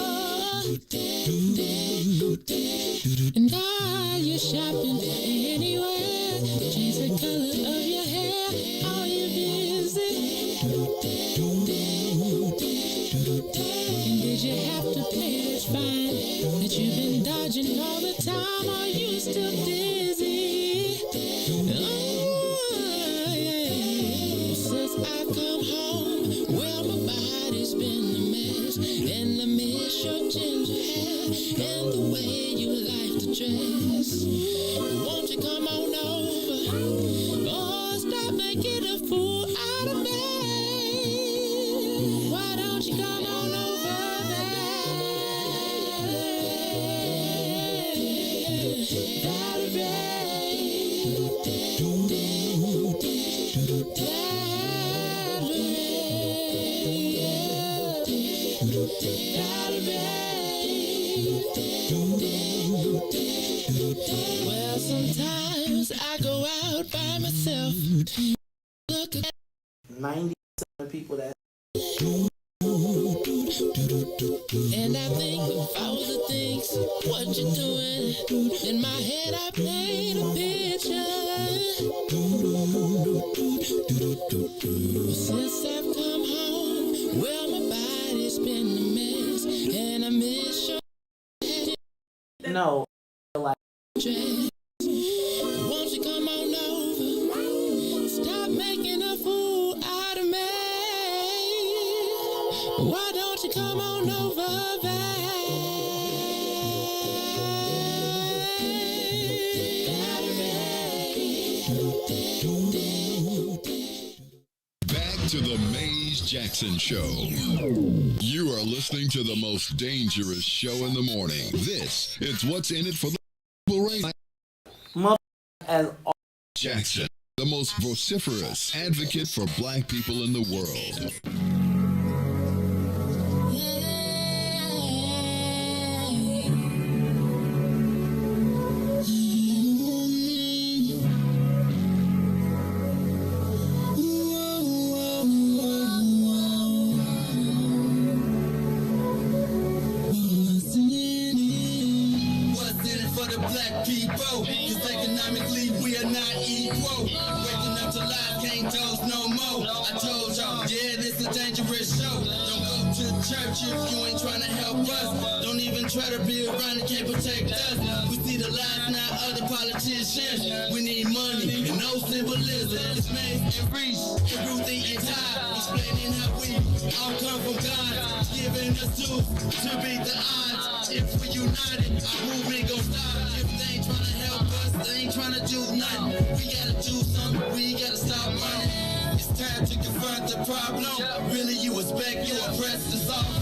And are you shopping anywhere? Change the color of your hair. Are you busy? And did you have to pay this fine that you've been dodging all the time? Are you still dizzy? Since I've come home, well, my body's been a mess, and I miss your ginger hair and the way you like to dress. Won't you come on over? Oh, stop making a fool out of me. Why don't you come on over there? Well, sometimes I go out by myself. Look at 90% of people that. and I think of all the things what you're doing. In my head I paint a picture. Since I've come home, well, my body's been a mess, and I miss your No, like. Won't you come on over? Stop making a fool out of me. Why don't you come on over there? Back to the Maze Jackson Show. You are listening to the most dangerous show in the morning. This is What's in It for the People Radio. As Jackson, the most vociferous advocate for black people in the world. people. Cause economically we are not equal. Waking up to life, can't toast no more. I told y'all, yeah, this a dangerous show. Don't go to church if you ain't trying to help us. Don't even try to be around and can't protect us. We see the lies, not other politicians. We need money and no symbolism. It's Mace and Riis and Ruthie and Todd, explaining how we all come from God, giving us tools to beat the odds. If we united, our movement gon' stop. If they ain't trying to help us, they ain't trying to do nothing. We gotta do something, we gotta stop running. It's time to confront the problem. Really, you expect your oppressed to solve them.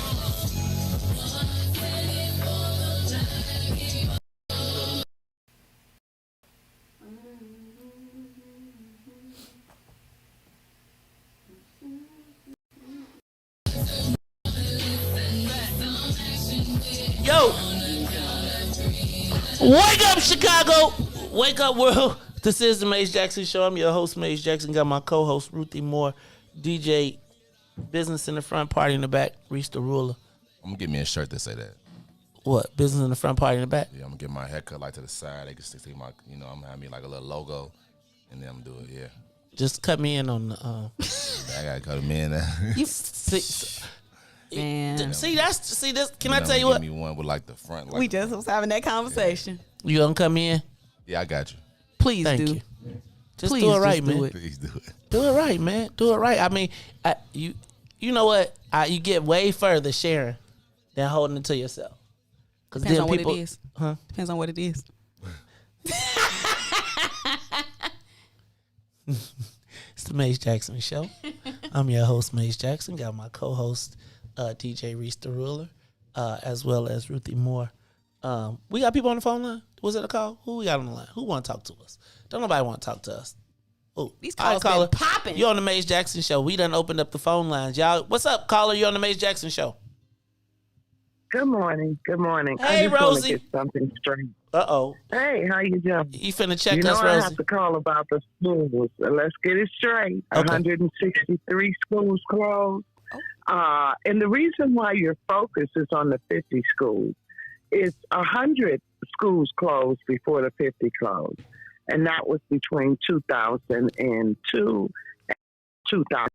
Yo, wake up, Chicago! Wake up, world! This is the Mace Jackson Show. I'm your host, Mace Jackson. Got my co-host, Ruthie Moore, DJ, business in the front, party in the back, Riis the ruler. I'm gonna get me a shirt that say that. What? Business in the front, party in the back? Yeah, I'm gonna get my haircut like to the side. They can see my, I'm gonna have me like a little logo, and then I'm gonna do it. Yeah. Just cut me in on the. I gotta cut him in. You see, Man. see this. Can I You tell you give what? me one with like the front. Like We just was having that conversation. You gonna come in? Yeah, I got you. Please Thank do. you. Just Please do it right, just do man. it. Please do it. Do it right, man. Do it right. I mean, you know what? You get way further sharing than holding it to yourself. Because Depends then on what people, it is. huh? Depends on what it is. It's the Mace Jackson Show. I'm your host, Mace Jackson. Got my co-host, DJ Riis the ruler, as well as Ruthie Moore. We got people on the phone line. Was it a call? Who we got on the line? Who want to talk to us? Don't nobody want to talk to us. Oh, These calls been popping. You on the Mace Jackson Show. We done opened up the phone lines. Y'all, what's up, caller? You on the Mace Jackson Show. Good morning. Good morning. Hey, I just want Rosie. to get something straight. Uh-oh. Hey, how you doing? You finna check you know us, I Rosie. have to call about the schools. Let's get it straight. Okay. 163 schools closed. And the reason why your focus is on the 50 schools is 100 schools closed before the 50 closed. And that was between 2002 and 2000.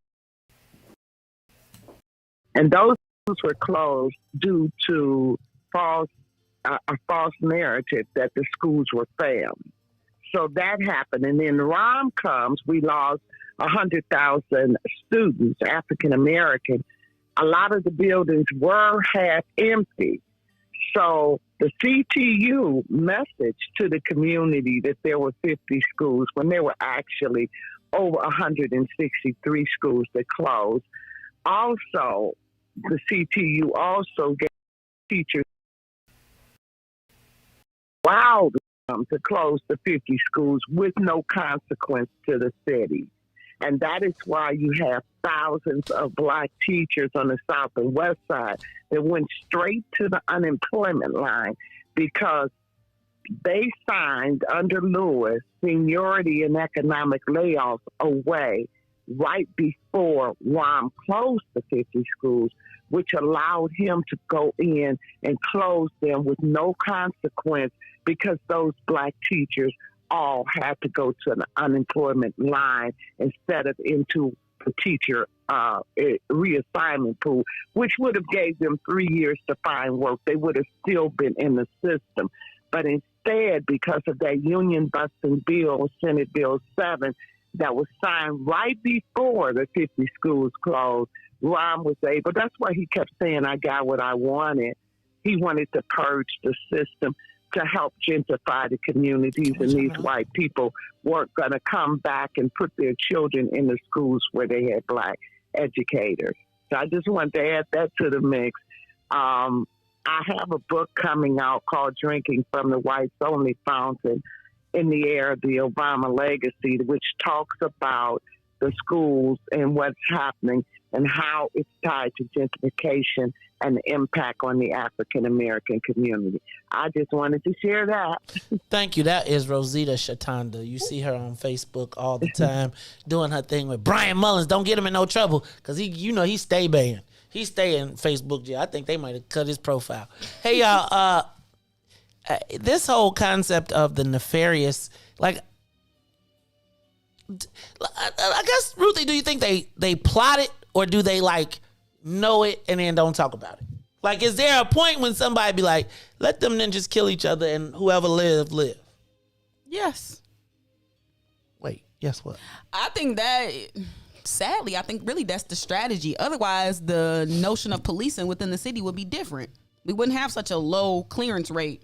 And those schools were closed due to a false narrative that the schools were failed. So that happened. And then ROM comes, we lost 100,000 students, African American. A lot of the buildings were half empty. So the CTU message to the community that there were 50 schools when there were actually over 163 schools that closed. Also, the CTU also gave teachers allowed them to close the 50 schools with no consequence to the city. And that is why you have thousands of black teachers on the South and West Side that went straight to the unemployment line because they signed under Lewis seniority and economic layoffs away right before WAM closed the 50 schools, which allowed him to go in and close them with no consequence because those black teachers all had to go to an unemployment line instead of into the teacher reassignment pool, which would have gave them 3 years to find work. They would have still been in the system. But instead, because of that union-busting bill, Senate Bill 7, that was signed right before the 50 schools closed, Ron was able, that's why he kept saying, I got what I wanted. He wanted to purge the system to help gentrify the communities, and these white people weren't going to come back and put their children in the schools where they had black educators. So I just wanted to add that to the mix. I have a book coming out called Drinking from the Whites Only Fountain in the Air of the Obama Legacy, which talks about the schools and what's happening and how it's tied to gentrification and the impact on the African American community. I just wanted to share that. Thank you. That is Rosita Shatanda. You see her on Facebook all the time doing her thing with Brian Mullins. Don't get him in no trouble because he stay banned. He stay in Facebook jail. I think they might have cut his profile. Hey, y'all. this whole concept of the nefarious, like, I guess, Ruthie, do you think they plot it, or do they like know it and then don't talk about it? Like, is there a point when somebody be like, let them then just kill each other and whoever live? Yes. Wait, guess what? I think that, sadly, I think really that's the strategy. Otherwise, the notion of policing within the city would be different. We wouldn't have such a low clearance rate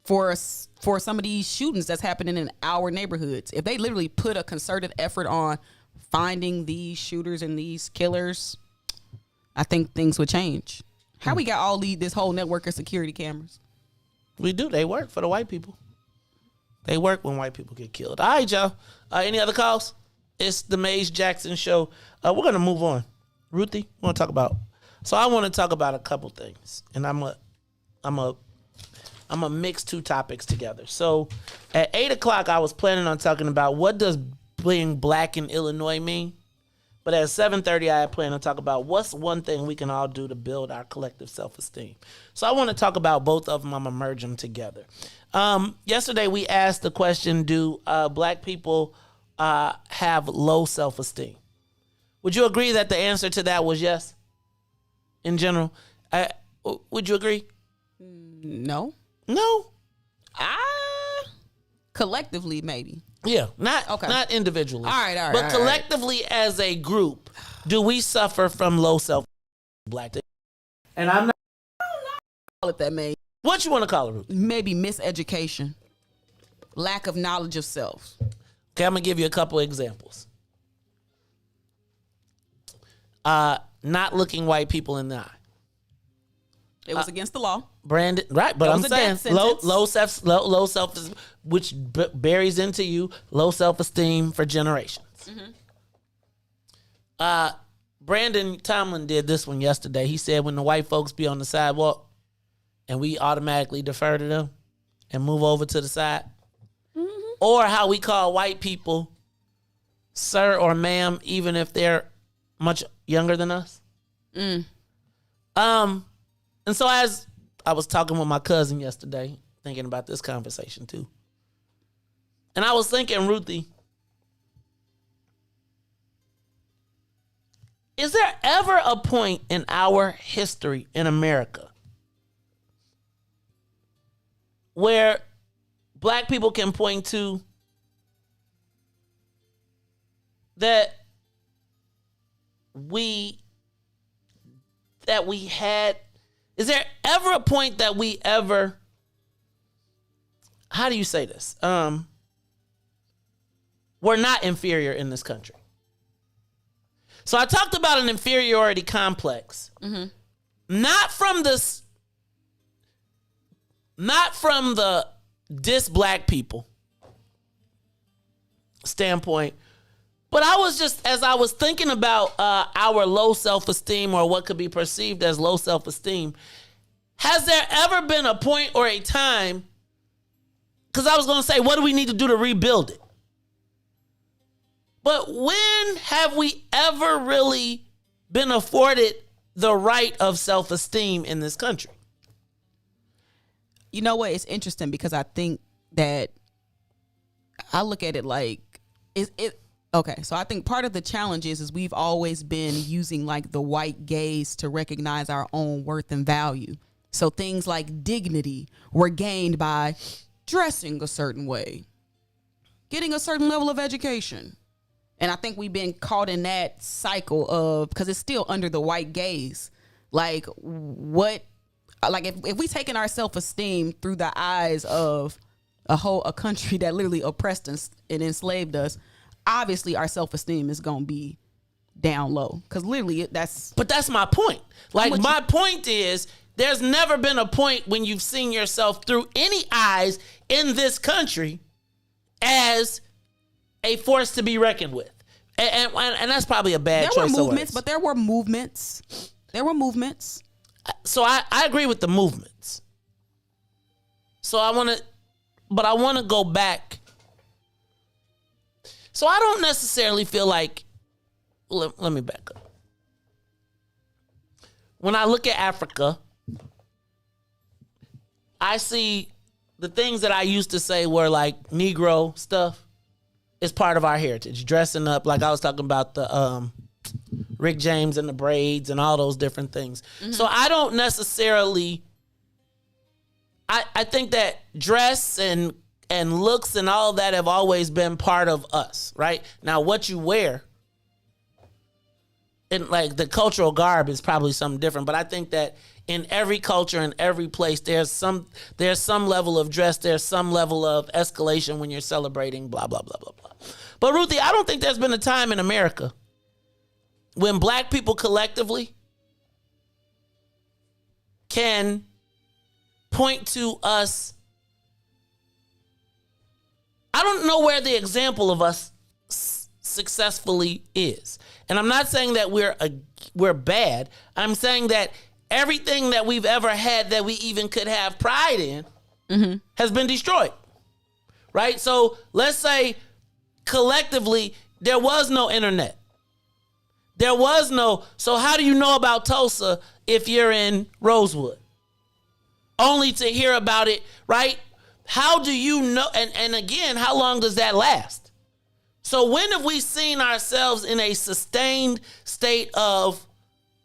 for some of these shootings that's happening in our neighborhoods. If they literally put a concerted effort on finding these shooters and these killers, I think things would change. How we got this whole network of security cameras? We do. They work for the white people. They work when white people get killed. All right, y'all. Any other calls? It's the Maze Jackson Show. We're going to move on. Ruthie, we want to talk about. So I want to talk about a couple things, and I'm a mix two topics together. So at 8 o'clock, I was planning on talking about what does being black in Illinois mean. But at 7:30, I plan to talk about what's one thing we can all do to build our collective self-esteem. So I want to talk about both of them. I'm going to merge them together. Yesterday, we asked the question, do black people have low self-esteem? Would you agree that the answer to that was yes? In general, would you agree? No. No? Collectively, maybe. Yeah, not individually. All right. But collectively as a group, do we suffer from low black? And I'm not call it that, maybe. What you want to call it, Ruth? Maybe miseducation. Lack of knowledge of self. Okay, I'm going to give you a couple examples. Not looking white people in the eye. It was against the law. Brandon, right? But I'm saying low self, which buries into you low self-esteem for generations. Mm-hmm. Brandon Tomlin did this one yesterday. He said when the white folks be on the sidewalk and we automatically defer to them and move over to the side, mm-hmm. or how we call white people sir or ma'am, even if they're much younger than us. Mm. And so as I was talking with my cousin yesterday, thinking about this conversation too. And I was thinking, Ruthie, is there ever a point in our history in America where black people can point to that we had? Is there ever a point that we ever, how do you say this? We're not inferior in this country. So I talked about an inferiority complex. Mm-hmm. Not from the dis black people standpoint, but I was just, as I was thinking about our low self-esteem, or what could be perceived as low self-esteem, has there ever been a point or a time, because I was going to say, what do we need to do to rebuild it? But when have we ever really been afforded the right of self-esteem in this country? You know what? It's interesting because I think that I look at it like, okay, so I think part of the challenge is we've always been using like the white gaze to recognize our own worth and value. So things like dignity were gained by dressing a certain way, getting a certain level of education. And I think we've been caught in that cycle of, because it's still under the white gaze. Like if we taken our self-esteem through the eyes of a country that literally oppressed us and enslaved us, obviously our self-esteem is going to be down low. Because literally But that's my point. Like my point is, there's never been a point when you've seen yourself through any eyes in this country as a force to be reckoned with. And that's probably a bad choice. There were movements, but there were movements. So I agree with the movements. So I want to go back. So I don't necessarily feel like, let me back up. When I look at Africa, I see the things that I used to say were like Negro stuff is part of our heritage. Dressing up, like I was talking about the Rick James and the braids and all those different things. So I don't necessarily, I think that dress and looks and all that have always been part of us, right? Now what you wear and like the cultural garb is probably something different, but I think that in every culture, in every place, there's some level of dress, there's some level of escalation when you're celebrating, blah, blah, blah, blah, blah. But Ruthie, I don't think there's been a time in America when black people collectively can point to us. I don't know where the example of us successfully is. And I'm not saying that we're bad. I'm saying that everything that we've ever had that we even could have pride in has been destroyed. Right? So let's say collectively there was no internet. There was no, so how do you know about Tulsa if you're in Rosewood? Only to hear about it, right? How do you know? And again, how long does that last? So when have we seen ourselves in a sustained state of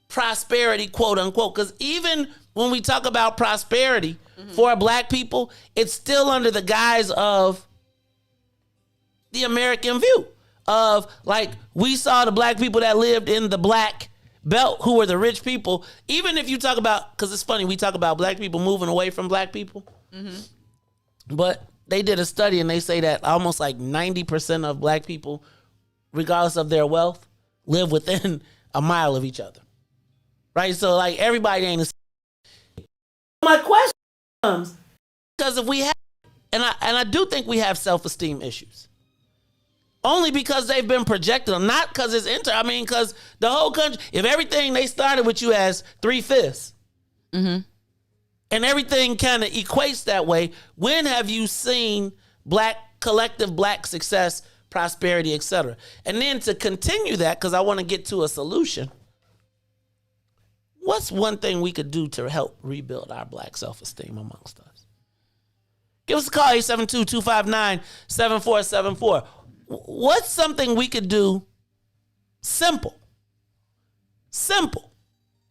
prosperity, quote unquote? Because even when we talk about prosperity for black people, it's still under the guise of the American view of like, we saw the black people that lived in the black belt who were the rich people. Even if you talk about, because it's funny, we talk about black people moving away from black people. But they did a study and they say that almost like 90% of black people, regardless of their wealth, live within a mile of each other. Right? So like everybody ain't the same. My question comes, because if we have, and I do think we have self-esteem issues. Only because they've been projected, not because it's I mean, because the whole country, if everything they started with you as 3/5, and everything kind of equates that way, when have you seen collective black success, prosperity, etc.? And then to continue that, because I want to get to a solution, what's one thing we could do to help rebuild our black self-esteem amongst us? Give us a call, 872-259-7474. What's something we could do simple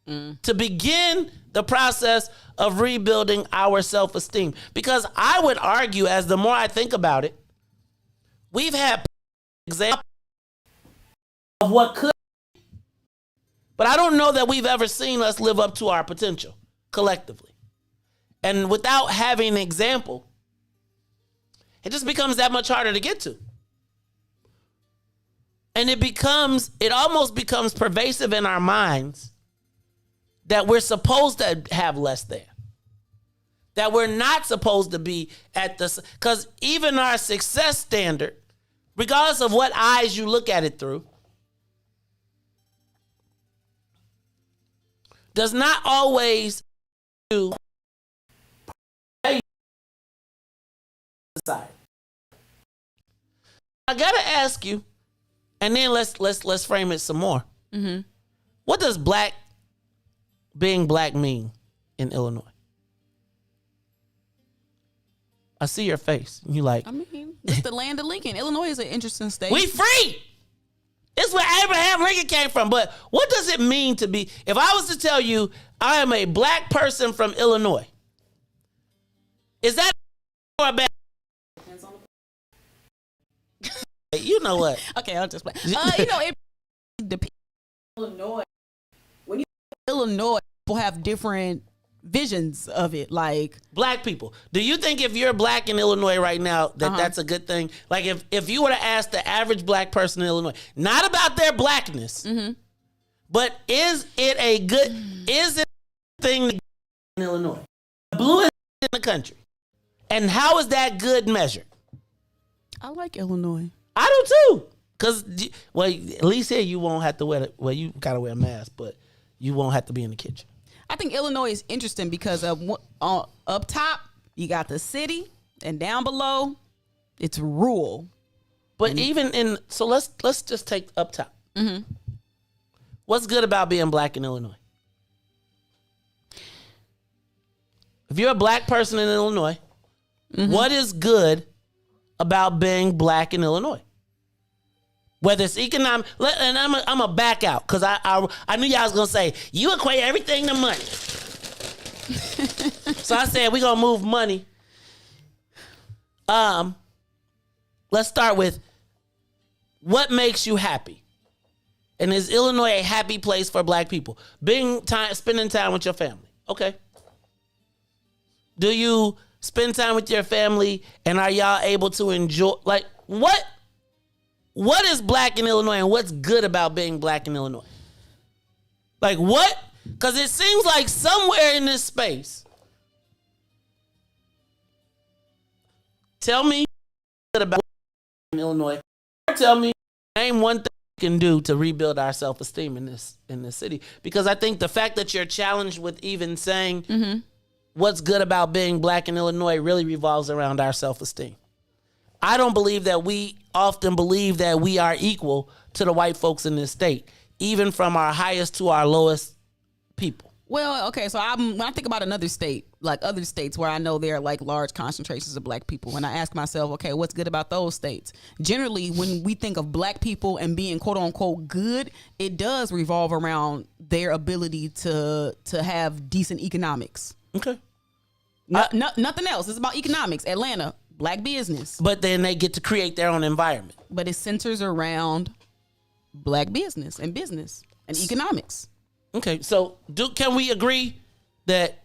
to begin the process of rebuilding our self-esteem? Because I would argue, as the more I think about it, we've had examples of what could, but I don't know that we've ever seen us live up to our potential collectively. And without having an example, it just becomes that much harder to get to. And it almost becomes pervasive in our minds that we're supposed to have less than. That we're not supposed to be at because even our success standard, regardless of what eyes you look at it through, does not always do society. I gotta ask you, and then let's frame it some more. What does being black mean in Illinois? I see your face. You like? I mean, it's the land of Lincoln. Illinois is an interesting state. We free. It's where Abraham Lincoln came from. But what does it mean to be? If I was to tell you I am a black person from Illinois, is that or a bad? You know what? Okay, I'll just play. It depends. Illinois. When you Illinois, people have different visions of it. Like black people. Do you think if you're black in Illinois right now that that's a good thing? Like if you were to ask the average black person in Illinois, not about their blackness, but is it a thing in Illinois? Blue is in the country, and how is that good measured? I like Illinois. I do too. Because, well, at least here you won't have to you gotta wear a mask, but you won't have to be in the kitchen. I think Illinois is interesting because up top, you got the city, and down below, it's rural. But so let's just take up top. What's good about being black in Illinois? If you're a black person in Illinois, What is good about being black in Illinois? Whether it's economic, and I'm a back out because I knew y'all was gonna say you equate everything to money. So I said we're gonna move money. Let's start with what makes you happy, and is Illinois a happy place for black people? Spending time with your family, okay? Do you spend time with your family, and are y'all able to enjoy? Like what is black in Illinois, and what's good about being black in Illinois? Like what? Because it seems like somewhere in this space. Tell me good about in Illinois. Tell me name one thing you can do to rebuild our self-esteem in this city. Because I think the fact that you're challenged with even saying what's good about being black in Illinois really revolves around our self-esteem. I don't believe that we often believe that we are equal to the white folks in this state, even from our highest to our lowest people. Well, okay, so when I think about another state, like other states where I know there are like large concentrations of black people, and I ask myself, okay, what's good about those states? Generally, when we think of black people and being quote unquote good, it does revolve around their ability to have decent economics. Okay. Nothing else. It's about economics. Atlanta, black business. But then they get to create their own environment. But it centers around black business and economics. Okay, so can we agree that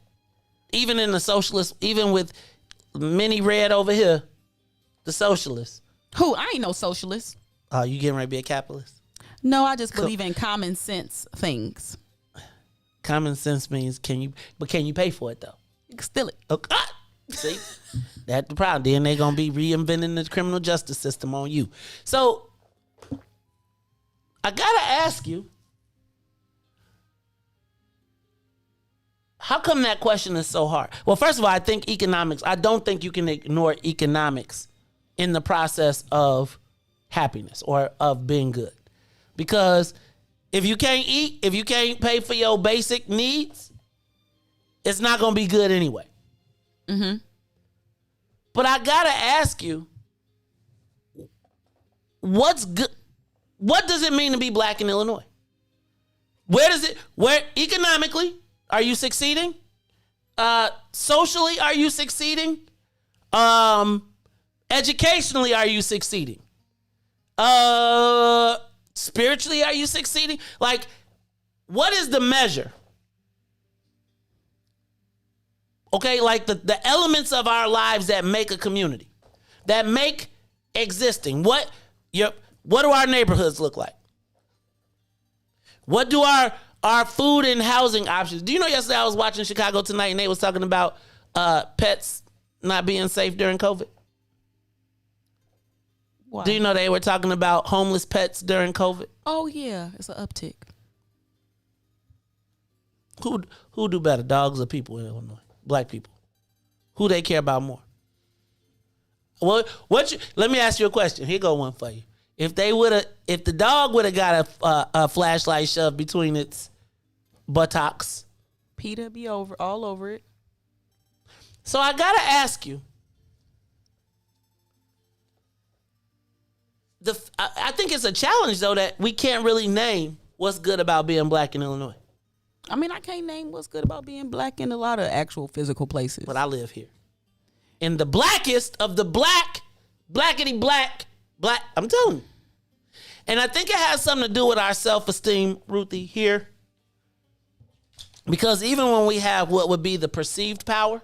even in the socialist, even with mini red over here, the socialists? Who? I ain't no socialist. Oh, you getting ready to be a capitalist? No, I just believe in common sense things. Common sense means can you pay for it though? You can steal it. Okay. See, that's the problem. Then they're gonna be reinventing the criminal justice system on you. So I gotta ask you, how come that question is so hard? Well, first of all, I don't think you can ignore economics in the process of happiness or of being good. Because if you can't eat, if you can't pay for your basic needs, it's not going to be good anyway. Mm-hmm. But I got to ask you, what's good? What does it mean to be black in Illinois? Where economically, are you succeeding? Socially, are you succeeding? Educationally, are you succeeding? Spiritually, are you succeeding? Like, what is the measure? Okay, like the elements of our lives that make a community, that make existing. What do our neighborhoods look like? What do our food and housing options? Do you know yesterday I was watching Chicago Tonight and they was talking about pets not being safe during COVID? Why? Do you know they were talking about homeless pets during COVID? Oh yeah, it's an uptick. Who do better, dogs or people in Illinois? Black people. Who they care about more? Well, let me ask you a question. Here go one for you. If the dog would have got a flashlight shoved between its buttocks, PETA be all over it. So I gotta ask you. I think it's a challenge though that we can't really name what's good about being black in Illinois. I mean, I can't name what's good about being black in a lot of actual physical places. But I live here. In the blackest of the blackity black, I'm telling you. And I think it has something to do with our self-esteem, Ruthie, here. Because even when we have what would be the perceived power,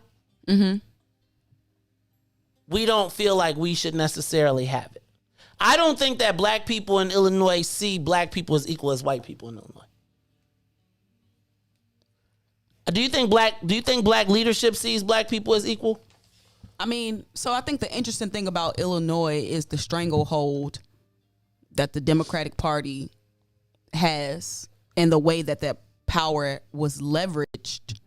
we don't feel like we should necessarily have it. I don't think that black people in Illinois see black people as equal as white people in Illinois. Do you think black leadership sees black people as equal? I mean, so I think the interesting thing about Illinois is the stranglehold that the Democratic Party has and the way that power was leveraged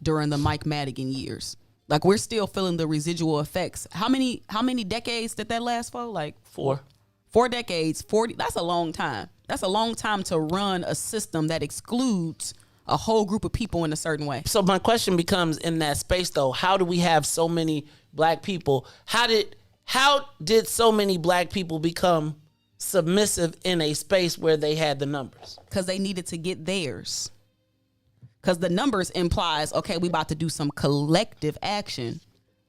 during the Mike Madigan years. Like, we're still feeling the residual effects. How many decades did that last for? Like 4 decades, 40. That's a long time. That's a long time to run a system that excludes a whole group of people in a certain way. So my question becomes, in that space though, how do we have so many black people? How did so many black people become submissive in a space where they had the numbers? Because they needed to get theirs. Because the numbers implies, okay, we about to do some collective action.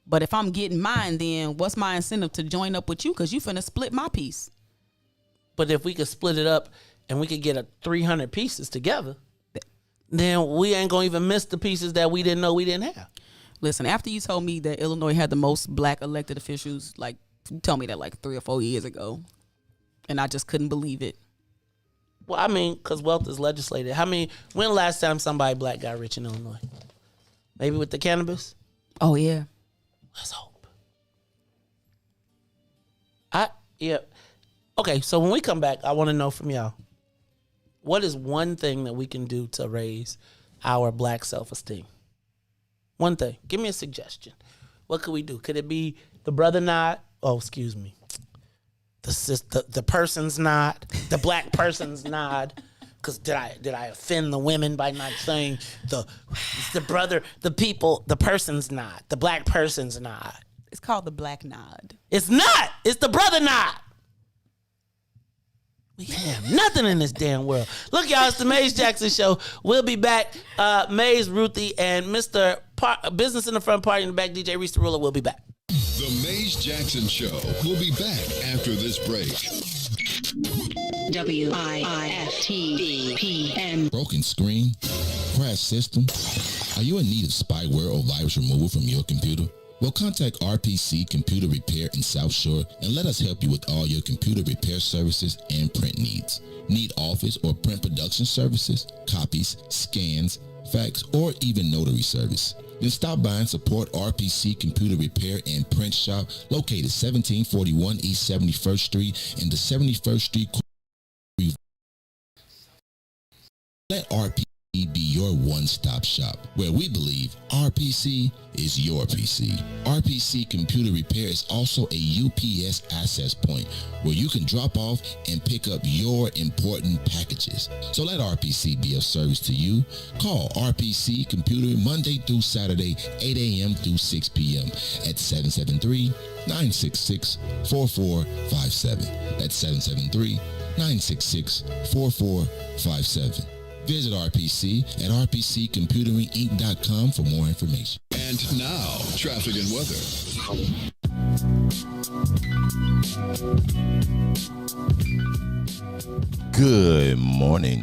But if I'm getting mine, then what's my incentive to join up with you? Because you finna split my piece. But if we could split it up and we could get 300 pieces together, then we ain't gonna even miss the pieces that we didn't know we didn't have. Listen, after you told me that Illinois had the most black elected officials, like, you told me that like 3 or 4 years ago, and I just couldn't believe it. Well, I mean, because wealth is legislated. When last time somebody black got rich in Illinois? Maybe with the cannabis? Oh, yeah. Let's hope. Yeah. Okay, so when we come back, I want to know from y'all, what is one thing that we can do to raise our black self-esteem? One thing. Give me a suggestion. What could we do? Could it be the brother nod? Oh, excuse me. The person's nod, the black person's nod. Because did I offend the women by not saying the brother, the people, the person's nod, the black person's nod? It's called the black nod. It's not. It's the brother nod. We have nothing in this damn world. Look, y'all, it's the Maze Jackson Show. We'll be back. Maze, Ruthie, and Mr. Business in the Front, Party in the Back, DJ Riis the Ruler will be back. The Maze Jackson Show will be back after this break. WIIFTBPN. Broken screen? Crash system? Are you in need of spyware or virus removal from your computer? Well, contact RPC Computer Repair in South Shore and let us help you with all your computer repair services and print needs. Need office or print production services, copies, scans, fax, or even notary service? Then stop by and support RPC Computer Repair and Print Shop located 1741 East 71st Street in the 71st Street. Let RPC be your one-stop shop, where we believe RPC is your PC. RPC Computer Repair is also a UPS access point where you can drop off and pick up your important packages. So let RPC be of service to you. Call RPC Computer Monday through Saturday, 8 a.m. through 6 p.m. at 773-966-4457. That's 773-966-4457. Visit RPC at rpccomputeringinc.com for more information. And now, traffic and weather. Good morning.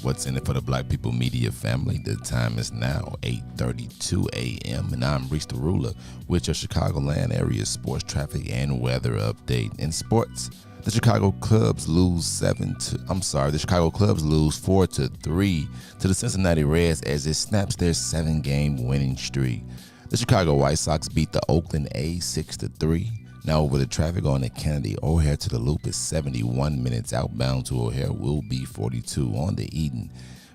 What's in it for the Black People Media family? The time is now 8:32 a.m. and I'm Riis the Ruler with your Chicagoland area sports traffic and weather update. In sports, the Chicago Cubs lose 4-3 to the Cincinnati Reds as it snaps their 7-game winning streak. The Chicago White Sox beat the Oakland A's 6-3. Now over the traffic on the Kennedy O'Hare to the Loop is 71 minutes. Outbound to O'Hare will be 42. On the Eden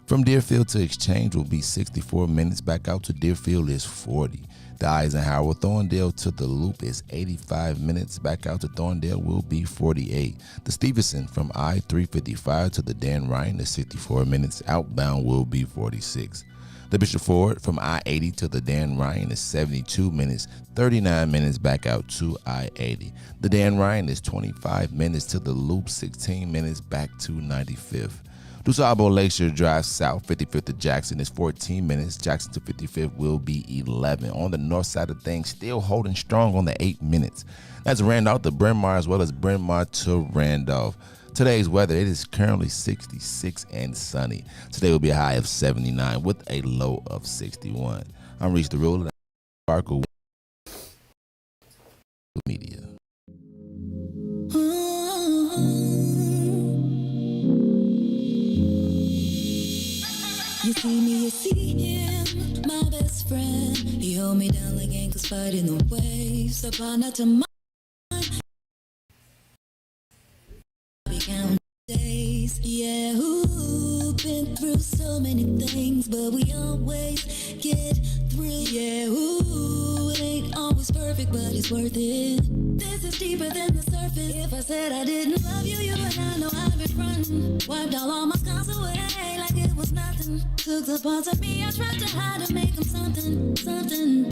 from Deerfield to Exchange will be 64 minutes. Back out to Deerfield is 40. The Eisenhower Thorndale to the Loop is 85 minutes. Back out to Thorndale will be 48. The Stevenson from I-355 to the Dan Ryan is 64 minutes. Outbound will be 46. The Bishop Ford from I-80 to the Dan Ryan is 72 minutes, 39 minutes back out to I-80. The Dan Ryan is 25 minutes to the Loop, 16 minutes back to 95th. DuSable Lakeshore Drive South, 55th to Jackson is 14 minutes. Jackson to 55th will be 11. On the north side of things, still holding strong on the 8 minutes. That's Randolph to Bryn Mawr as well as Bryn Mawr to Randolph. Today's weather, it is currently 66 and sunny. Today will be a high of 79 with a low of 61. I'm Riis the Ruler. Sparkle Media. You see me, you see him, my best friend. He hold me down like ankles fighting the waves. Apply not to my count days. Yeah, ooh, been through so many things, but we always get through. Yeah, ooh, it ain't always perfect, but it's worth it. This is deeper than the surface. If I said I didn't love you, you would not know I've been frontin'. Wiped all my scars away like it was was nothing. Took the parts of me I tried to hide and make them something, something.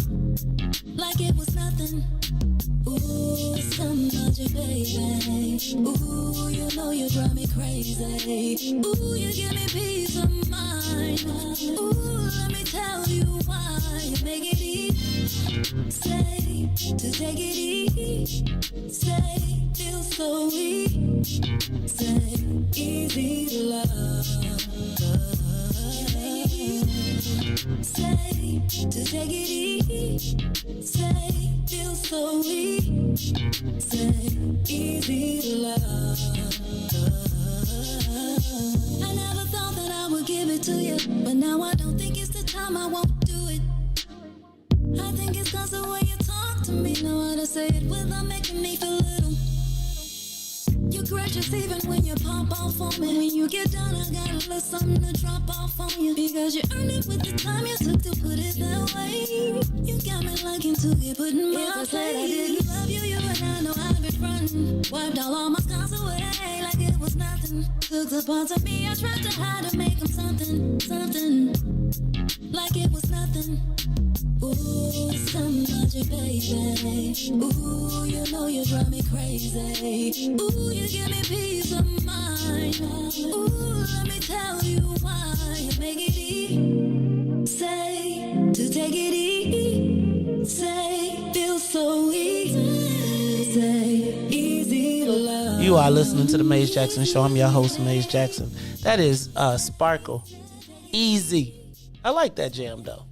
Like it was nothing. Ooh, some magic, baby. Ooh, you know you drive me crazy. Ooh, you give me peace of mind. Ooh, let me tell you why. You make it easy. Say, to take it easy. Say, feel so weak. Say, easy to love. Say, to take it easy. Say, feel so weak. Say, easy to love. I never thought that I would give it to you, but now I don't think it's the time. I won't do it. I think it's cause the way you talk to me. Know how to say it without making me feel little. You're gracious even when you pop off on me. When you get done, I got a little something to drop off on you. Because you earned it with the time you took to put it that way. You got me liking to get put in my place. I didn't love you, you and I know I've been running. Wiped all my scars away like it was nothing. Took the parts of me I tried to hide and make them something, something. Like it was nothing. Ooh, some magic, baby. Ooh, you know you drive me crazy. Ooh, you give me peace of mind. Ooh, let me tell you why. You make it easy. Say, to take it easy. Say, feel so easy. Say, easy to love. You are listening to the Maze Jackson Show. I'm your host, Maze Jackson. That is Sparkle. Easy. I like that jam, though.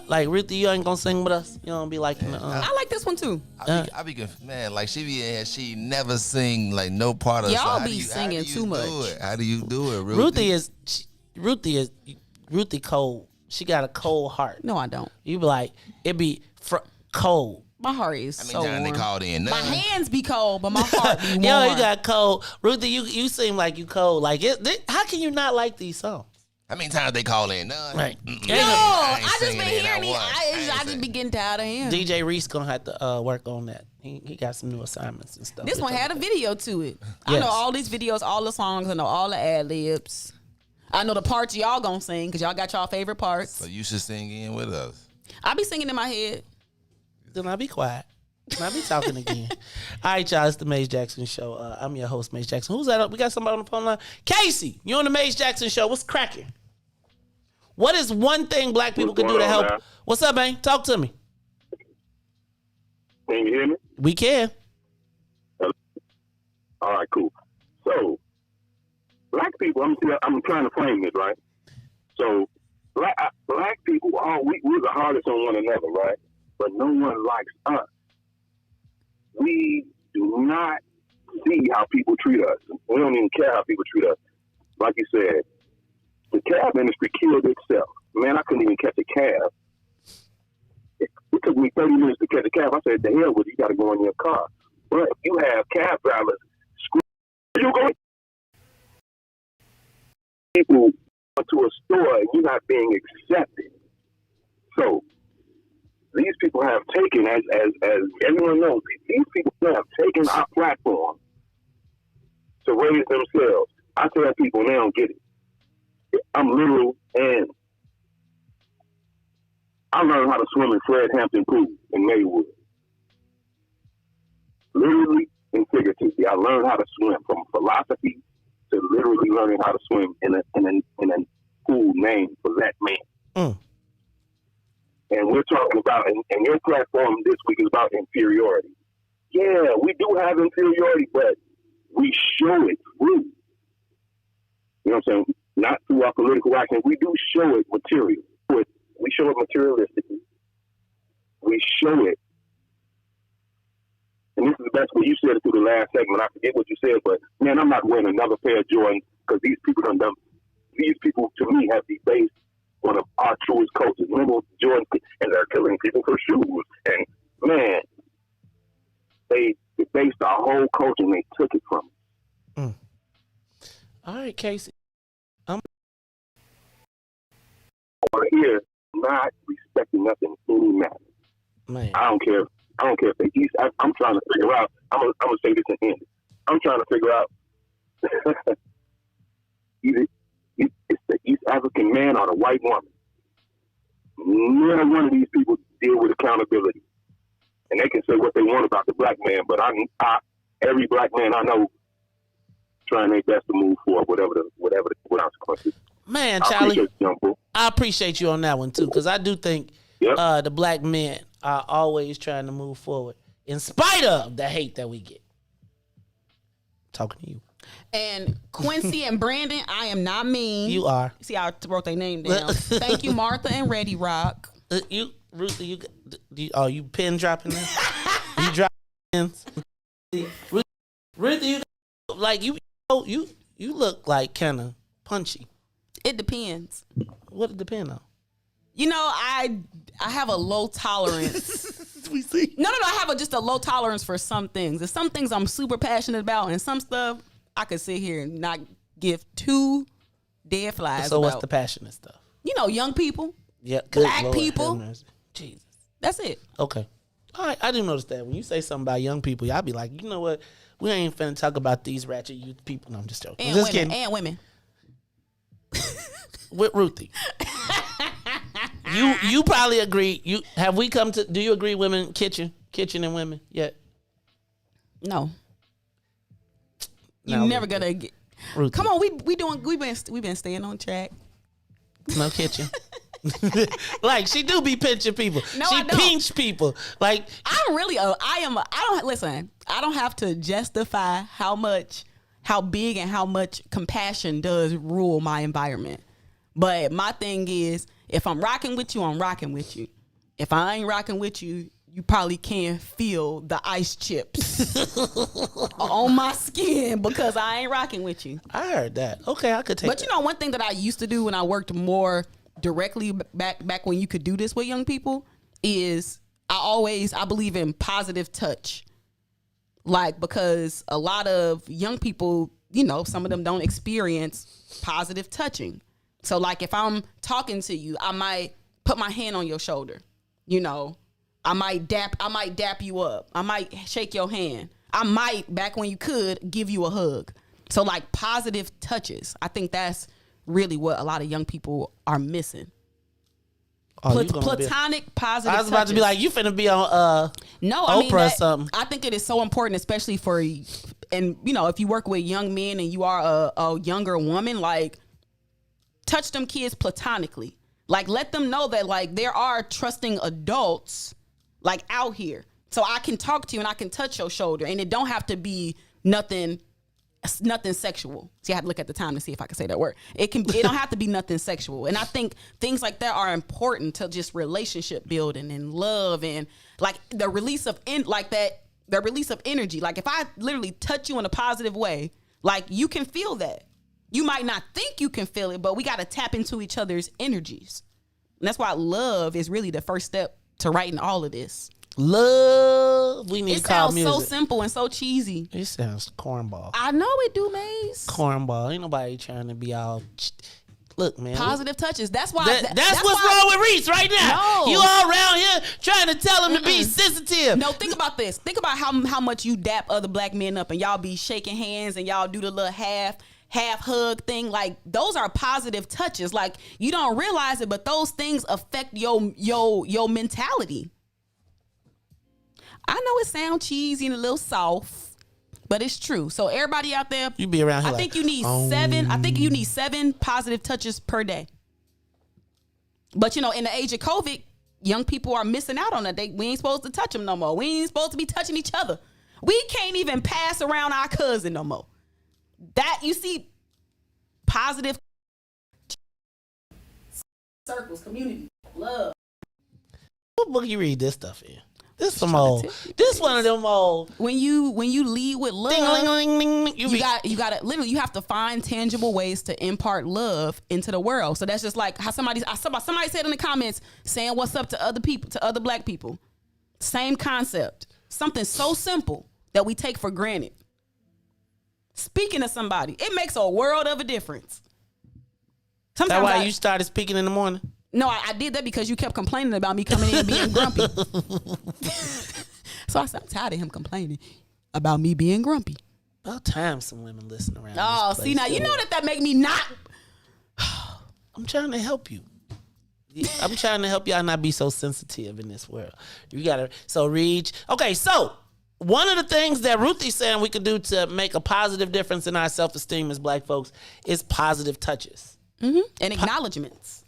Like Ruthie, you ain't gonna sing with us. You don't be like. I like this one too. I be good, man. Like she be in here, she never sing like no part of. Y'all be singing too much. How do you do it, Ruthie? Ruthie cold. She got a cold heart. No, I don't. You be like it be cold. My heart is so warm. They called in. My hands be cold, but my heart be warm. Yo, you got cold. Ruthie, you seem like you cold. Like how can you not like these songs? How many times they call in? None. Right. No, I just been hearing these. I just be getting tired of him. DJ Riis gonna have to work on that. He got some new assignments and stuff. This one had a video to it. Yes. I know all these videos, all the songs, I know all the ad libs. I know the parts y'all gonna sing because y'all got y'all favorite parts. So you should sing in with us. I be singing in my head. Then I'll be quiet. I'll be talking again. All right, y'all. It's the Maze Jackson Show. I'm your host, Maze Jackson. Who's that? We got somebody on the phone line. Casey, you on the Maze Jackson Show. What's cracking? What is one thing black people can do to help? Man? What's up, man? Talk to me. Can you hear me? We can. All right, cool. So, black people, I'm trying to frame this, right? So, black people, we're the hardest on one another, right? But no one likes us. We do not see how people treat us. We don't even care how people treat us. Like you said, the cab industry killed itself. Man, I couldn't even catch a cab. It took me 30 minutes to catch a cab. I said, the hell with you, got to go in your car. But you have cab drivers screaming, you going? People to a store and you're not being accepted. So, these people have taken, as everyone knows, these people have taken our platform to raise themselves. I tell people, they don't get it. I'm literal, and I learned how to swim in Fred Hampton Pool in Maywood. Literally and figuratively, I learned how to swim from philosophy to literally learning how to swim in a pool named for that man. Mm. And we're talking about, and your platform this week is about inferiority. Yeah, we do have inferiority, but we show it through. You know what I'm saying? Not through our political action. We do show it material. We show it materialistically. We show it. And this is the best way you said it through the last segment. I forget what you said, but man, I'm not wearing another pair of Jordans because these people these people to me have debased one of our truest coaches. Remember Jordan, and they're killing people for shoes. And man, they debased our whole culture and they took it from us. Mm. All right, Casey. Over here, not respecting nothing in any matter. Man. I don't care if they east. I'm trying to figure out. I'm gonna say this and end it. I'm trying to figure out either it's the East African man or the white woman. None one of these people deal with accountability. And they can say what they want about the black man, but every black man I know trying their best to move forward, whatever the consequences. Man, Charlie, I appreciate you on that one too, because I do think the black men are always trying to move forward in spite of the hate that we get. Talking to you. And Quincy and Brandon, I am not mean. You are. See how I wrote their name down. Thank you, Martha and Ready Rock. Ruthie, you pin dropping there? You drop pins? Ruthie, you look like kind of punchy. It depends. What it depend on? You know, I have a low tolerance. We see. No. I have just a low tolerance for some things. There's some things I'm super passionate about, and some stuff I could sit here and not give two dead flies So about. what's the passionate stuff? You know, young people. Yeah, black people. Jesus. That's it. Okay. All right, I do notice that. When you say something about young people, y'all be like, you know what? We ain't finna talk about these ratchet youth people. No, I'm just joking. And just women. kidding. And women. With Ruthie. You probably agree. Do you agree women kitchen and women yet? No. You're never gonna get. Ruthie. Come on, we've been staying on track. No kitchen. Like she do be pinching people. No, she I don't. pinch people. Like listen, I don't have to justify how big and how much compassion does rule my environment. But my thing is, if I'm rocking with you, I'm rocking with you. If I ain't rocking with you, you probably can't feel the ice chips on my skin because I ain't rocking with you. I heard that. Okay, I could take But that. you know, one thing that I used to do when I worked more directly back when you could do this with young people is I believe in positive touch. Like, because a lot of young people, you know, some of them don't experience positive touching. So like if I'm talking to you, I might put my hand on your shoulder, you know. I might dap you up. I might shake your hand. I might, back when you could, give you a hug. So like positive touches. I think that's really what a lot of young people are missing. Platonic positive touches. I was about to be like, you finna be on Oprah or something. I think it is so important, especially for, and you know, if you work with young men and you are a younger woman, like touch them kids platonically. Like let them know that like there are trusting adults like out here. So I can talk to you and I can touch your shoulder and it don't have to be nothing sexual. See, I had to look at the time to see if I could say that word. It don't have to be nothing sexual. And I think things like that are important to just relationship building and love and like the release of energy. Like if I literally touch you in a positive way, like you can feel that. You might not think you can feel it, but we got to tap into each other's energies. And that's why love is really the first step to writing all of this. Love. We need to call music. It sounds so simple and so cheesy. It sounds cornball. I know it do, Maze. Cornball. Ain't nobody trying to be all... Look, man. Positive touches. That's why... That's what's wrong with Riis right now. No. You all around here trying to tell him to be sensitive. No, think about this. Think about how much you dap other black men up and y'all be shaking hands and y'all do the little half hug thing. Like those are positive touches. Like you don't realize it, but those things affect your mentality. I know it sounds cheesy and a little soft, but it's true. So everybody out there, you be around here. I think you need 7. I think you need 7 positive touches per day. But you know, in the age of COVID, young people are missing out on that. We ain't supposed to touch them no more. We ain't supposed to be touching each other. We can't even pass around our cousin no more. That you see, positive circles, community, love. What book you read this stuff in? This some old. This one of them old. When you lead with love, you gotta literally you have to find tangible ways to impart love into the world. So that's just like how somebody said in the comments saying what's up to other people, to other black people. Same concept. Something so simple that we take for granted. Speaking to somebody, it makes a world of a difference. That's why you started speaking in the morning? No, I did that because you kept complaining about me coming in and being grumpy. So I said, I'm tired of him complaining about me being grumpy. About time some women listen around. Oh, see now, you know that make me not. I'm trying to help you. I'm trying to help y'all not be so sensitive in this world. You gotta reach. Okay, so one of the things that Ruthie's saying we could do to make a positive difference in our self-esteem as Black folks is positive touches. Mm-hmm. And acknowledgments.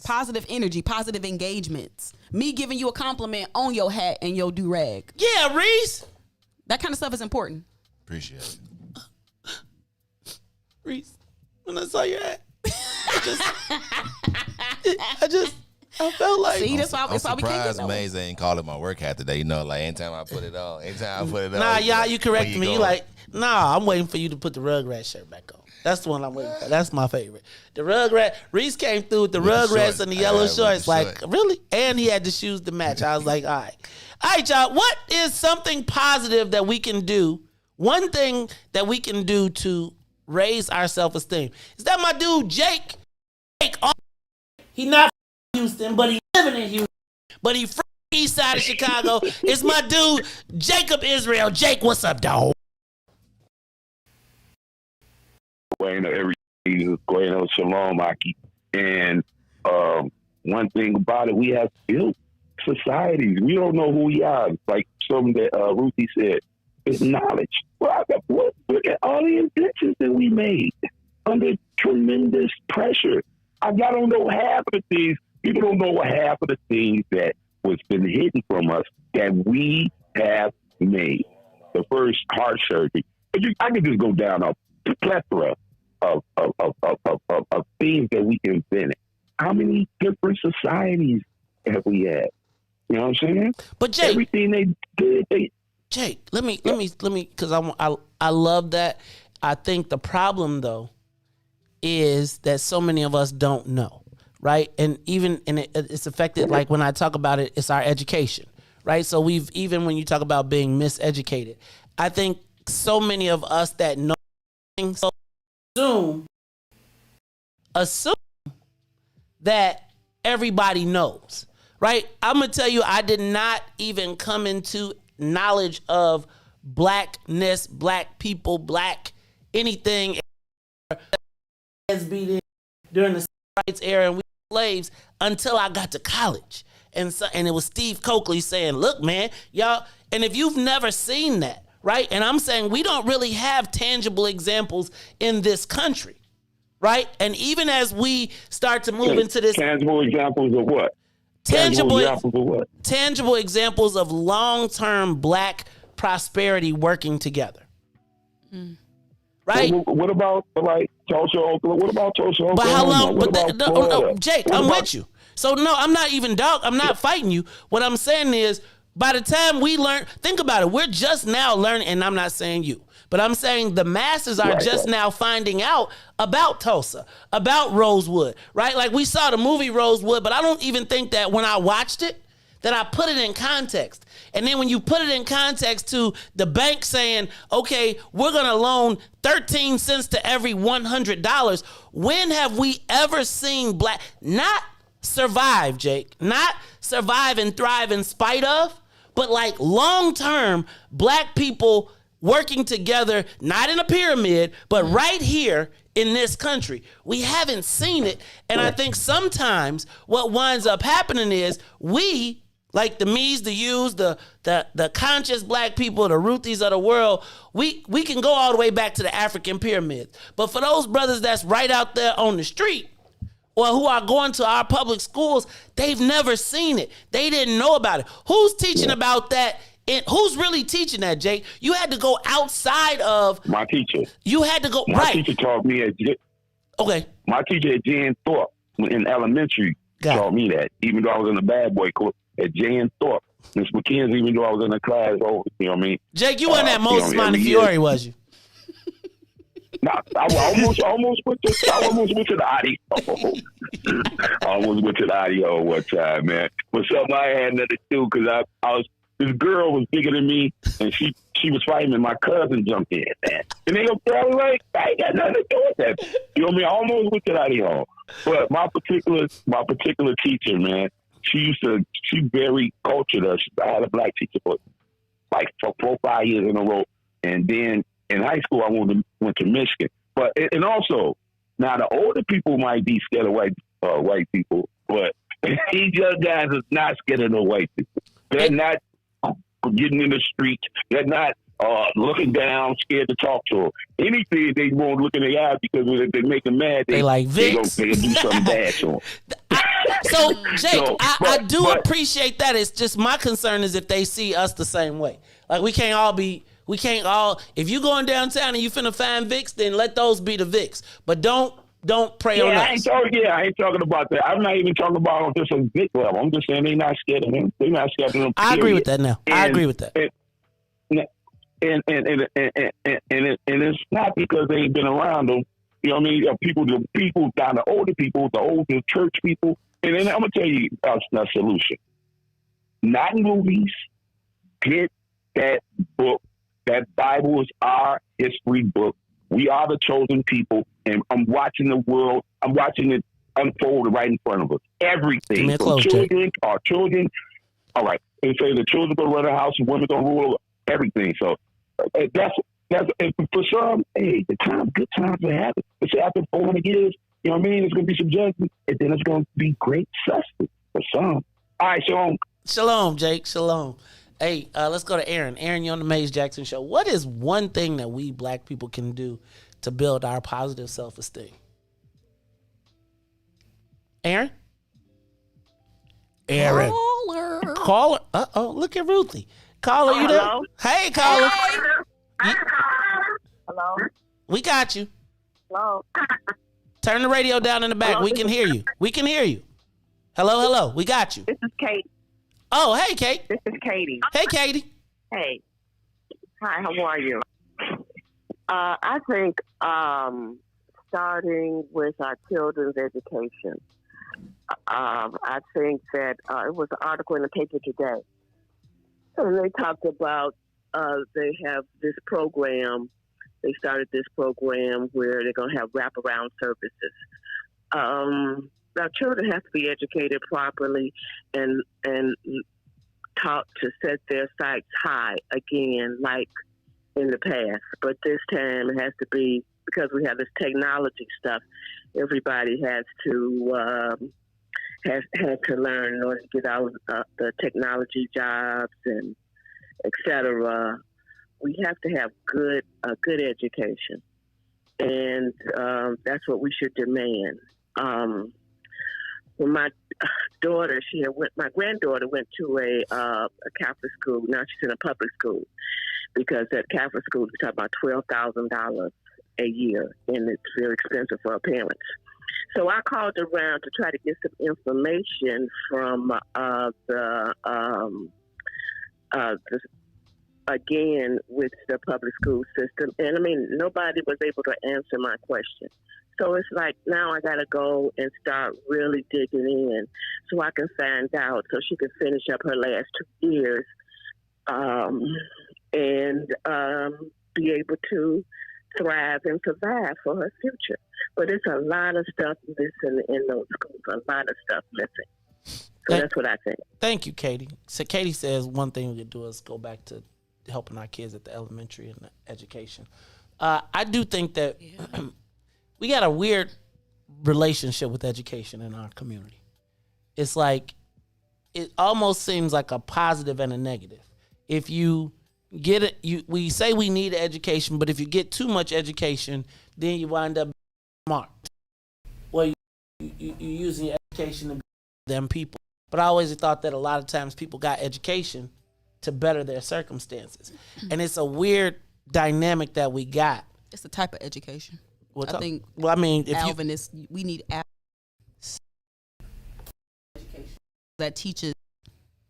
Positive energy, positive engagements. Me giving you a compliment on your hat and your do-rag. Yeah, Riis. That kind of stuff is important. Appreciate it. Riis, when I saw your hat, I felt like. See, that's why I'm we can't get surprised no. Maze ain't call it my work hat today. You know, like anytime I put it on. Nah, y'all, you corrected me. You like, nah, I'm waiting for you to put the Rugrats shirt back on. That's the one I'm waiting for. That's my favorite. The Rugrat. Riis came through with the Rugrats and the yellow shorts. Like, really? And he had the shoes to match. I was like, all right. All right, y'all. What is something positive that we can do? One thing that we can do to raise our self-esteem. Is that my dude, Jake? He not from Houston, but he living in Houston. But he from the east side of Chicago. It's my dude, Jacob Israel. Jake, what's up, dog? Shalom, Aki. And one thing about it, we have built societies. We don't know who we are. Like something that Ruthie said, it's knowledge. Well, look at all the inventions that we made under tremendous pressure. I don't know half of the things. People don't know what half of the things that was been hidden from us that we have made. The first heart surgery. I could just go down a plethora of things that we invented. How many different societies have we had? You know what I'm saying? But Jake, everything they did, Jake, let me, because I love that. I think the problem though is that so many of us don't know, right? And it's affected. Like when I talk about it, it's our education, right? So even when you talk about being miseducated, I think so many of us that know things assume that everybody knows, right? I'm gonna tell you, I did not even come into knowledge of blackness, Black people, Black anything during the civil rights era and we were slaves until I got to college. And it was Steve Coakley saying, look, man, y'all, and if you've never seen that, right? And I'm saying we don't really have tangible examples in this country, right? And even as we start to move into this... Tangible examples of what? Tangible examples of what? Tangible examples of long-term Black prosperity working together. Right? What about like Tulsa, Oklahoma? What about Tulsa, Oklahoma? But how long? No, Jake, I'm with you. So no, I'm not even I'm not fighting you. What I'm saying is, by the time we learn, think about it. We're just now learning, and I'm not saying you, but I'm saying the masses are now finding out about Tulsa, about Rosewood, right? Like we saw the movie Rosewood, but I don't even think that when I watched it, that I put it in context. And then when you put it in context to the bank saying, okay, we're going to loan 13 cents to every $100. When have we ever seen Black, not survive, Jake, not survive and thrive in spite of, but like long-term Black people working together, not in a pyramid, but right here in this country? We haven't seen it. And I think sometimes what winds up happening is we, like the me's, the you's, the conscious Black people, the Ruthies of the world, we can go all the way back to the African pyramids. But for those brothers that's right out there on the street, or who are going to our public schools, they've never seen it. They didn't know about it. Who's teaching about that? Who's really teaching that, Jake? You had to go outside of... My teacher. You had to go... My teacher taught me at... Okay. My teacher at Jan Thorpe in elementary taught me that, even though I was in the bad boy club at Jan Thorpe. Miss McKenzie, even though I was in the class over, you know what I mean? Jake, you wasn't at Moses Montefiore, was you? No, I almost went to the audio. I almost went to the audio one time, man. But something I had nothing to do because this girl was bigger than me, and she was fighting, and my cousin jumped in, man. And they go, like, I ain't got nothing to do with that. You know what I mean? I almost went to the audio. But my particular teacher, man, she very cultured us. I had a Black teacher for 4-5 years in a row, and then in high school I went to Michigan. But and also Now, the older people might be scared of white people, but these young guys are not scared of no white people. They're not getting in the street. They're not looking down, scared to talk to them. Anything, they won't look in the eye because if they make them mad, they like Vicks. They do something bad to them. So, Jake, I do appreciate that. It's just my concern is if they see us the same way. Like, we can't all, if you going downtown and you finna find Vicks, then let those be the Vicks. But don't prey on us. I ain't talking about that. I'm not even talking about just a Vic level. I'm just saying they're not scared of him. They're not scared of him. I agree with that now. I agree with that. And it's not because they ain't been around them. You know what I mean? The people down, the older people, the older church people. And then I'm gonna tell you a solution. Not movies. Get that book. That Bible is our history book. We are the chosen people, and I'm watching the world. I'm watching it unfold right in front of us. Everything from children, our children. All right, they say the children gonna run the house, and women gonna rule everything. So that's for some. Hey, good times are happening. But say after 400 years, you know what I mean? It's gonna be some judgment, and then it's gonna be great sustenance for some. All right, shalom. Shalom, Jake. Shalom. Hey, let's go to Aaron. Aaron, you're on the Maze Jackson Show. What is one thing that we black people can do to build our positive self-esteem? Aaron? Aaron. Caller. Uh-oh, look at Ruthie. Caller, you there? Hello? Hey, caller. Hello? We got you. Hello? Turn the radio down in the back. Hello? We can hear you. We can hear you. Hello. We got you. This is Kate. Oh, hey, Kate. This is Katie. Hey, Katie. Hey. Hi, how are you? I think starting with our children's education. I think that it was an article in the paper today. And they talked about they have this program. They started this program where they're going to have wraparound services. Our children have to be educated properly and taught to set their sights high again, like in the past. But this time it has to be, because we have this technology stuff, everybody has to learn in order to get out the technology jobs and et cetera. We have to have a good education, and that's what we should demand. When my daughter, my granddaughter went to a Catholic school. Now she's in a public school, because at Catholic school we talk about $12,000 a year, and it's very expensive for our parents. So I called around to try to get some information from again with the public school system, and I mean nobody was able to answer my question. So it's like now I got to go and start really digging in so I can find out, so she can finish up her last 2 years and be able to thrive and survive for her future. But it's a lot of stuff missing in those schools, a lot of stuff missing. So that's what I think. Thank you, Katie. So Katie says one thing we could do is go back to helping our kids at the elementary and the education. I do think that we got a weird relationship with education in our community. It's like, it almost seems like a positive and a negative. If you get it, we say we need education, but if you get too much education, then you wind up smart. Well, you're using your education to be them people. But I always thought that a lot of times people got education to better their circumstances. And it's a weird dynamic that we got. It's the type of education. I think. Well, I mean, if Alvin we need that teaches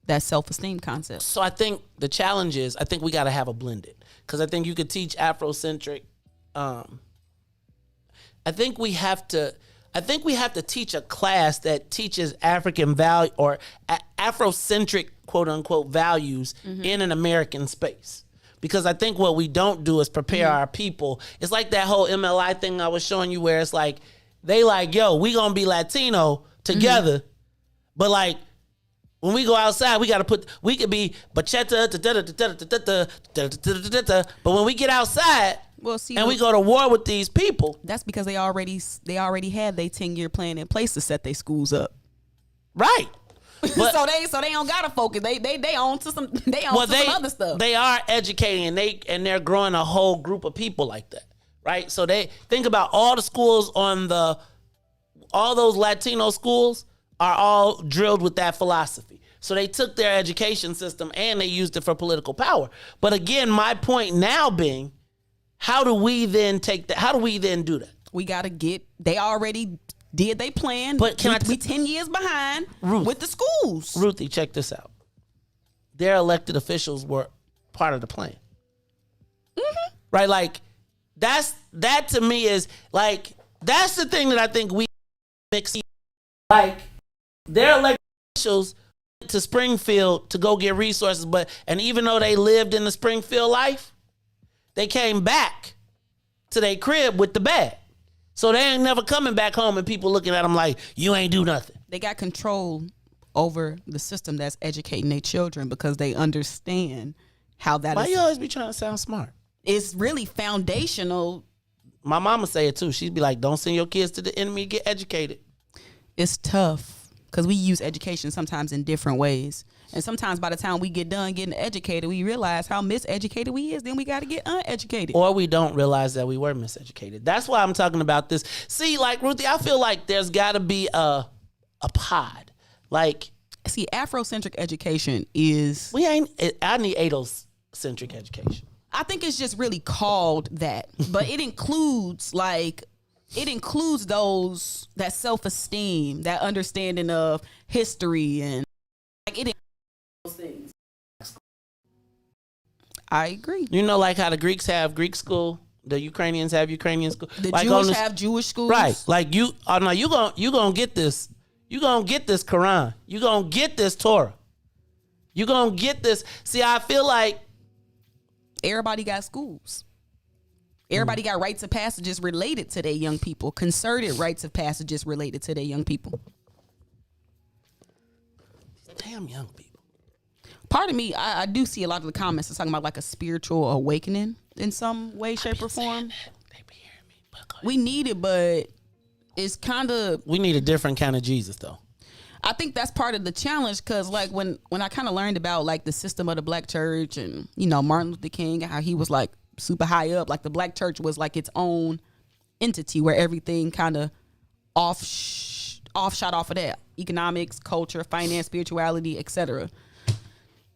that self-esteem concept. So I think the challenge is, I think we got to have a blended, because I think you could teach Afrocentric. I think we have to teach a class that teaches African value or Afrocentric quote unquote values in an American space. Because I think what we don't do is prepare our people. It's like that whole MLI thing I was showing you, where it's like, they like, yo, we gonna be Latino together. But like, when we go outside, we could be bachata, but when we get outside, Well, see, and we go to war with these people. That's because they already had their 10-year plan in place to set their schools up. Right. But, so they don't gotta focus. They on to some some other stuff. They are educating and they're growing a whole group of people like that, right? So they think about all the schools all those Latino schools are all drilled with that philosophy. So they took their education system and they used it for political power. But again, my point now being, how do we then take that? How do we then do that? We gotta they already did they plan, but we 10 years behind with the schools. Ruthie, check this out. Their elected officials were part of the plan. Mm-hmm. Right? Like, that to me is, like, that's the thing that I think we mix. Like, their elected officials went to Springfield to go get resources, and even though they lived in the Springfield life, they came back to their crib with the bag. So they ain't never coming back home and people looking at them like, you ain't do nothing. They got control over the system that's educating their children because they understand how that is. Why you always be trying to sound smart? It's really foundational. My mama say it too. She'd be like, don't send your kids to the enemy to get educated. It's tough because we use education sometimes in different ways. And sometimes by the time we get done getting educated, we realize how miseducated we is. Then we got to get uneducated. Or we don't realize that we were miseducated. That's why I'm talking about this. See, like, Ruthie, I feel like there's got to be a pod. Like, see, Afrocentric education is... I need Ados-centric education. I think it's just really called that. But it includes, those, that self-esteem, that understanding of history and... things. I agree. You know, like how the Greeks have Greek school, the Ukrainians have Ukrainian school, the like Jewish have Jewish schools, right? Like you gonna get this. You gonna get this Quran. You gonna get this Torah. You gonna get this. See, I feel like everybody got schools. Everybody got rites of passages related to their young people. Concerted rites of passages related to their young people. Damn young people. Part of me, I do see a lot of the comments are talking about like a spiritual awakening in some way, shape, or form. They be hearing me. We need it, but it's kind of... We need a different kind of Jesus, though. I think that's part of the challenge because, like, when I kind of learned about like the system of the Black church and, you know, Martin Luther King and how he was like super high up, like the Black church was like its own entity where everything kind of offshot off of that: economics, culture, finance, spirituality, etc.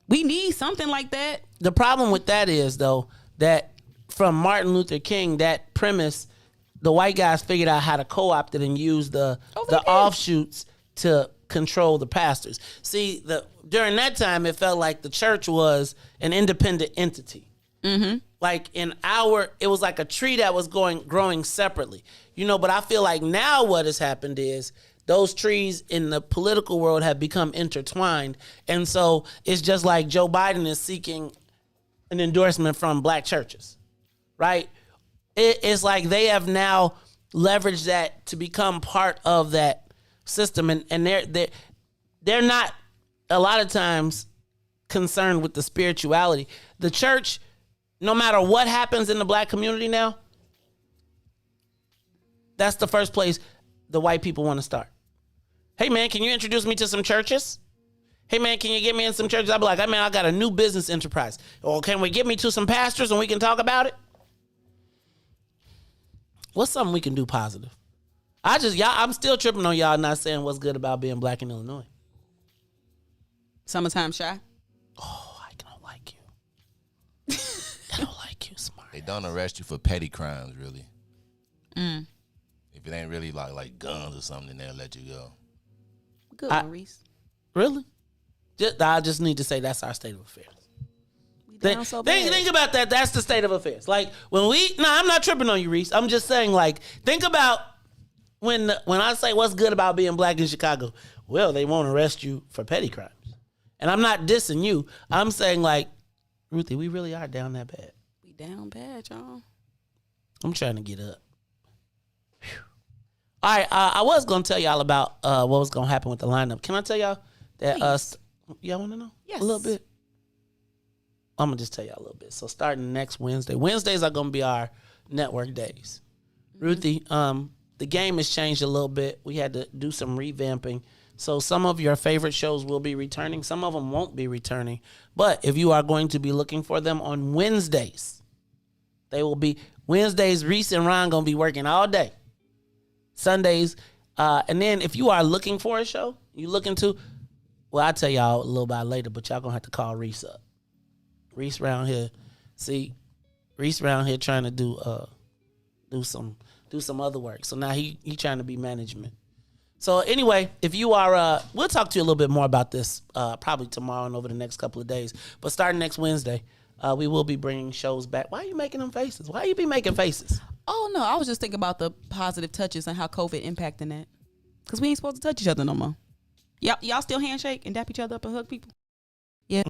We need something like that. The problem with that is, though, that from Martin Luther King, that premise, the white guys figured out how to co-opt it and use the offshoots to control the pastors. See, during that time, it felt like the church was an independent entity. Mm-hmm. Like it was like a tree that was growing separately. You know, but I feel like now what has happened is those trees in the political world have become intertwined. And so it's just like Joe Biden is seeking an endorsement from Black churches, right? It's like they have now leveraged that to become part of that system. And they're not a lot of times concerned with the spirituality. The church, no matter what happens in the Black community now, that's the first place the white people want to start. Hey, man, can you introduce me to some churches? Hey, man, can you get me in some churches? I'll be like, hey, man, I got a new business enterprise. Or can we get me to some pastors and we can talk about it? What's something we can do positive? I'm still tripping on y'all not saying what's good about being Black in Illinois. Summertime shy? Oh, I don't like you. I don't like you, smart. They don't arrest you for petty crimes, really. Mm. If it ain't really like guns or something, then they'll let you go. Good one, Riis. Really? I just need to say that's our state of affairs. Think about that. That's the state of affairs. Like I'm not tripping on you, Riis. I'm just saying, like, think about when I say what's good about being Black in Chicago. Well, they won't arrest you for petty crimes. And I'm not dissing you. I'm saying, like, Ruthie, we really are down that bad. We down bad, y'all. I'm trying to get up. Whew. All right, I was going to tell y'all about what was going to happen with the lineup. Can I tell y'all that y'all want to know? Yes. A little bit? I'm going to just tell y'all a little bit. So starting next Wednesday. Wednesdays are going to be our network days. Ruthie, the game has changed a little bit. We had to do some revamping. So some of your favorite shows will be returning. Some of them won't be returning. But if you are going to be looking for them on Wednesdays, they will be Wednesdays. Riis and Ron going to be working all day. Sundays. And then if you are looking for a show, you looking to, well, I'll tell y'all a little about it later, but y'all going to have to call Riis up. Riis around here. See, Riis around here trying to do some other work. So now he trying to be management. So anyway, if you are, we'll talk to you a little bit more about this probably tomorrow and over the next couple of days. But starting next Wednesday, we will be bringing shows back. Why are you making them faces? Why you be making faces? Oh, no. I was just thinking about the positive touches and how COVID impacting that. Because we ain't supposed to touch each other no more. Y'all still handshake and dap each other up and hug people? Yeah.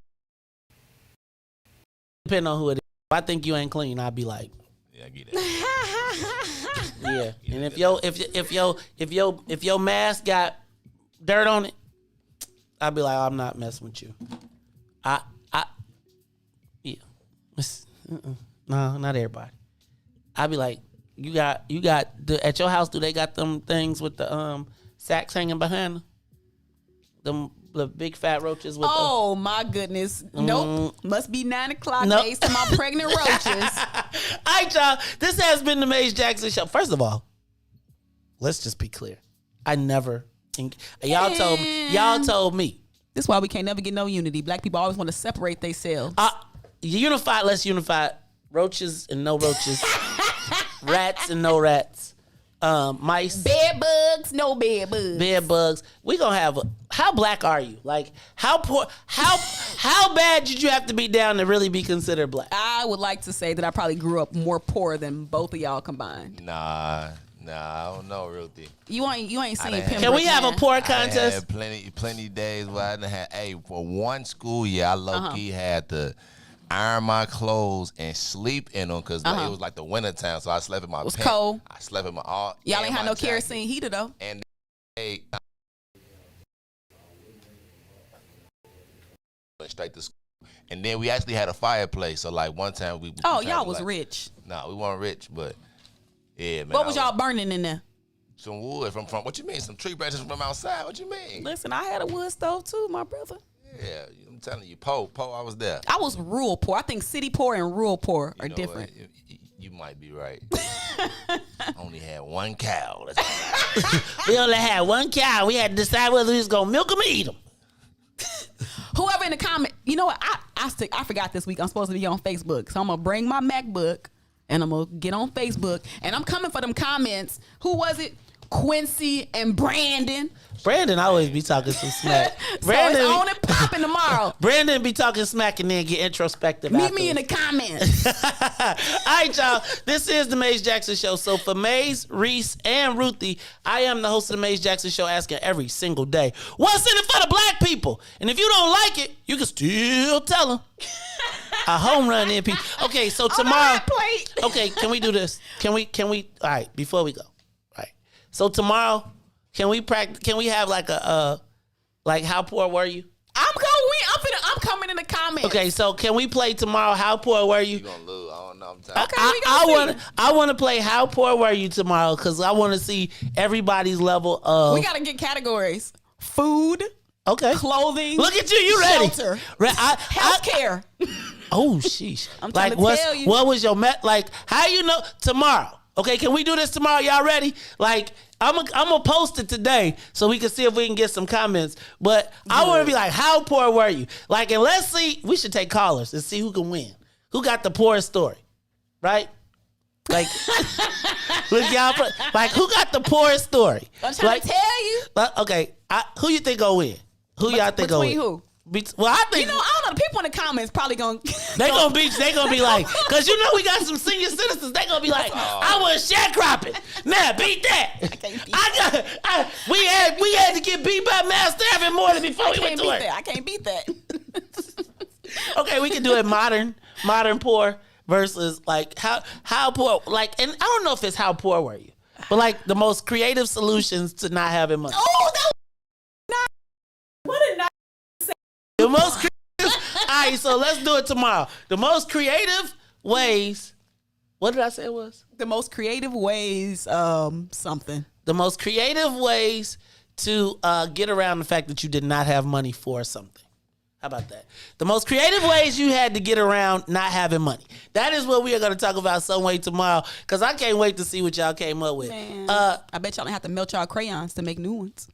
Depending on who it is. If I think you ain't clean, I'll be like, yeah, I get that. Yeah, and if your mask got dirt on it, I'd be like, I'm not messing with you. Yeah, no, not everybody. I'd be like, you got at your house. Do they got them things with the sacks hanging behind them? The big fat roaches with my goodness. Nope. Must be 9 o'clock based on my pregnant roaches. All right, y'all. This has been the Maze Jackson Show. First of all, let's just be clear. I never y'all told me. This is why we can't never get no unity. Black people always want to separate themselves. Unified, let's unify. Roaches and no roaches. Rats and no rats. Mice. Bed bugs, no bed bugs. Bed bugs. We gonna have how black are you? Like how poor? How bad did you have to be down to really be considered black? I would like to say that I probably grew up more poor than both of y'all combined. Nah, I don't know, Ruthie. You ain't seen Pembroke. Can we have a poor contest? I had plenty days where I didn't have. Hey, for one school year, I low key had to iron my clothes and sleep in them because it was like the winter time, so I slept in my pants. It was cold. I slept in my y'all ain't had no kerosene heater though. And went straight to school. And then we actually had a fireplace, so like one time we y'all was rich. Nah, we weren't rich, but yeah, man. What was y'all burning in there? Some wood from what you mean? Some tree branches from outside? What you mean? Listen, I had a wood stove too, my brother. Yeah, I'm telling you, Po, I was there. I was rural poor. I think city poor and rural poor are different. You might be right. Only had one cow. We only had one cow. We had to decide whether we was gonna milk them or eat them. Whoever in the comment, you know what? I forgot this week. I'm supposed to be on Facebook, so I'm gonna bring my MacBook and I'm gonna get on Facebook and I'm coming for them comments. Who was it? Quincy and Brandon. Brandon always be talking some smack. Brandon, so it's on and popping tomorrow. Brandon be talking smack and then get introspective. Meet me in the comments. All right, y'all. This is the Maze Jackson Show. So for Maze, Riis, and Ruthie, I am the host of the Maze Jackson Show, asking every single day, what's in it for the black people? And if you don't like it, you can still tell them. A home run MP. Okay, so tomorrow. Okay, can we do this? Can we? All right, before we go. So tomorrow, can we practice? Can we have like a like how poor were you? I'm coming in the comments. Okay, so can we play tomorrow? How poor were you? You gonna lose? I don't know. I'm telling you. I want to play how poor were you tomorrow because I want to see everybody's level of. We gotta get categories: food, okay, clothing. Look at you ready? Shelter, healthcare. Oh sheesh! I'm trying to tell you. What was your like? How you know tomorrow? Okay, can we do this tomorrow? Y'all ready? Like, I'm gonna post it today so we can see if we can get some comments. But I want to be like, how poor were you? Like, and let's see. We should take callers and see who can win. Who got the poorest story? Right? Like, look, y'all. Like, who got the poorest story? I'm trying to tell you. Okay, who you think gonna win? Who y'all think gonna win? Between who? Well, I think I don't know. The people in the comments probably gonna they gonna be like, cause we got some senior citizens. They gonna be like, I was sharecropping. Nah, beat that. We had to get beat by Master every morning before we went to work. I can't beat that. Okay, we can do it modern poor versus like how poor. Like, and I don't know if it's how poor were you, but like the most creative solutions to not having money. Oh, that was what a nice. The most creative. All right, so let's do it tomorrow. The most creative ways What did I say it was? The most creative ways, something. The most creative ways to get around the fact that you did not have money for something. How about that? The most creative ways you had to get around not having money. That is what we are going to talk about some way tomorrow, because I can't wait to see what y'all came up with. Man, I bet y'all have to melt y'all crayons to make new ones.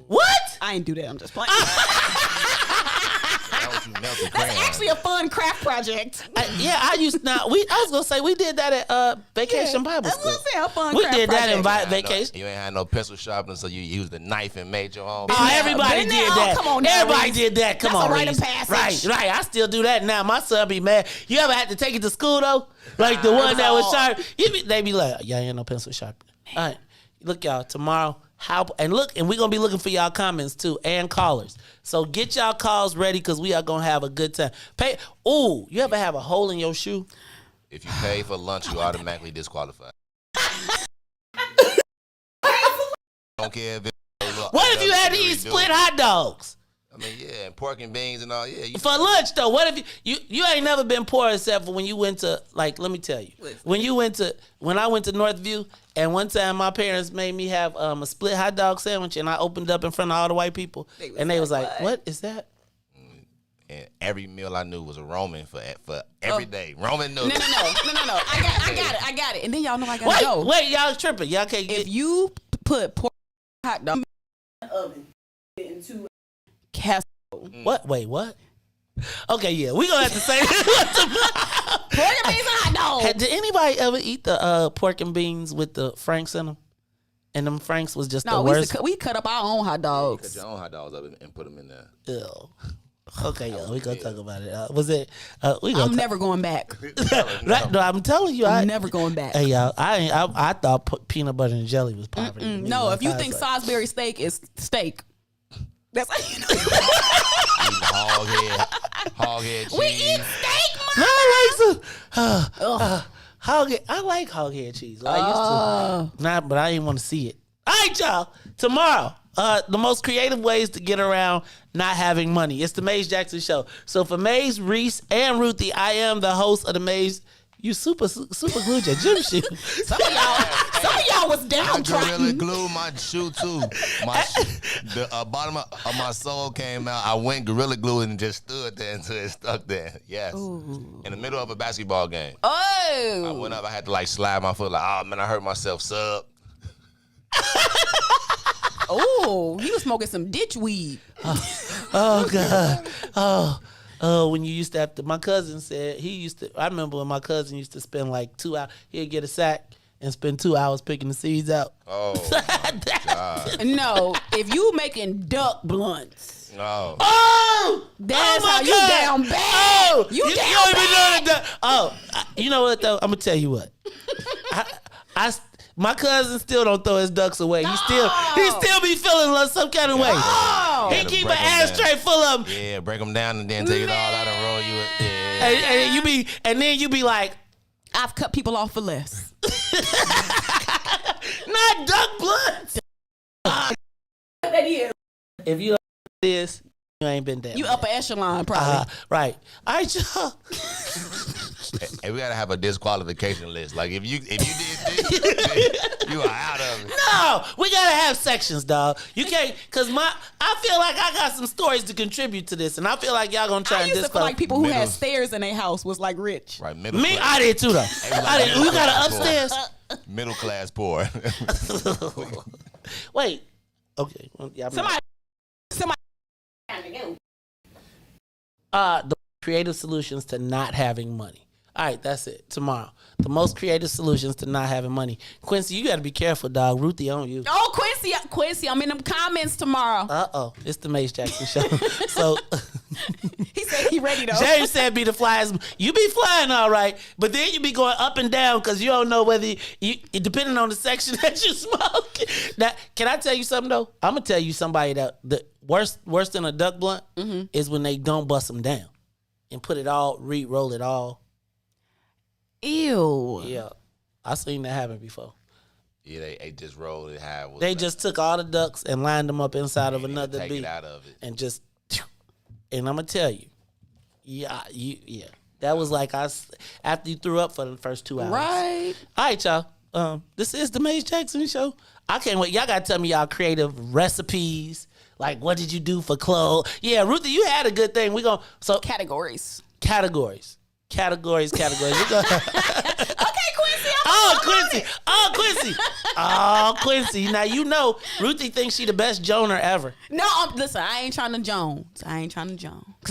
What? I ain't do that. I'm just playing. That's actually a fun craft project. I was gonna say we did that at Vacation Bible School. That's what I'm saying, a fun We craft did that project. in vacation. You ain't had no pencil sharpener, so you used the knife and made your own. Oh, everybody did that. Come on now, Everybody Riis. did that. Come That's on, a rite of Riis. passage. Right. I still do that now. My son be mad. You ever had to take it to school though? Like the one that was sharp. They be like, "Yeah, ain't no pencil sharpener." All right, look, y'all. Tomorrow, and we're gonna be looking for y'all comments too and callers. So get y'all calls ready, because we are gonna have a good time. You ever have a hole in your shoe? If you pay for lunch, you automatically disqualified. Don't care if What if you had to eat split hot dogs? I mean, yeah, and pork and beans and all. Yeah, For lunch though, what if you ain't never been poor except for when you went to, like, let me tell you, when I went to Northview, and one time my parents made me have a split hot dog sandwich, and I opened up in front of all the white people, and they was like, "What is that?" And every meal I knew was a Roman for every day. Roman noodles. No. I got it. And then y'all know I gotta go. Wait, y'all tripping. Y'all can't get. If you put pork hot dog in the oven into casserole. What? Wait, what? Okay, yeah, we gonna have to say pork and beans and hot dogs. Did anybody ever eat the pork and beans with the Franks in them? And them Franks was just the worst. We cut up our own hot dogs. Cut your own hot dogs up and put them in there. Ew. Okay, yeah, we gonna talk about it. Was it? I'm never going back. No, I'm telling you, I'm never going back. Hey, y'all, I thought peanut butter and jelly was poverty. No, if you think Salisbury steak is steak, that's how you know. Hog head cheese. We eat steak, Mom. I like hog head cheese. I used to, but I didn't want to see it. All right, y'all. Tomorrow, the most creative ways to get around not having money. It's the Maze Jackson Show. So for Maze, Riis, and Ruthie, I am the host of the Maze. You super glued your gym shoe. Some of y'all was downtrodden. I gorilla glued my shoe too. The bottom of my sole came out. I went gorilla glued and just stood there until it stuck there. Yes. Ooh. In the middle of a basketball game. Oh. I went up. I had to slide my foot. Oh man, I hurt myself. Sub. Oh, he was smoking some ditch weed. Oh God. Oh, when you used to have to, my cousin said I remember when my cousin used to spend like 2 hours, he'd get a sack and spend 2 hours picking the seeds out. Oh, my God. No, if you making duck blunts. No. Oh! That's how God. you down bad. Oh! You down don't even bad. know that. You know what though? I'm going to tell you what. My cousin still don't throw his ducks away. He still be feeling some kind of way. No. He keep an ashtray full of them. Yeah, break them down and then take it all out and roll you. Yeah. And then you be like, I've cut people off for less. not duck blunts. If you this, you ain't been down. You upper echelon, probably. Right. All right, y'all. Hey, we gotta have a disqualification list. Like if you did this, you are out of it. No, we gotta have sections, dog. You can't, cause I feel like I got some stories to contribute to this, and I feel like y'all gonna try I and used to feel like people who had Middle- stairs in their house was like rich. Right, Me, I did too though. I did. We got an upstairs. Middle class poor. Wait. Okay. Well, yeah, Somebody. The creative solutions to not having money. All right, that's it. Tomorrow, the most creative solutions to not having money. Quincy, you got to be careful, dog. Ruthie on you. Oh, Quincy, I'm in them comments tomorrow. It's the Mace Jackson Show. So he said he ready though. James said be the flyest. You be flying all right, but then you be going up and down because you don't know whether depending on the section that you smoke. Now, can I tell you something though? I'm gonna tell you somebody that the worse than a duck blunt is when they don't bust them down and put it all, roll it all. Ew. Yeah, I seen that happen before. Yeah, they just rolled it high. They just took all the ducks and lined them up inside of another take beat it out of it. and just. And I'm gonna tell you, That was like after you threw up for the first 2 hours. Right. All right, y'all. This is the Maze Jackson Show. I can't wait. Y'all gotta tell me y'all creative recipes. Like, what did you do for clothes? Yeah, Ruthie, you had a good thing. Categories. We gonna Okay, Quincy. Quincy. Now you know Ruthie thinks she the best Joner ever. No, listen, I ain't trying to Jones. Because I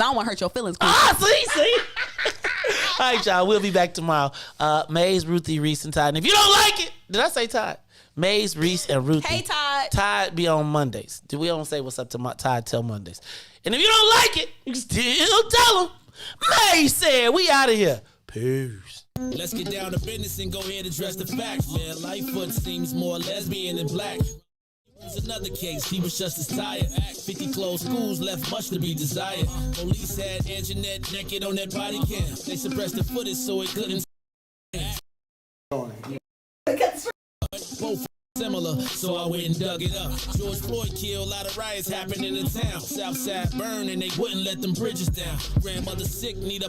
don't want to hurt your feelings, Quincy. See? All right, y'all. We'll be back tomorrow. Maze, Ruthie, Riis, and Todd. And if you don't like it, did I say Todd? Maze, Riis, and Ruthie. Hey, Todd. Todd be on Mondays. We don't say what's up to Todd till Mondays. And if you don't like it, you can still tell him. Maze said, we out of here. Peace. Let's get down to business and go ahead and address the facts, man. Lightfoot seems more lesbian than black. Here's another case, he was just as tired. 50 closed schools left much to be desired. Police had Anjanette naked on that body cam. They suppressed the footage so it couldn't. Both similar, so I went and dug it up. George Floyd killed, a lot of riots happened in the town. Southside burned and they wouldn't let them bridges down. Grandmother sick, need a